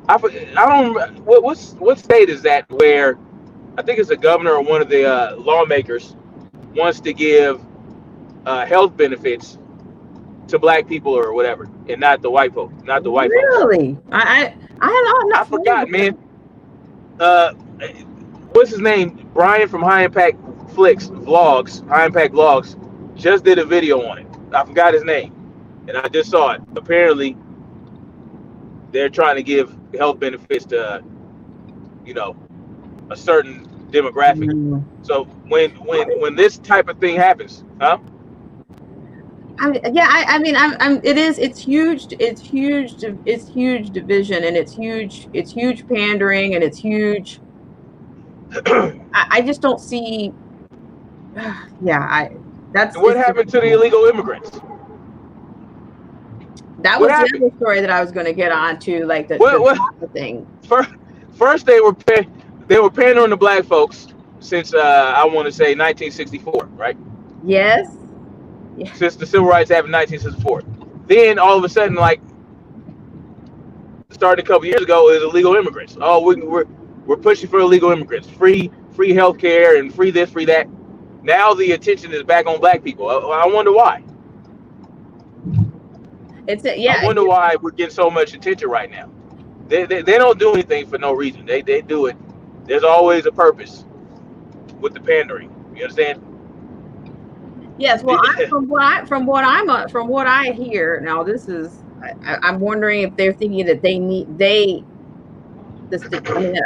I don't. What state is that where I think it's a governor or one of the lawmakers wants to give health benefits to black people or whatever, and not the white folks, not the white folks. Really? I forgot, man. What's his name? Brian from High Impact Vlogs, just did a video on it. I forgot his name, and I just saw it. Apparently, they're trying to give health benefits to, a certain demographic. Mm. So when this type of thing happens, huh? It's huge division, and it's huge pandering, and it's huge. I just don't see. That's what happened to the illegal immigrants. That was the other story that I was going to get on to, like the thing. First, they were pandering to black folks since I want to say 1964, right? Yes. Since the Civil Rights Act of 1964. Then all of a sudden, like, started a couple years ago, is illegal immigrants. Oh, we're pushing for illegal immigrants, free health care and free this, free that. Now the attention is back on black people. I wonder why. I wonder why we're getting so much attention right now. They don't do anything for no reason. They do it There's always a purpose with the pandering. You understand? Yes, well, from what I hear now, this is I'm wondering if they're thinking that I mean,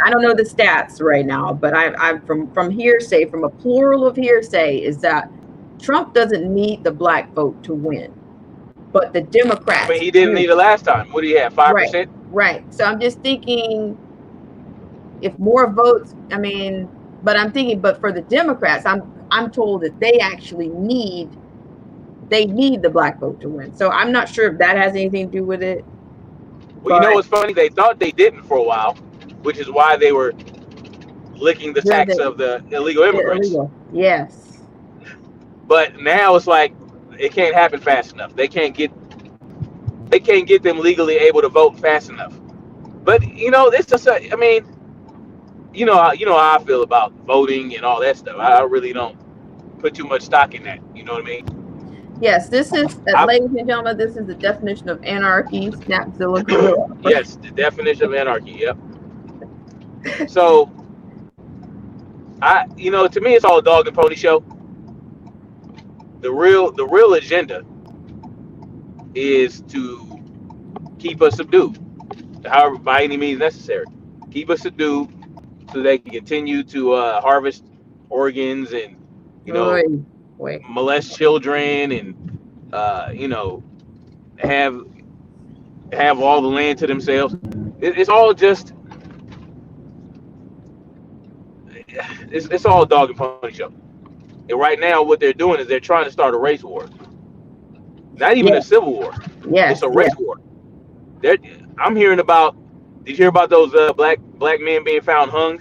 I don't know the stats right now, but I'm from hearsay, from a plural of hearsay, is that Trump doesn't need the black vote to win, but the Democrats. I mean, he didn't need it last time. What do you have? 5%? Right. So I'm just thinking, if more votes, I mean, but I'm thinking, but for the Democrats, I'm told that they actually need the black vote to win. So I'm not sure if that has anything to do with it. Well, you know what's funny? They thought they didn't for a while, which is why they were licking the tax of the illegal immigrants. Yes. But now it's like it can't happen fast enough. They can't get them legally able to vote fast enough. But you know, it's just I mean, you know how I feel about voting and all that stuff. I really don't put too much stock in that. You know what I mean? Yes, this is, ladies and gentlemen, this is the definition of anarchy. Snapzilla gorilla. Yes, the definition of anarchy. Yep. So, to me, it's all a dog and pony show. The real agenda is to keep us subdued, however, by any means necessary. Keep us subdued so they can continue to harvest organs and molest children and have all the land to themselves. It's all just it's all a dog and pony show. And right now, what they're doing is they're trying to start a race war. Not even a civil war. It's a race war. I'm hearing about. Did you hear about those black men being found hung?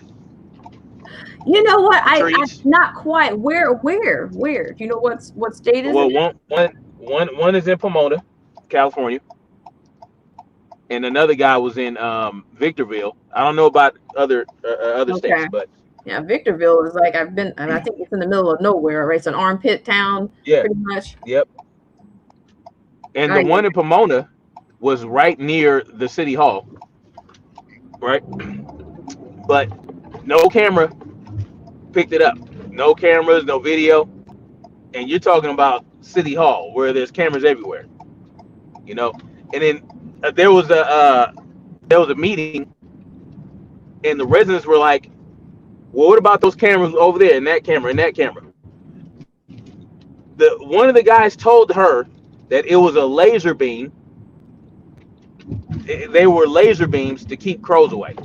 You know what? I not quite. Where? Do you know what state is it? Well, one is in Pomona, California, and another guy was in Victorville. I don't know about other states, but yeah, Victorville is like I think it's in the middle of nowhere, right? It's an armpit town, pretty much. Yep. And the one in Pomona was right near the city hall, right? But no camera picked it up. No cameras, no video. And you're talking about city hall where there's cameras everywhere. And then there was a meeting and the residents were like, well, what about those cameras over there and that camera and that camera? One of the guys told her that it was a laser beam. They were laser beams to keep crows away.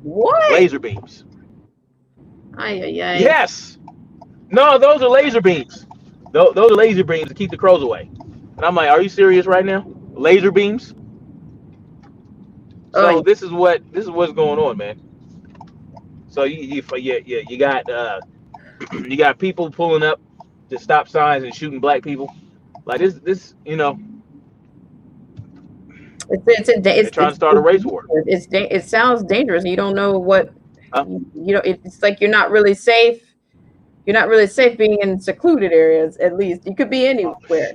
What? Laser beams. Ay. Yes. No, those are laser beams. Those are laser beams to keep the crows away. And I'm like, are you serious right now? Laser beams? So this is what's going on, man. So you got people pulling up to stop signs and shooting black people. Like this, It's trying to start a race war. It sounds dangerous. You don't know what. It's like you're not really safe. You're not really safe being in secluded areas. At least you could be anywhere.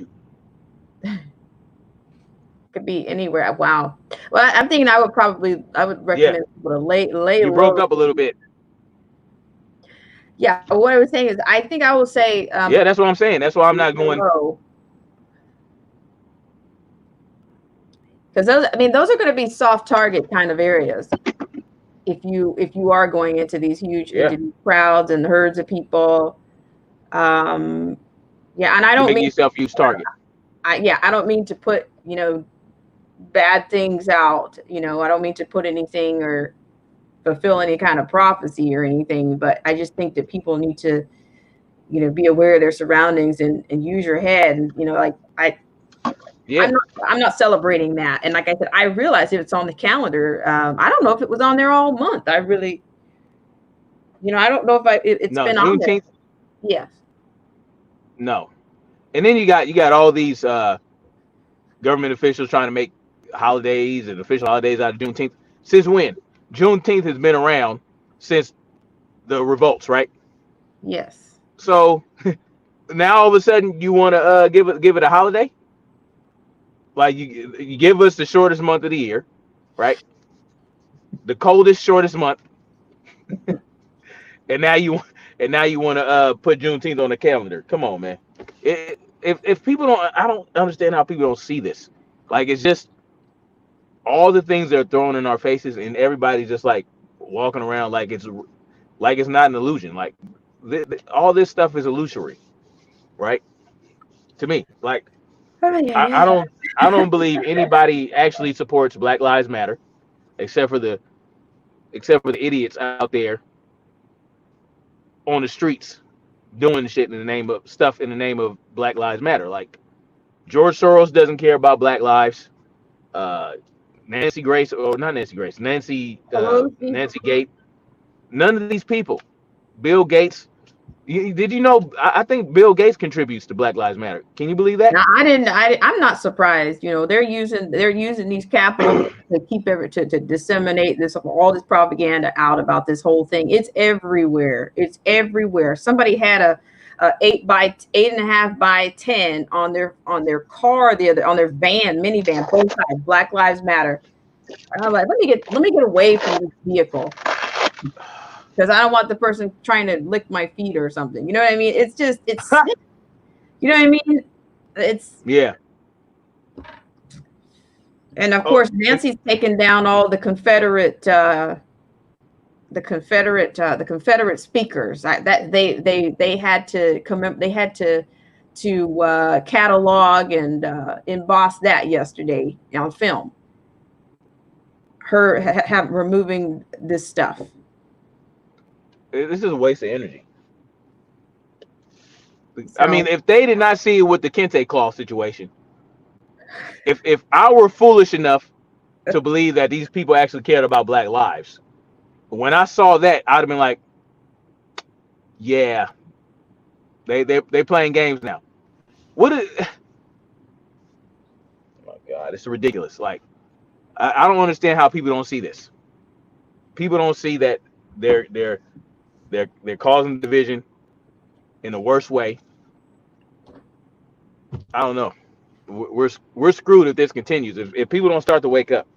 Could be anywhere. Wow. Well, I'm thinking I would recommend people to lay. You broke up a little bit. Yeah. What I was saying is, I think I will say. Yeah, that's what I'm saying. That's why I'm not going. Because those are going to be soft target kind of areas. If you are going into these huge crowds and herds of people, and I don't mean yourself huge target. I don't mean to put bad things out. I don't mean to put anything or fulfill any kind of prophecy or anything. But I just think that people need to, be aware of their surroundings and use your head. And I'm not celebrating that. And like I said, I realize if it's on the calendar, I don't know if it was on there all month. I really, I don't know if it's been on there. Yes. No. And then you got all these government officials trying to make holidays and official holidays out of Juneteenth. Since when? Juneteenth has been around since the revolts, right? Yes. So now all of a sudden you want to give it a holiday? Like you give us the shortest month of the year, right? The coldest, shortest month, and now you want to put Juneteenth on the calendar. Come on, man. If people don't, I don't understand how people don't see this. Like, it's just all the things that are thrown in our faces, and everybody's just like walking around like it's not an illusion. Like all this stuff is illusory, right? To me, like I don't believe anybody actually supports Black Lives Matter, except for the idiots out there on the streets doing shit in the name of Black Lives Matter. Like George Soros doesn't care about Black lives. Nancy Grace, or not Nancy Grace, Nancy Gate. None of these people. Bill Gates. Did you know? I think Bill Gates contributes to Black Lives Matter. Can you believe that? No, I didn't. I'm not surprised. You know, they're using these capitals to keep to disseminate all this propaganda out about this whole thing. It's everywhere. It's everywhere. Somebody had a 8.5 by 10 on their car on their minivan, both sides, Black Lives Matter. And I'm like, let me get away from this vehicle, because I don't want the person trying to lick my feet or something. You know what I mean? It's sick. You know what I mean? It's yeah. And of course, Nancy's taken down all the Confederate speakers. That they had to come. They had to catalog and emboss that yesterday on film. Have removing this stuff. This is a waste of energy. I mean, if they did not see it with the Kente Claw situation, if I were foolish enough to believe that these people actually cared about Black lives, when I saw that, I'd have been like, yeah, they playing games now. Oh my God, it's ridiculous. Like, I don't understand how people don't see this. People don't see that they're causing division in the worst way. I don't know. We're screwed if this continues. If people don't start to wake up.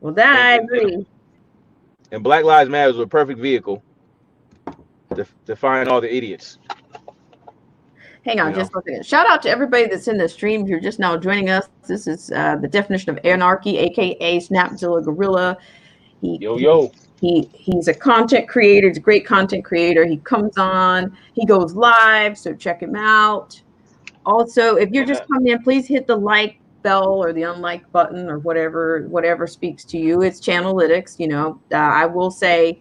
Well, that I agree. And Black Lives Matter is a perfect vehicle to find all the idiots. Hang on just a second. Shout out to everybody that's in the stream. If you're just now joining us, this is the definition of anarchy, aka Snapzilla Gorilla. He's a content creator. He's a great content creator. He comes on, he goes live, so check him out. Also, if you're just coming in, please hit the like bell or the unlike button or whatever speaks to you. It's Channelytics. You know, I will say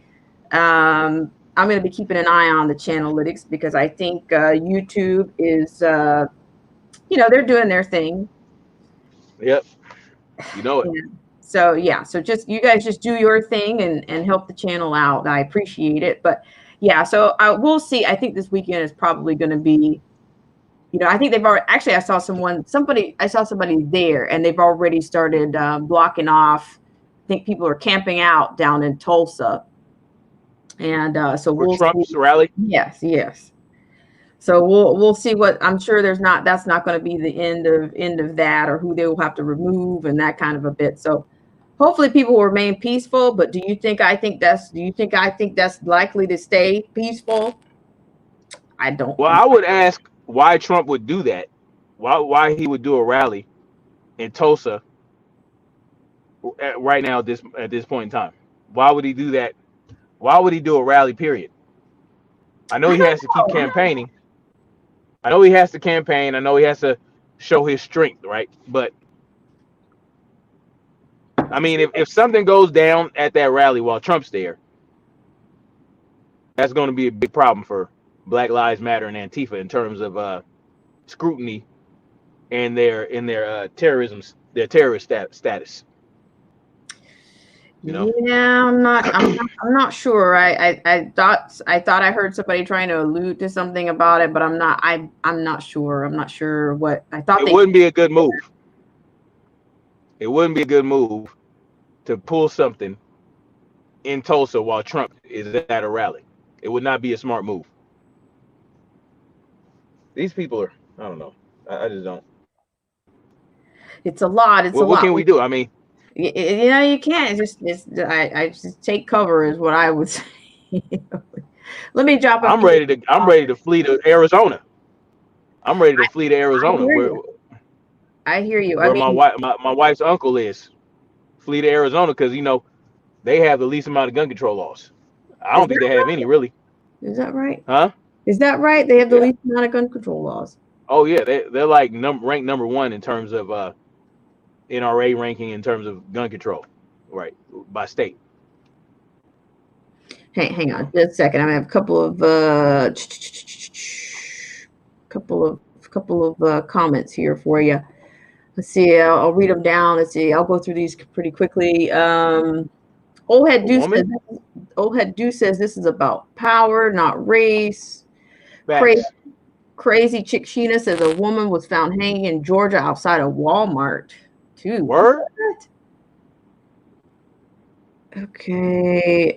I'm going to be keeping an eye on the Channelytics, because I think YouTube is, they're doing their thing. Yep. You know it. So yeah, so you guys just do your thing and help the channel out. I appreciate it. But yeah, so we'll see. I think this weekend is probably going to be, I think they've already, actually I saw somebody there, and they've already started blocking off. I think people are camping out down in Tulsa. And so we'll Trump's see. Rally. Yes. So we'll see what, I'm sure that's not going to be the end of that, or who they will have to remove and that kind of a bit. So hopefully people will remain peaceful. But do you think I think that's likely to stay peaceful? I don't. Well, I would ask why Trump would do that. Why he would do a rally in Tulsa right now at this point in time. Why would he do that? Why would he do a rally, period? I know he has to keep campaigning. I know he has to campaign. I know he has to show his strength, right? But, I mean, if something goes down at that rally while Trump's there, that's going to be a big problem for Black Lives Matter and Antifa in terms of scrutiny and their terrorism, their terrorist status. Yeah, I'm not sure. I thought I heard somebody trying to allude to something about it, but I'm not sure. I'm not sure what I thought. It wouldn't be a good move. It wouldn't be a good move to pull something in Tulsa while Trump is at a rally. It would not be a smart move. These people are, I don't know. I just don't. It's a lot. It's a lot. What can we do? I mean, You know, you can't. I just take cover is what I would say. Let me drop. I'm ready to flee to Arizona. I'm ready to flee to Arizona, I hear you. where my wife's uncle is. Flee to Arizona because they have the least amount of gun control laws. I don't think they have any really. Is that right? Huh? Is that right? They have the least amount of gun control laws. Oh yeah, they're like ranked number 1 in terms of NRA ranking in terms of gun control, right, by state. Hey, hang on just a second. I have a couple of comments here for you. Let's see. I'll read them down. Let's see. I'll go through these pretty quickly. Old Head Deuce says this is about power, not race. Crazy Chick Sheena says a woman was found hanging in Georgia outside of Walmart. Too. Word? Okay.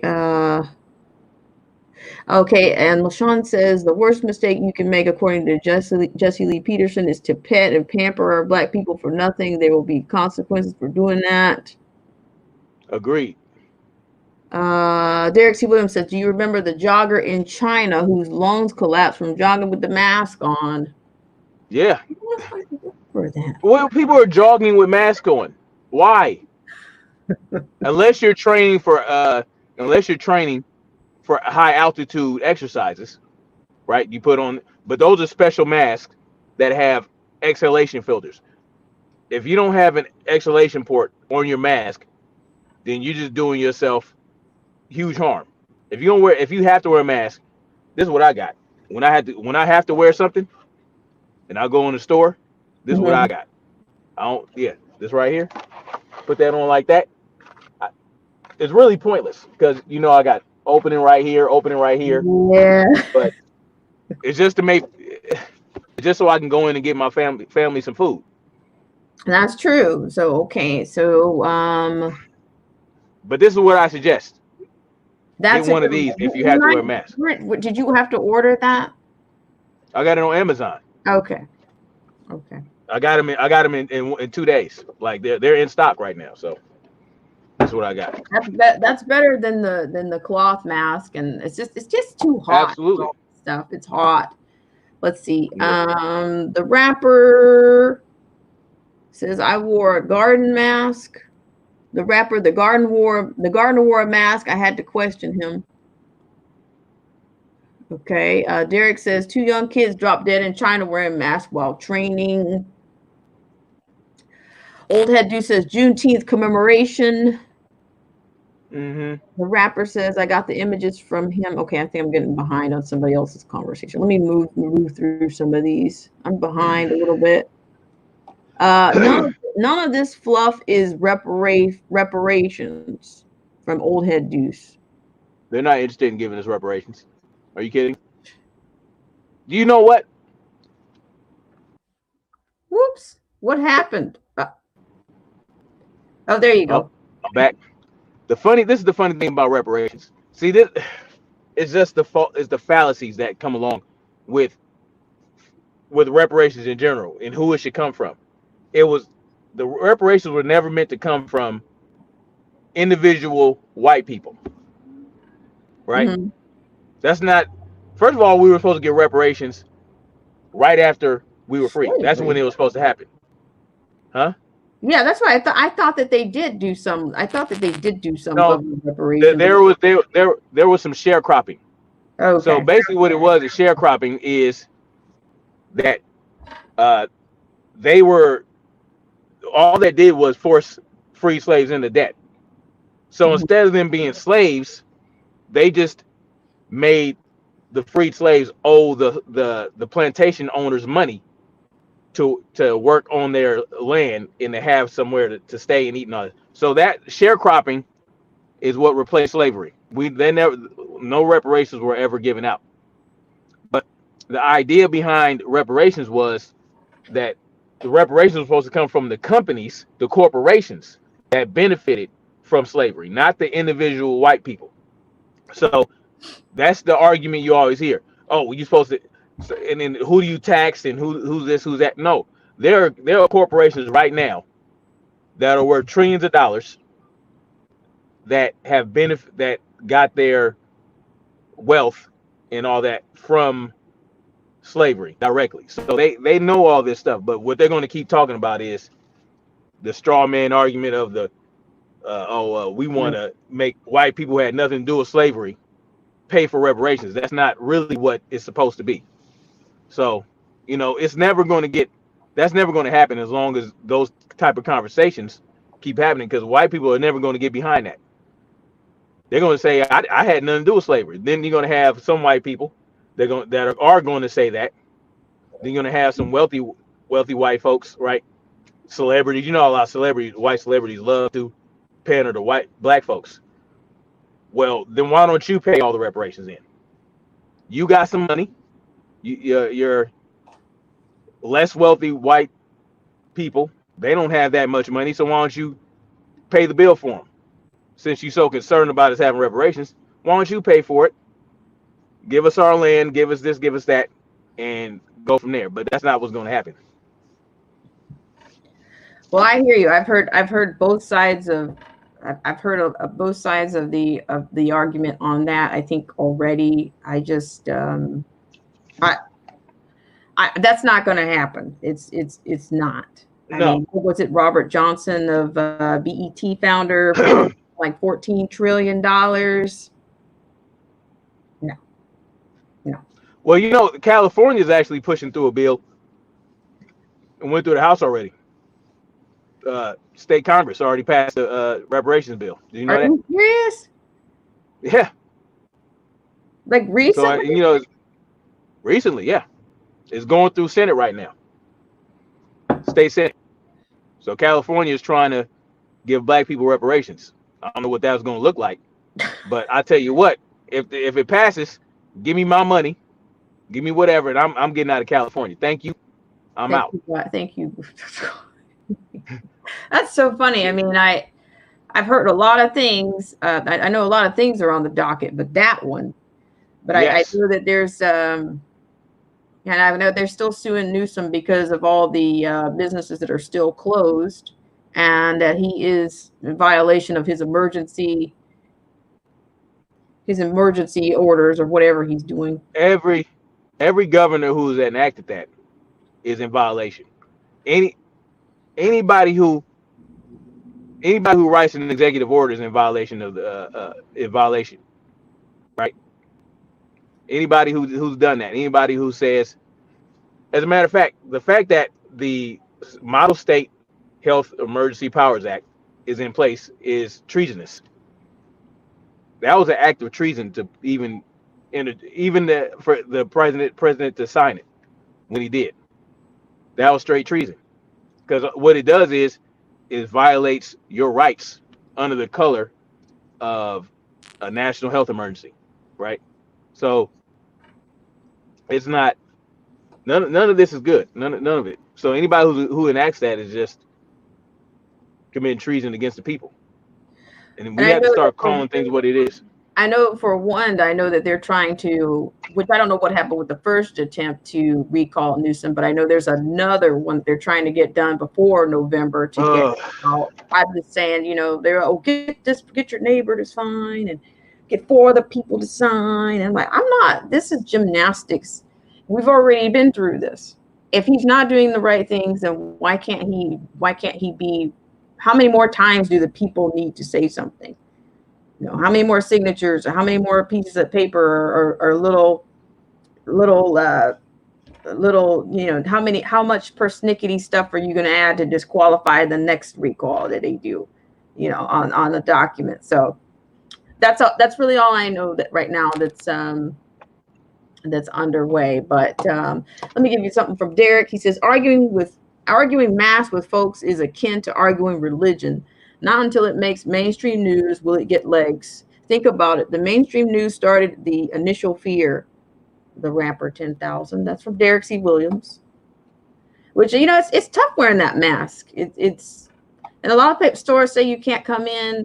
Okay, and LaShawn says the worst mistake you can make, according to Jesse Lee Peterson, is to pet and pamper our Black people for nothing. There will be consequences for doing that. Agreed. Derek C. Williams says, do you remember the jogger in China whose lungs collapsed from jogging with the mask on? Yeah. For that. Well, people are jogging with masks on. Why? unless you're training for high altitude exercises, right? You put on, but those are special masks that have exhalation filters. If you don't have an exhalation port on your mask, then you're just doing yourself huge harm. If you have to wear a mask, this is what I got. When I have to wear something, and I go in the store, this is what I got. This right here. Put that on like that. It's really pointless because I got opening right here. Yeah. But it's just so I can go in and get my family some food. That's true. So okay. So But this is what I suggest. That's get one of these if you have to wear a mask. Did you have to order that? I got it on Amazon. Okay. I got them in 2 days. Like they're in stock right now. So that's what I got. That's better than the cloth mask, and it's just too hot. Absolutely. Stuff. It's hot. Let's see. Yeah. The rapper says I wore a garden mask. The rapper, the gardener wore a mask. I had to question him. Okay. Derek says 2 young kids dropped dead in China wearing masks while training. Old Head Dude says Juneteenth commemoration. The rapper says I got the images from him. Okay, I think I'm getting behind on somebody else's conversation. Let me move through some of these. I'm behind a little bit. None of this fluff is reparations from Old Head Deuce. They're not interested in giving us reparations. Are you kidding? Do you know what? Whoops. What happened? Oh, there you go. I'm back. This is the funny thing about reparations. See, this it's just the fallacies that come along with reparations in general and who it should come from. The reparations were never meant to come from individual white people, right? That's not. First of all, we were supposed to get reparations right after we were free. That's when it was supposed to happen, huh? Yeah, that's why I thought that they did do some. I thought that they did do some reparations. There was some sharecropping. Okay. So basically, what it was, sharecropping is that they were. All that did was force free slaves into debt. So instead of them being slaves, they just made the freed slaves owe the plantation owners money to work on their land and to have somewhere to stay and eat and all that. So that sharecropping is what replaced slavery. No reparations were ever given out. But the idea behind reparations was that the reparations were supposed to come from the companies, the corporations that benefited from slavery, not the individual white people. So that's the argument you always hear. Oh, you're supposed to, and then who do you tax and who's this, who's that? No, there are corporations right now that are worth trillions of dollars that have that got their wealth and all that from slavery directly. So they know all this stuff, but what they're going to keep talking about is the straw man argument of the we want to make white people who had nothing to do with slavery pay for reparations. That's not really what it's supposed to be. So, it's never going to that's never going to happen as long as those type of conversations keep happening, because white people are never going to get behind that. They're going to say, I had nothing to do with slavery. Then you're going to have some white people that are going to say that. Then you're going to have some wealthy white folks, right? Celebrities, a lot of white celebrities love to pander to black folks. Well, then why don't you pay all the reparations in? You got some money. You're less wealthy white people, they don't have that much money, so why don't you pay the bill for them? Since you're so concerned about us having reparations, why don't you pay for it? Give us our land, give us this, give us that, and go from there. But that's not what's going to happen. Well, I hear you. I've heard both sides of. I've heard of both sides of the argument on that. I think already. I just that's not going to happen. It's not. I mean, what was it? Robert Johnson of BET founder, like $14 trillion. No. Well, California is actually pushing through a bill and went through the House already. State Congress already passed a reparations bill. Did you know that? Are you serious? Yeah. Like recently? So, recently, yeah. It's going through Senate right now. State Senate. So California is trying to give black people reparations. I don't know what that's going to look like, but I tell you what, if it passes, give me my money, give me whatever, and I'm getting out of California. Thank you. I'm out. Thank you. That's so funny. I mean, I've heard a lot of things. I know a lot of things are on the docket, but that one. But yes. I know that there's and I know they're still suing Newsom because of all the businesses that are still closed, and that he is in violation of his emergency orders or whatever he's doing. Every governor who's enacted that is in violation. Anybody who writes an executive order is in violation of the right? Anybody who's done that, anybody who says, as a matter of fact, the fact that the Model State Health Emergency Powers Act is in place is treasonous. That was an act of treason to for the president to sign it when he did. That was straight treason, because what it does is violates your rights under the color of a national health emergency, right? So it's not none of this is good. None of it. So anybody who enacts that is just committing treason against the people, and we have to start calling things what it is. I know for one, I know that they're trying to, which I don't know what happened with the first attempt to recall Newsom, but I know there's another one they're trying to get done before November to get out. I'm just saying, they're get your neighbor to sign and get 4 other people to sign. And this is gymnastics. We've already been through this. If he's not doing the right things, then why can't he be? How many more times do the people need to say something? How many more signatures or how many more pieces of paper or little, how much persnickety stuff are you going to add to disqualify the next recall that they do, on the document? So that's really all I know that right now that's underway. But let me give you something from Derek. He says, arguing mass with folks is akin to arguing religion. Not until it makes mainstream news will it get legs. Think about it. The mainstream news started the initial fear. The rapper 10,000. That's from Derek C. Williams. Which, it's tough wearing that mask. It's and a lot of stores say you can't come in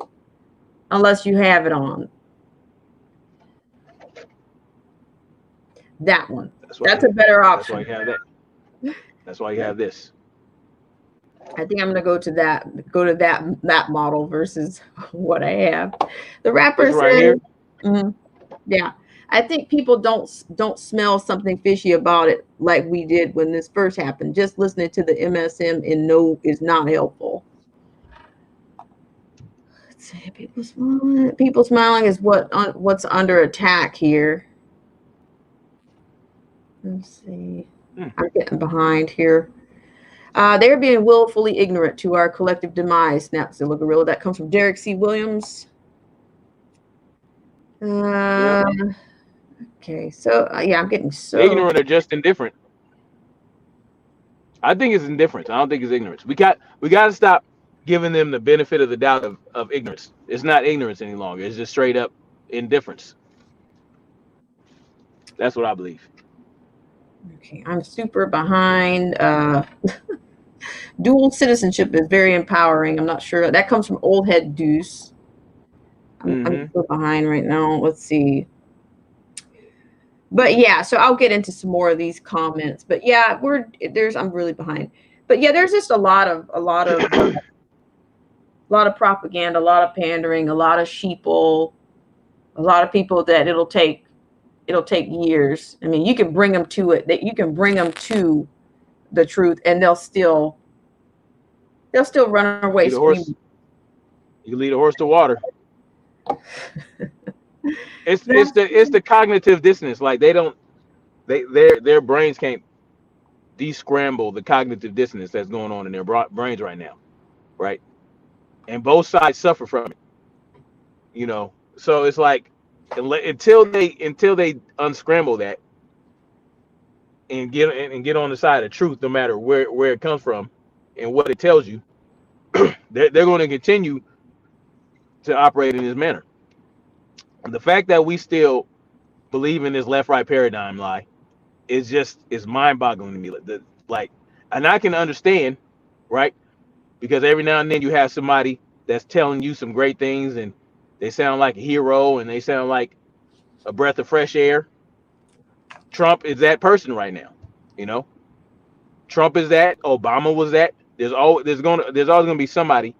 unless you have it on. That one. That's a better option. That's why you have that. That's why you have this. I think I'm gonna go to that model versus what I have. The rapper This right says, here. yeah, I think people don't smell something fishy about it like we did when this first happened. Just listening to the MSM and no is not helpful. Let's see, people smiling is what's under attack here. Let's see. I'm getting behind here. They're being willfully ignorant to our collective demise, snaps Zilla Gorilla. That comes from Derek C. Williams. Okay, so yeah, I'm getting so Ignorant or just indifferent. I think it's indifference. I don't think it's ignorance. We got to stop giving them the benefit of the doubt of ignorance. It's not ignorance any longer. It's just straight up indifference. That's what I believe. Okay, I'm super behind. Dual citizenship is very empowering. I'm not sure. That comes from Old Head Deuce. I'm so behind right now. Let's see. But yeah, so I'll get into some more of these comments. But yeah, I'm really behind. But yeah, there's just a lot of propaganda, a lot of pandering, a lot of sheeple, a lot of people that it'll take years. I mean, you can bring them to it. That you can bring them to the truth, and they'll still run away screaming. You can lead a horse to water. It's the cognitive dissonance. Like their brains can't descramble the cognitive dissonance that's going on in their brains right now, right? And both sides suffer from it. You know, so it's like until they unscramble that and get on the side of truth, no matter where it comes from and what it tells you, they're going to continue to operate in this manner. The fact that we still believe in this left-right paradigm lie is mind-boggling to me. Like, and I can understand, right? Because every now and then you have somebody that's telling you some great things, and they sound like a hero, and they sound like a breath of fresh air. Trump is that person right now, you know. Trump is that. Obama was that. There's always gonna be somebody.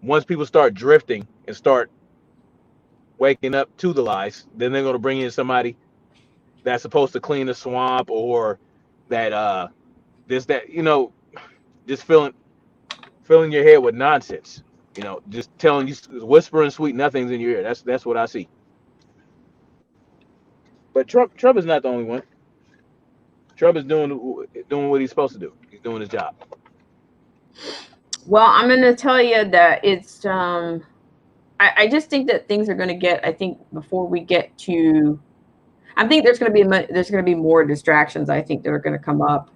Once people start drifting and start waking up to the lies, then they're going to bring in somebody that's supposed to clean the swamp, or that you know, just filling your head with nonsense, you know, just telling you, whispering sweet nothings in your ear. That's what I see. But Trump is not the only one. Trump is doing what he's supposed to do. He's doing his job. Well, I'm going to tell you that it's I just think that things are going to get, I think before we get to, I think there's going to be more distractions, I think, that are going to come up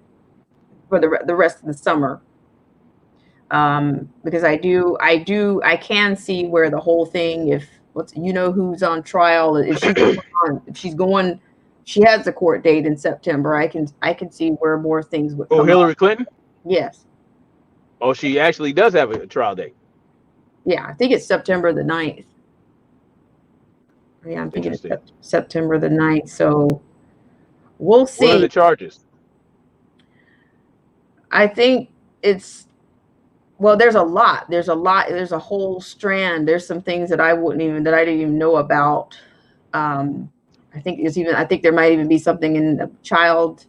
for the rest of the summer. Because I can see where the whole thing, who's on trial, if she has a court date in September, I can see where more things would come Hillary up. Clinton? Yes. Oh, she actually does have a trial date. Yeah, I think it's September the 9th. Yeah, I'm thinking it's September the 9th. So we'll see. What are the charges? I think there's a lot. There's a whole strand. There's some things that I didn't even know about. I think there might even be something in child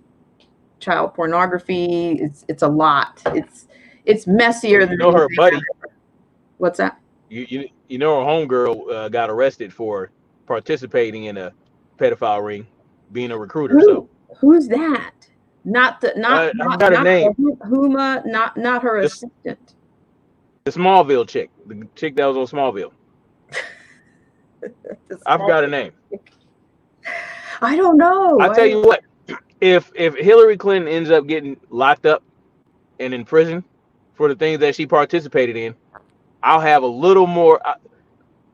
pornography. It's a lot. It's messier than her buddy. What's that? You know, her homegirl got arrested for participating in a pedophile ring, being a recruiter. Who's that? Not her name. Huma, not her assistant. The Smallville chick, the chick that was on Smallville. I've got her name. I don't know. I tell you what, if Hillary Clinton ends up getting locked up and in prison for the things that she participated in, I'll have a little more.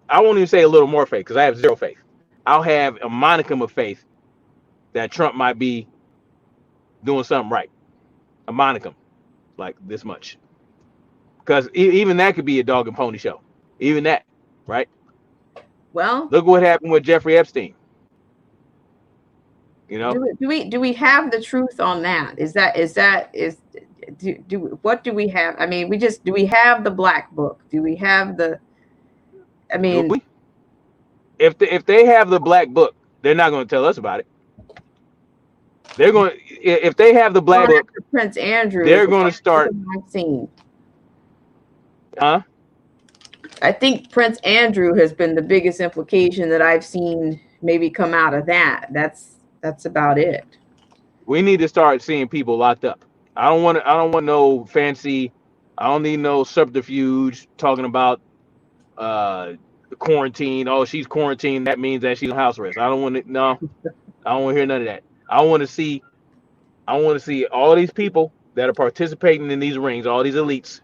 I won't even say a little more faith, because I have zero faith. I'll have a monicum of faith that Trump might be doing something right. A monicum, like this much. Because even that could be a dog and pony show. Even that, right? Well, look what happened with Jeffrey Epstein. You know, do we have the truth on that? what do we have? I mean, do we have the black book? Do we have the? I mean, if they have the black book, they're not going to tell us about it. They're going if they have the black book, Prince Andrew, they're going to start. Huh? I think Prince Andrew has been the biggest implication that I've seen maybe come out of that. That's about it. We need to start seeing people locked up. I don't want no fancy. I don't need no subterfuge talking about quarantine. Oh, she's quarantined. That means that she's on house arrest. I don't want to. No, I don't want to hear none of that. I want to see all these people that are participating in these rings, all these elites.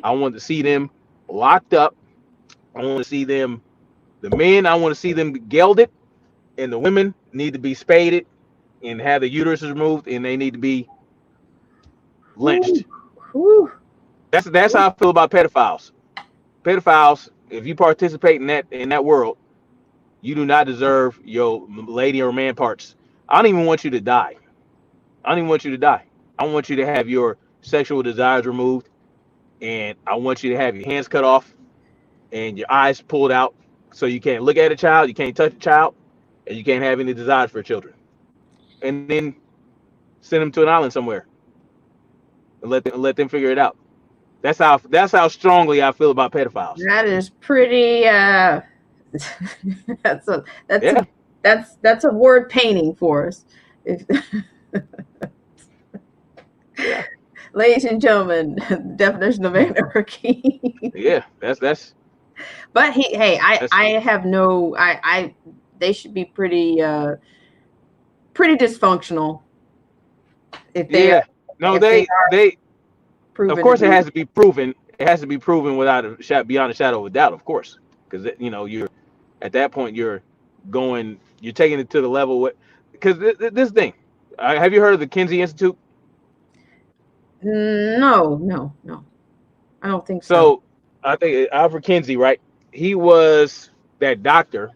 I want to see them locked up. I want to see them, the men, I want to see them gelded, and the women need to be spaded and have the uteruses removed, and they need to be lynched. Ooh. That's how I feel about pedophiles. Pedophiles, if you participate in that world, you do not deserve your lady or man parts. I don't even want you to die. I want you to have your sexual desires removed, and I want you to have your hands cut off and your eyes pulled out so you can't look at a child, you can't touch a child, and you can't have any desires for children. And then send them to an island somewhere and let them figure it out. That's how strongly I feel about pedophiles. That is pretty that's a word painting for us. Yeah. Ladies and gentlemen, definition of anarchy. Yeah, that's. But I have no. They should be pretty dysfunctional. If they, yeah, no, they. Of course, it has to be proven. It has to be proven beyond a shadow of a doubt, of course, because you're at that point you're taking it to the level. Because this thing, have you heard of the Kinsey Institute? No, I don't think so. So I think Alfred Kinsey, right? He was that doctor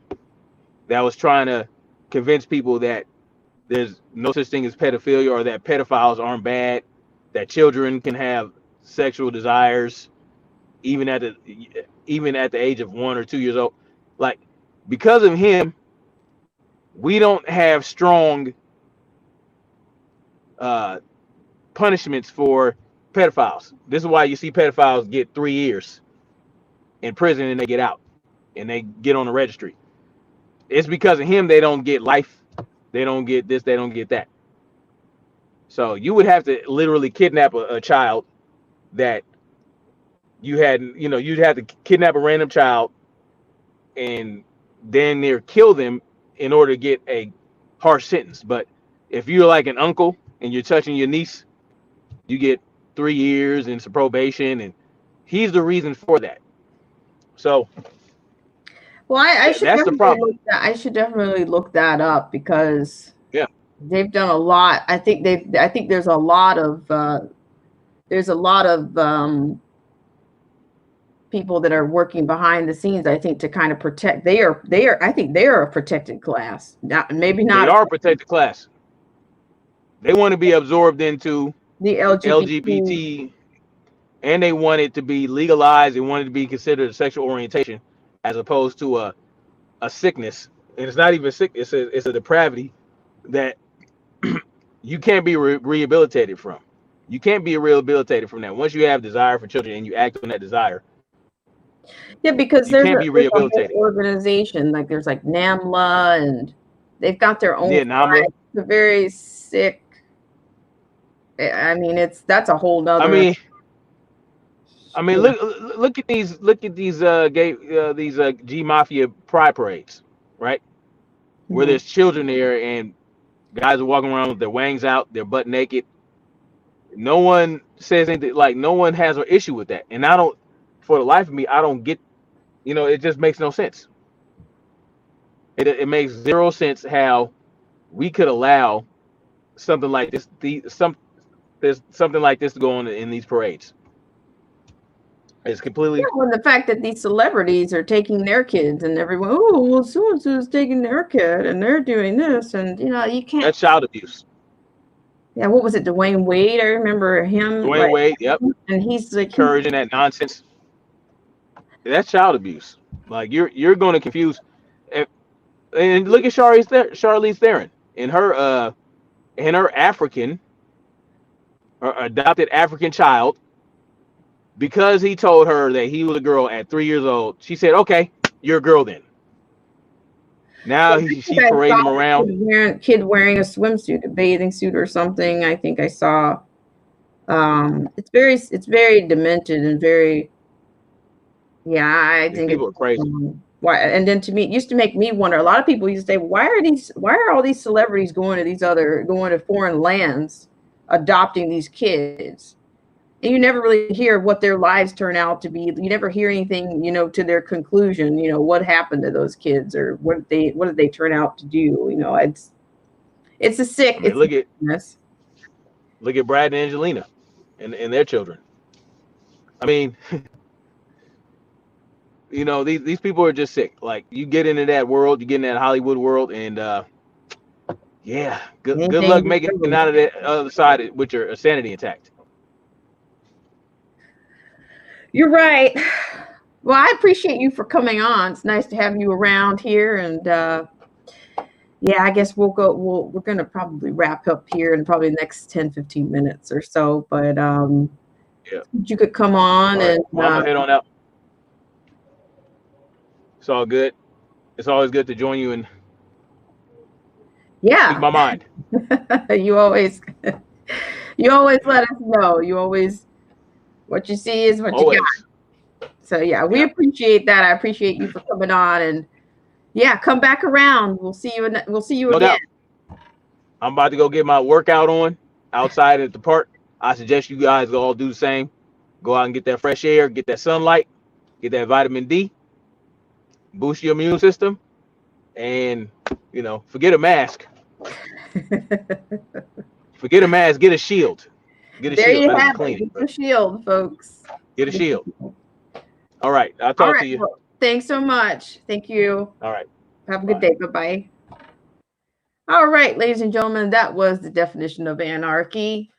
that was trying to convince people that there's no such thing as pedophilia, or that pedophiles aren't bad, that children can have sexual desires even at the age of 1 or 2 years old. Like, because of him, we don't have strong punishments for pedophiles. This is why you see pedophiles get 3 years in prison and they get out and they get on the registry. It's because of him they don't get life, they don't get this, they don't get that. So you would have to literally kidnap a child that you'd have to kidnap a random child and then near kill them in order to get a harsh sentence. But if you're like an uncle and you're touching your niece, you get 3 years and some probation, and he's the reason for that. So, well, I should that's the problem. I should definitely look that up, because they've done a lot. I think there's a lot of people that are working behind the scenes, I think, to kind of protect. I think they're a protected class. Maybe not. They are a protected class. They want to be absorbed into the LGBT, and they want it to be legalized. They want it to be considered a sexual orientation as opposed to a sickness. And it's not even sick. It's a depravity that you can't be rehabilitated from. You can't be rehabilitated from that. Once you have desire for children and you act on that desire. Yeah, because there's a whole organization, like there's like NAMLA, and they've got their own. Yeah, NAMLA. The very sick. I mean, that's a whole nother. I mean, look at these G Mafia pride parades, right? Where there's children there and guys are walking around with their wangs out, they're butt naked. No one says anything. Like, no one has an issue with that, and I don't. For the life of me, I don't get. It just makes no sense. It makes zero sense how we could allow something like this. There's something like this to go on in these parades. It's completely. When the fact that these celebrities are taking their kids, and everyone, oh, well, so and so is taking their kid, and they're doing this, and you can't. That's child abuse. Yeah, what was it, Dwayne Wade? I remember him. Dwayne like, Wade, yep, and he's like encouraging that nonsense. That's child abuse. Like you're going to confuse. And look at Charlize Theron in her African or adopted African child, because he told her that he was a girl at 3 years old. She said, "Okay, you're a girl then." Now she parading him around. Kid wearing a swimsuit, a bathing suit or something. I think I saw. It's very demented and very. Yeah, I think People are crazy. Why? And then to me, it used to make me wonder. A lot of people used to say, why are all these celebrities going to foreign lands, adopting these kids? And you never really hear what their lives turn out to be. You never hear anything, to their conclusion, what happened to those kids or what did they turn out to do? It's a sick. I mean, look at Brad and Angelina and their children. I mean, these people are just sick. Like, you get into that world, you get in that Hollywood world, and yeah, good luck making it out of the other side with your sanity intact. You're right. Well, I appreciate you for coming on. It's nice to have you around here, and yeah, I guess we're going to probably wrap up here in probably the next 10-15 minutes or so, but yeah, you could come on. Right. And well, I'm gonna head on out. It's all good. It's always good to join you and speak my mind. You always let us know. You always, what you see is what you got. So yeah, we appreciate that. I appreciate you for coming on, and yeah, come back around. We'll see you no again. Doubt. I'm about to go get my workout on outside at the park. I suggest you guys all do the same. Go out and get that fresh air, get that sunlight, get that vitamin D, boost your immune system, and forget a mask. Forget a mask. Get a shield. Get a there shield. You have it. Get a shield, folks. Get a shield. All right. I'll talk to you. Well, thanks so much. Thank you. All right. Have a good day. Bye-bye. All right, ladies and gentlemen, that was the definition of anarchy.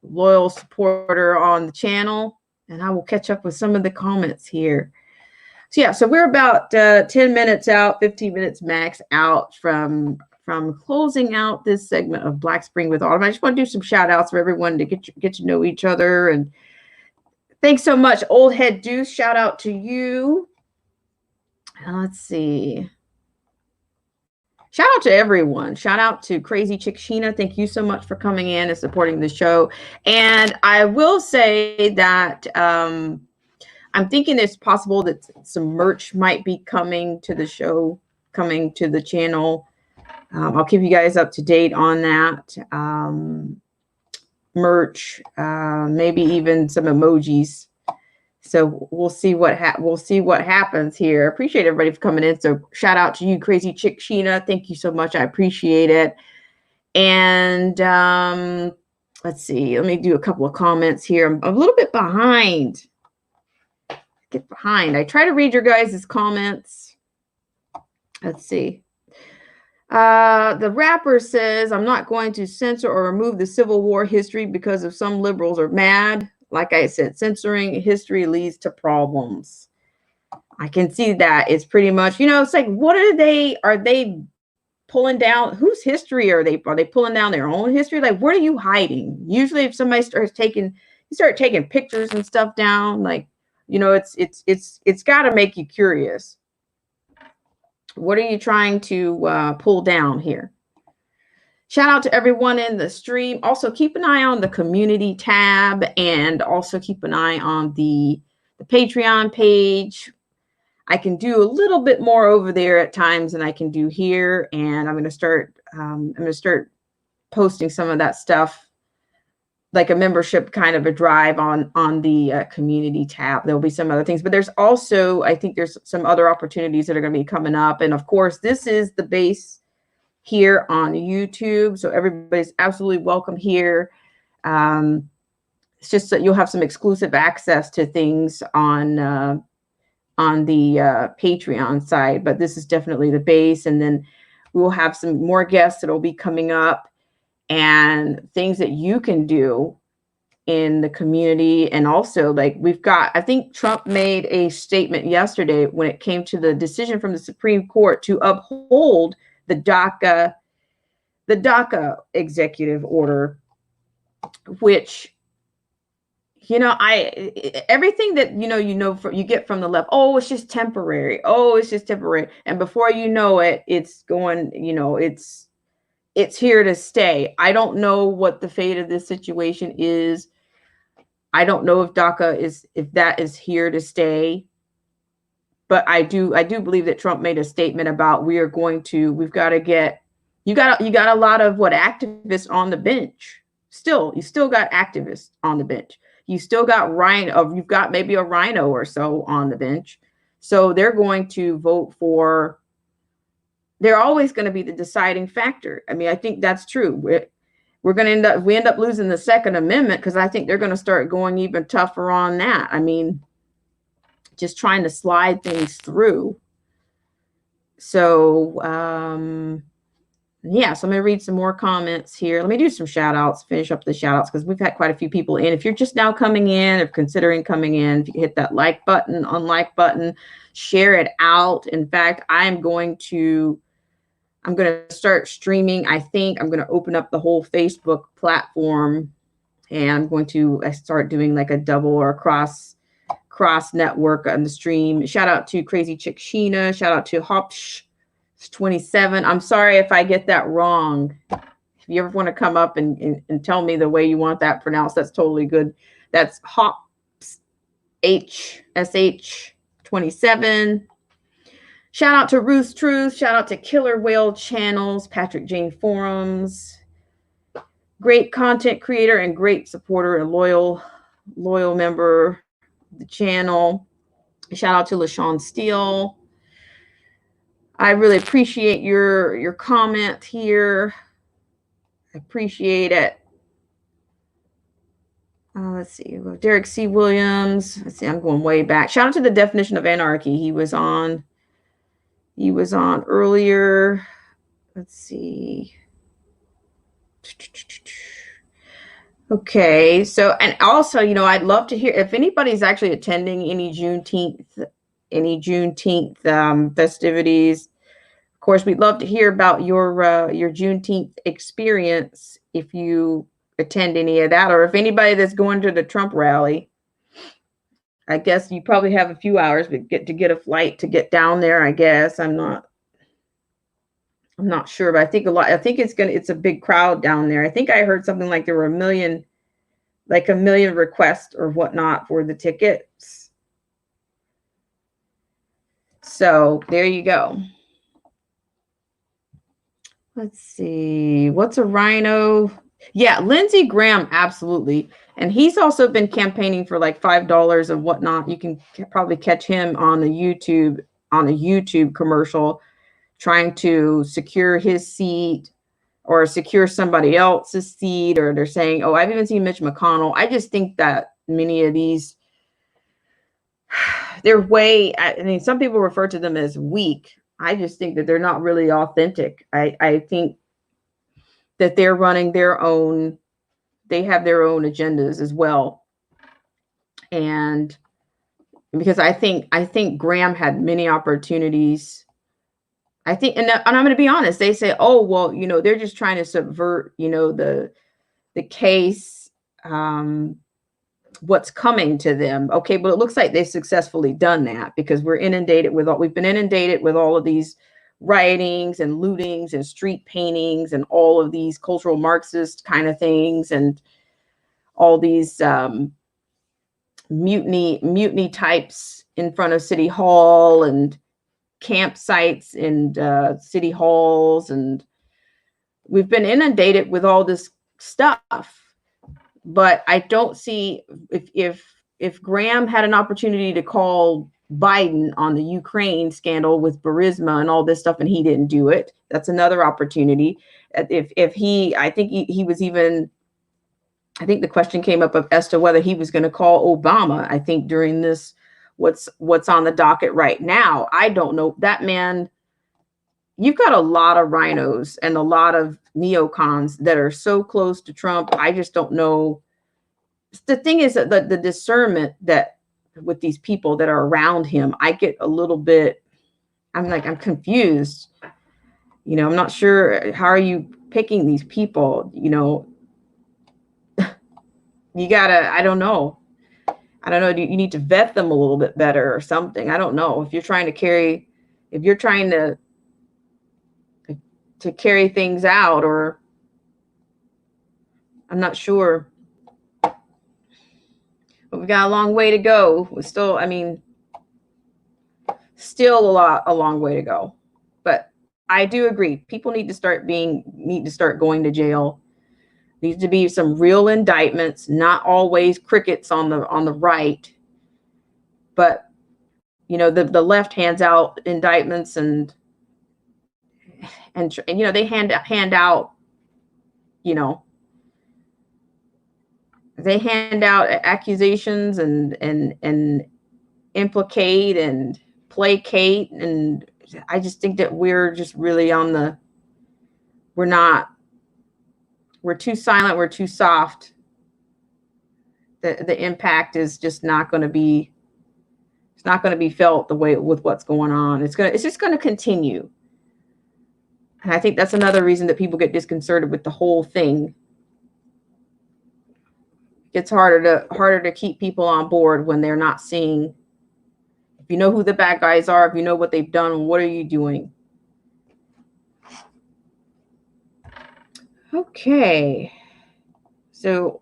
Loyal supporter on the channel, and I will catch up with some of the comments here. So yeah, so we're about 10 minutes out, 15 minutes max out from closing out this segment of Black Spring with Autumn. I just want to do some shout outs for everyone to get to know each other. And thanks so much, Old Head Deuce. Shout out to you. Let's see. Shout out to everyone. Shout out to Crazy Chick Sheena. Thank you so much for coming in and supporting the show. And I will say that I'm thinking it's possible that some merch might be coming to the show, coming to the channel. I'll keep you guys up to date on that. Merch, maybe even some emojis. So we'll see what happens here. Appreciate everybody for coming in. So shout out to you, Crazy Chick Sheena. Thank you so much. I appreciate it. And let's see. Let me do a couple of comments here. I'm a little bit behind. Get behind. I try to read your guys' comments. Let's see. The rapper says, I'm not going to censor or remove the Civil War history because of some liberals are mad. Like I said, censoring history leads to problems. I can see that. It's pretty much, it's like, are they pulling down? Whose history are they pulling down their own history? Like, what are you hiding? Usually if somebody start taking pictures and stuff down, like, it's got to make you curious. What are you trying to pull down here? Shout out to everyone in the stream. Also, keep an eye on the community tab, and also keep an eye on the Patreon page. I can do a little bit more over there at times than I can do here, and I'm going to start posting some of that stuff, like a membership kind of a drive on the community tab. There'll be some other things, but there's also, I think there's some other opportunities that are going to be coming up. And of course, this is the base here on YouTube. So everybody's absolutely welcome here. It's just that you'll have some exclusive access to things on the Patreon side, but this is definitely the base. And then we'll have some more guests that'll be coming up. and things that you can do in the community. And also, like, I think Trump made a statement yesterday when it came to the decision from the Supreme Court to uphold the DACA executive order, which, everything that, you get from the left, oh, it's just temporary. Oh, it's just temporary. And before you know it, it's going, it's here to stay. I don't know what the fate of this situation is. I don't know if if that is here to stay. But I do believe that Trump made a statement about you got a lot of activists on the bench. You still got activists on the bench. You still got you've got maybe a rhino or so on the bench. So they're going to vote for, they're always going to be the deciding factor. I mean, I think that's true. We're going to end up losing the Second Amendment because I think they're going to start going even tougher on that. I mean, just trying to slide things through. So, yeah, so I'm going to read some more comments here. Let me do some shout outs, finish up the shout outs, because we've had quite a few people in. If you're just now coming in or considering coming in, if you hit that like button, unlike button, share it out. In fact, I'm going to start streaming. I think I'm going to open up the whole Facebook platform, and I'm going to start doing like a double or cross network on the stream. Shout out to Crazy Chick Sheena. Shout out to Hopsh 27. I'm sorry if I get that wrong. If you ever want to come up and tell me the way you want that pronounced, that's totally good. That's Hops HSH 27. Shout out to Ruth's Truth. Shout out to Killer Whale Channels, Patrick Jane Forums. Great content creator and great supporter and loyal member of the channel. Shout out to LaShawn Steele. I really appreciate your comment here. I appreciate it. Let's see. Derek C. Williams. Let's see. I'm going way back. Shout out to the Definition of Anarchy. He was on earlier. Let's see. Okay. So, and also, I'd love to hear if anybody's actually attending any Juneteenth festivities. Of course, we'd love to hear about your Juneteenth experience if you attend any of that, or if anybody that's going to the Trump rally. I guess you probably have a few hours to get a flight to get down there. I guess I'm not sure, but I think it's a big crowd down there. I think I heard something like there were a million requests or whatnot for the tickets. So there you go. Let's see. What's a rhino? Yeah, Lindsey Graham, absolutely. And he's also been campaigning for like $5 and whatnot. You can probably catch him on a YouTube commercial trying to secure his seat or secure somebody else's seat. Or they're saying, oh, I've even seen Mitch McConnell. I just think that many of these, some people refer to them as weak. I just think that they're not really authentic. I think that they're running they have their own agendas as well. And because I think Graham had many opportunities. I think, and I'm going to be honest, they say, oh, well, they're just trying to subvert, the case, what's coming to them. Okay, but it looks like they've successfully done that, because we've been inundated with all of these riotings and lootings and street paintings and all of these cultural Marxist kind of things, and all these mutiny types in front of City Hall and campsites and city halls. And we've been inundated with all this stuff. But I don't see if Graham had an opportunity to call Biden on the Ukraine scandal with Burisma and all this stuff, and he didn't do it. That's another opportunity. I think the question came up as to whether he was going to call Obama. I think during this, what's on the docket right now. I don't know. That man, you've got a lot of rhinos and a lot of neocons that are so close to Trump. I just don't know. The thing is that the discernment that with these people that are around him, I get a little bit, I'm confused. I'm not sure, how are you picking these people? You gotta, I don't know. You need to vet them a little bit better or something. I don't know. If you're trying to carry things out, or I'm not sure. But we've got a long way to go. We're still, still a long way to go. But I do agree. People need to start going to jail. Needs to be some real indictments, not always crickets on the right. But the left hands out indictments and they hand out, they hand out accusations and implicate and placate, and I just think that we're just really we're too silent, we're too soft. The impact is just not going to be, it's not going to be felt the way with what's going on. It's just going to continue. And I think that's another reason that people get disconcerted with the whole thing. It's harder to keep people on board when they're not seeing. If you know who the bad guys are, if you know what they've done, what are you doing? Okay. So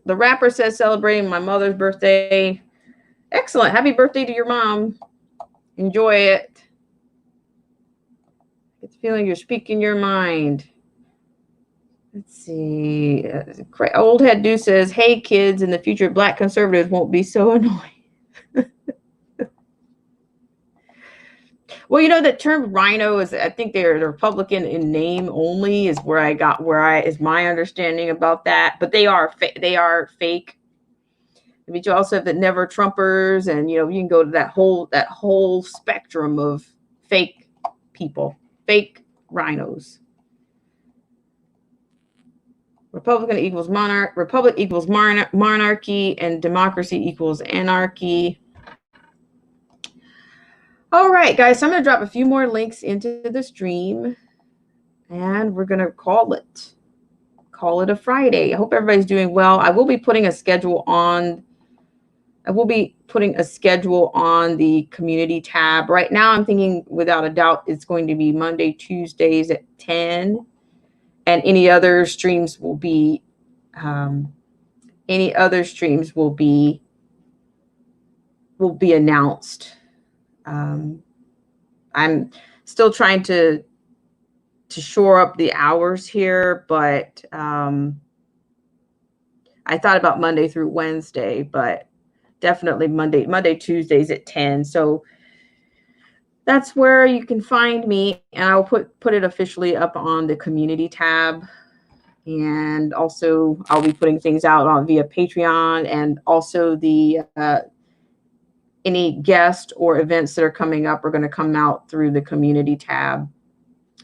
the rapper says, celebrating my mother's birthday. Excellent. Happy birthday to your mom. Enjoy it. Get the feeling you're speaking your mind. Let's see. Old Head Do says, hey, kids, in the future, Black conservatives won't be so annoying. Well, the term rhino is, I think they're Republican in name only, is is my understanding about that. But they are fake. But you also have the never Trumpers, and you can go to that whole spectrum of fake people, fake rhinos. Republican equals Republic equals monarchy, and democracy equals anarchy. All right, guys, so I'm going to drop a few more links into the stream, and we're going to call it a Friday. I hope everybody's doing well. I will be putting a schedule on the community tab. Right now, I'm thinking without a doubt it's going to be Monday, Tuesdays at 10. And any other streams will be announced. I'm still trying to shore up the hours here, but I thought about Monday through Wednesday, but definitely Monday, Tuesdays at 10. So that's where you can find me, and I'll put it officially up on the community tab. And also I'll be putting things out via Patreon, and also the any guests or events that are coming up are going to come out through the community tab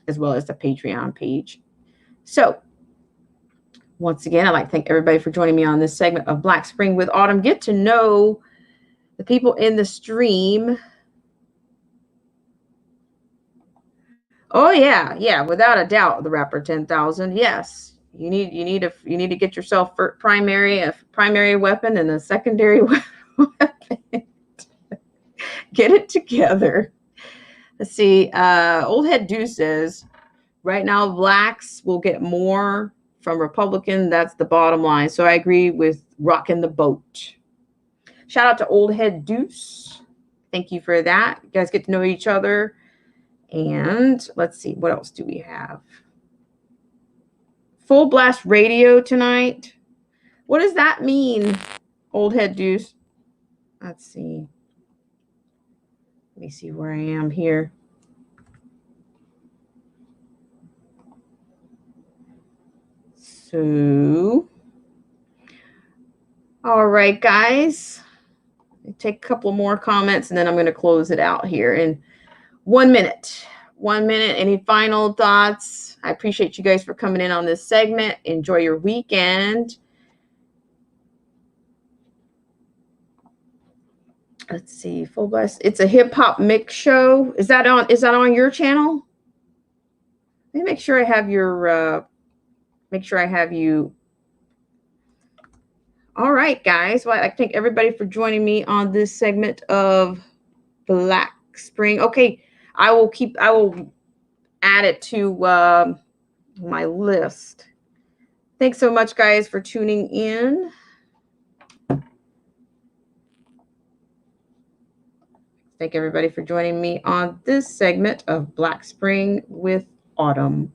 as well as the Patreon page. So once again, I'd like to thank everybody for joining me on this segment of Black Spring with Autumn. Get to know the people in the stream. Oh yeah, without a doubt, the rapper 10,000. Yes, you need to get yourself a primary weapon and a secondary weapon. Get it together. Let's see. Old Head Do says, right now Blacks will get more from Republican. That's the bottom line. So I agree with rocking the boat. Shout out to Old Head Deuce. Thank you for that. You guys get to know each other. And let's see, what else do we have? Full blast radio tonight. What does that mean, Old Head Deuce? Let's see. Let me see where I am here. So, all right, guys. Take a couple more comments, and then I'm going to close it out here in 1 minute. 1 minute. Any final thoughts? I appreciate you guys for coming in on this segment. Enjoy your weekend. Let's see. Full blast. It's a hip hop mix show. Is that on your channel? Let me make sure I have your you. All right, guys. Well, I thank everybody for joining me on this segment of Black Spring. Okay, I will add it to my list. Thanks so much, guys, for tuning in. Thank everybody for joining me on this segment of Black Spring with Autumn.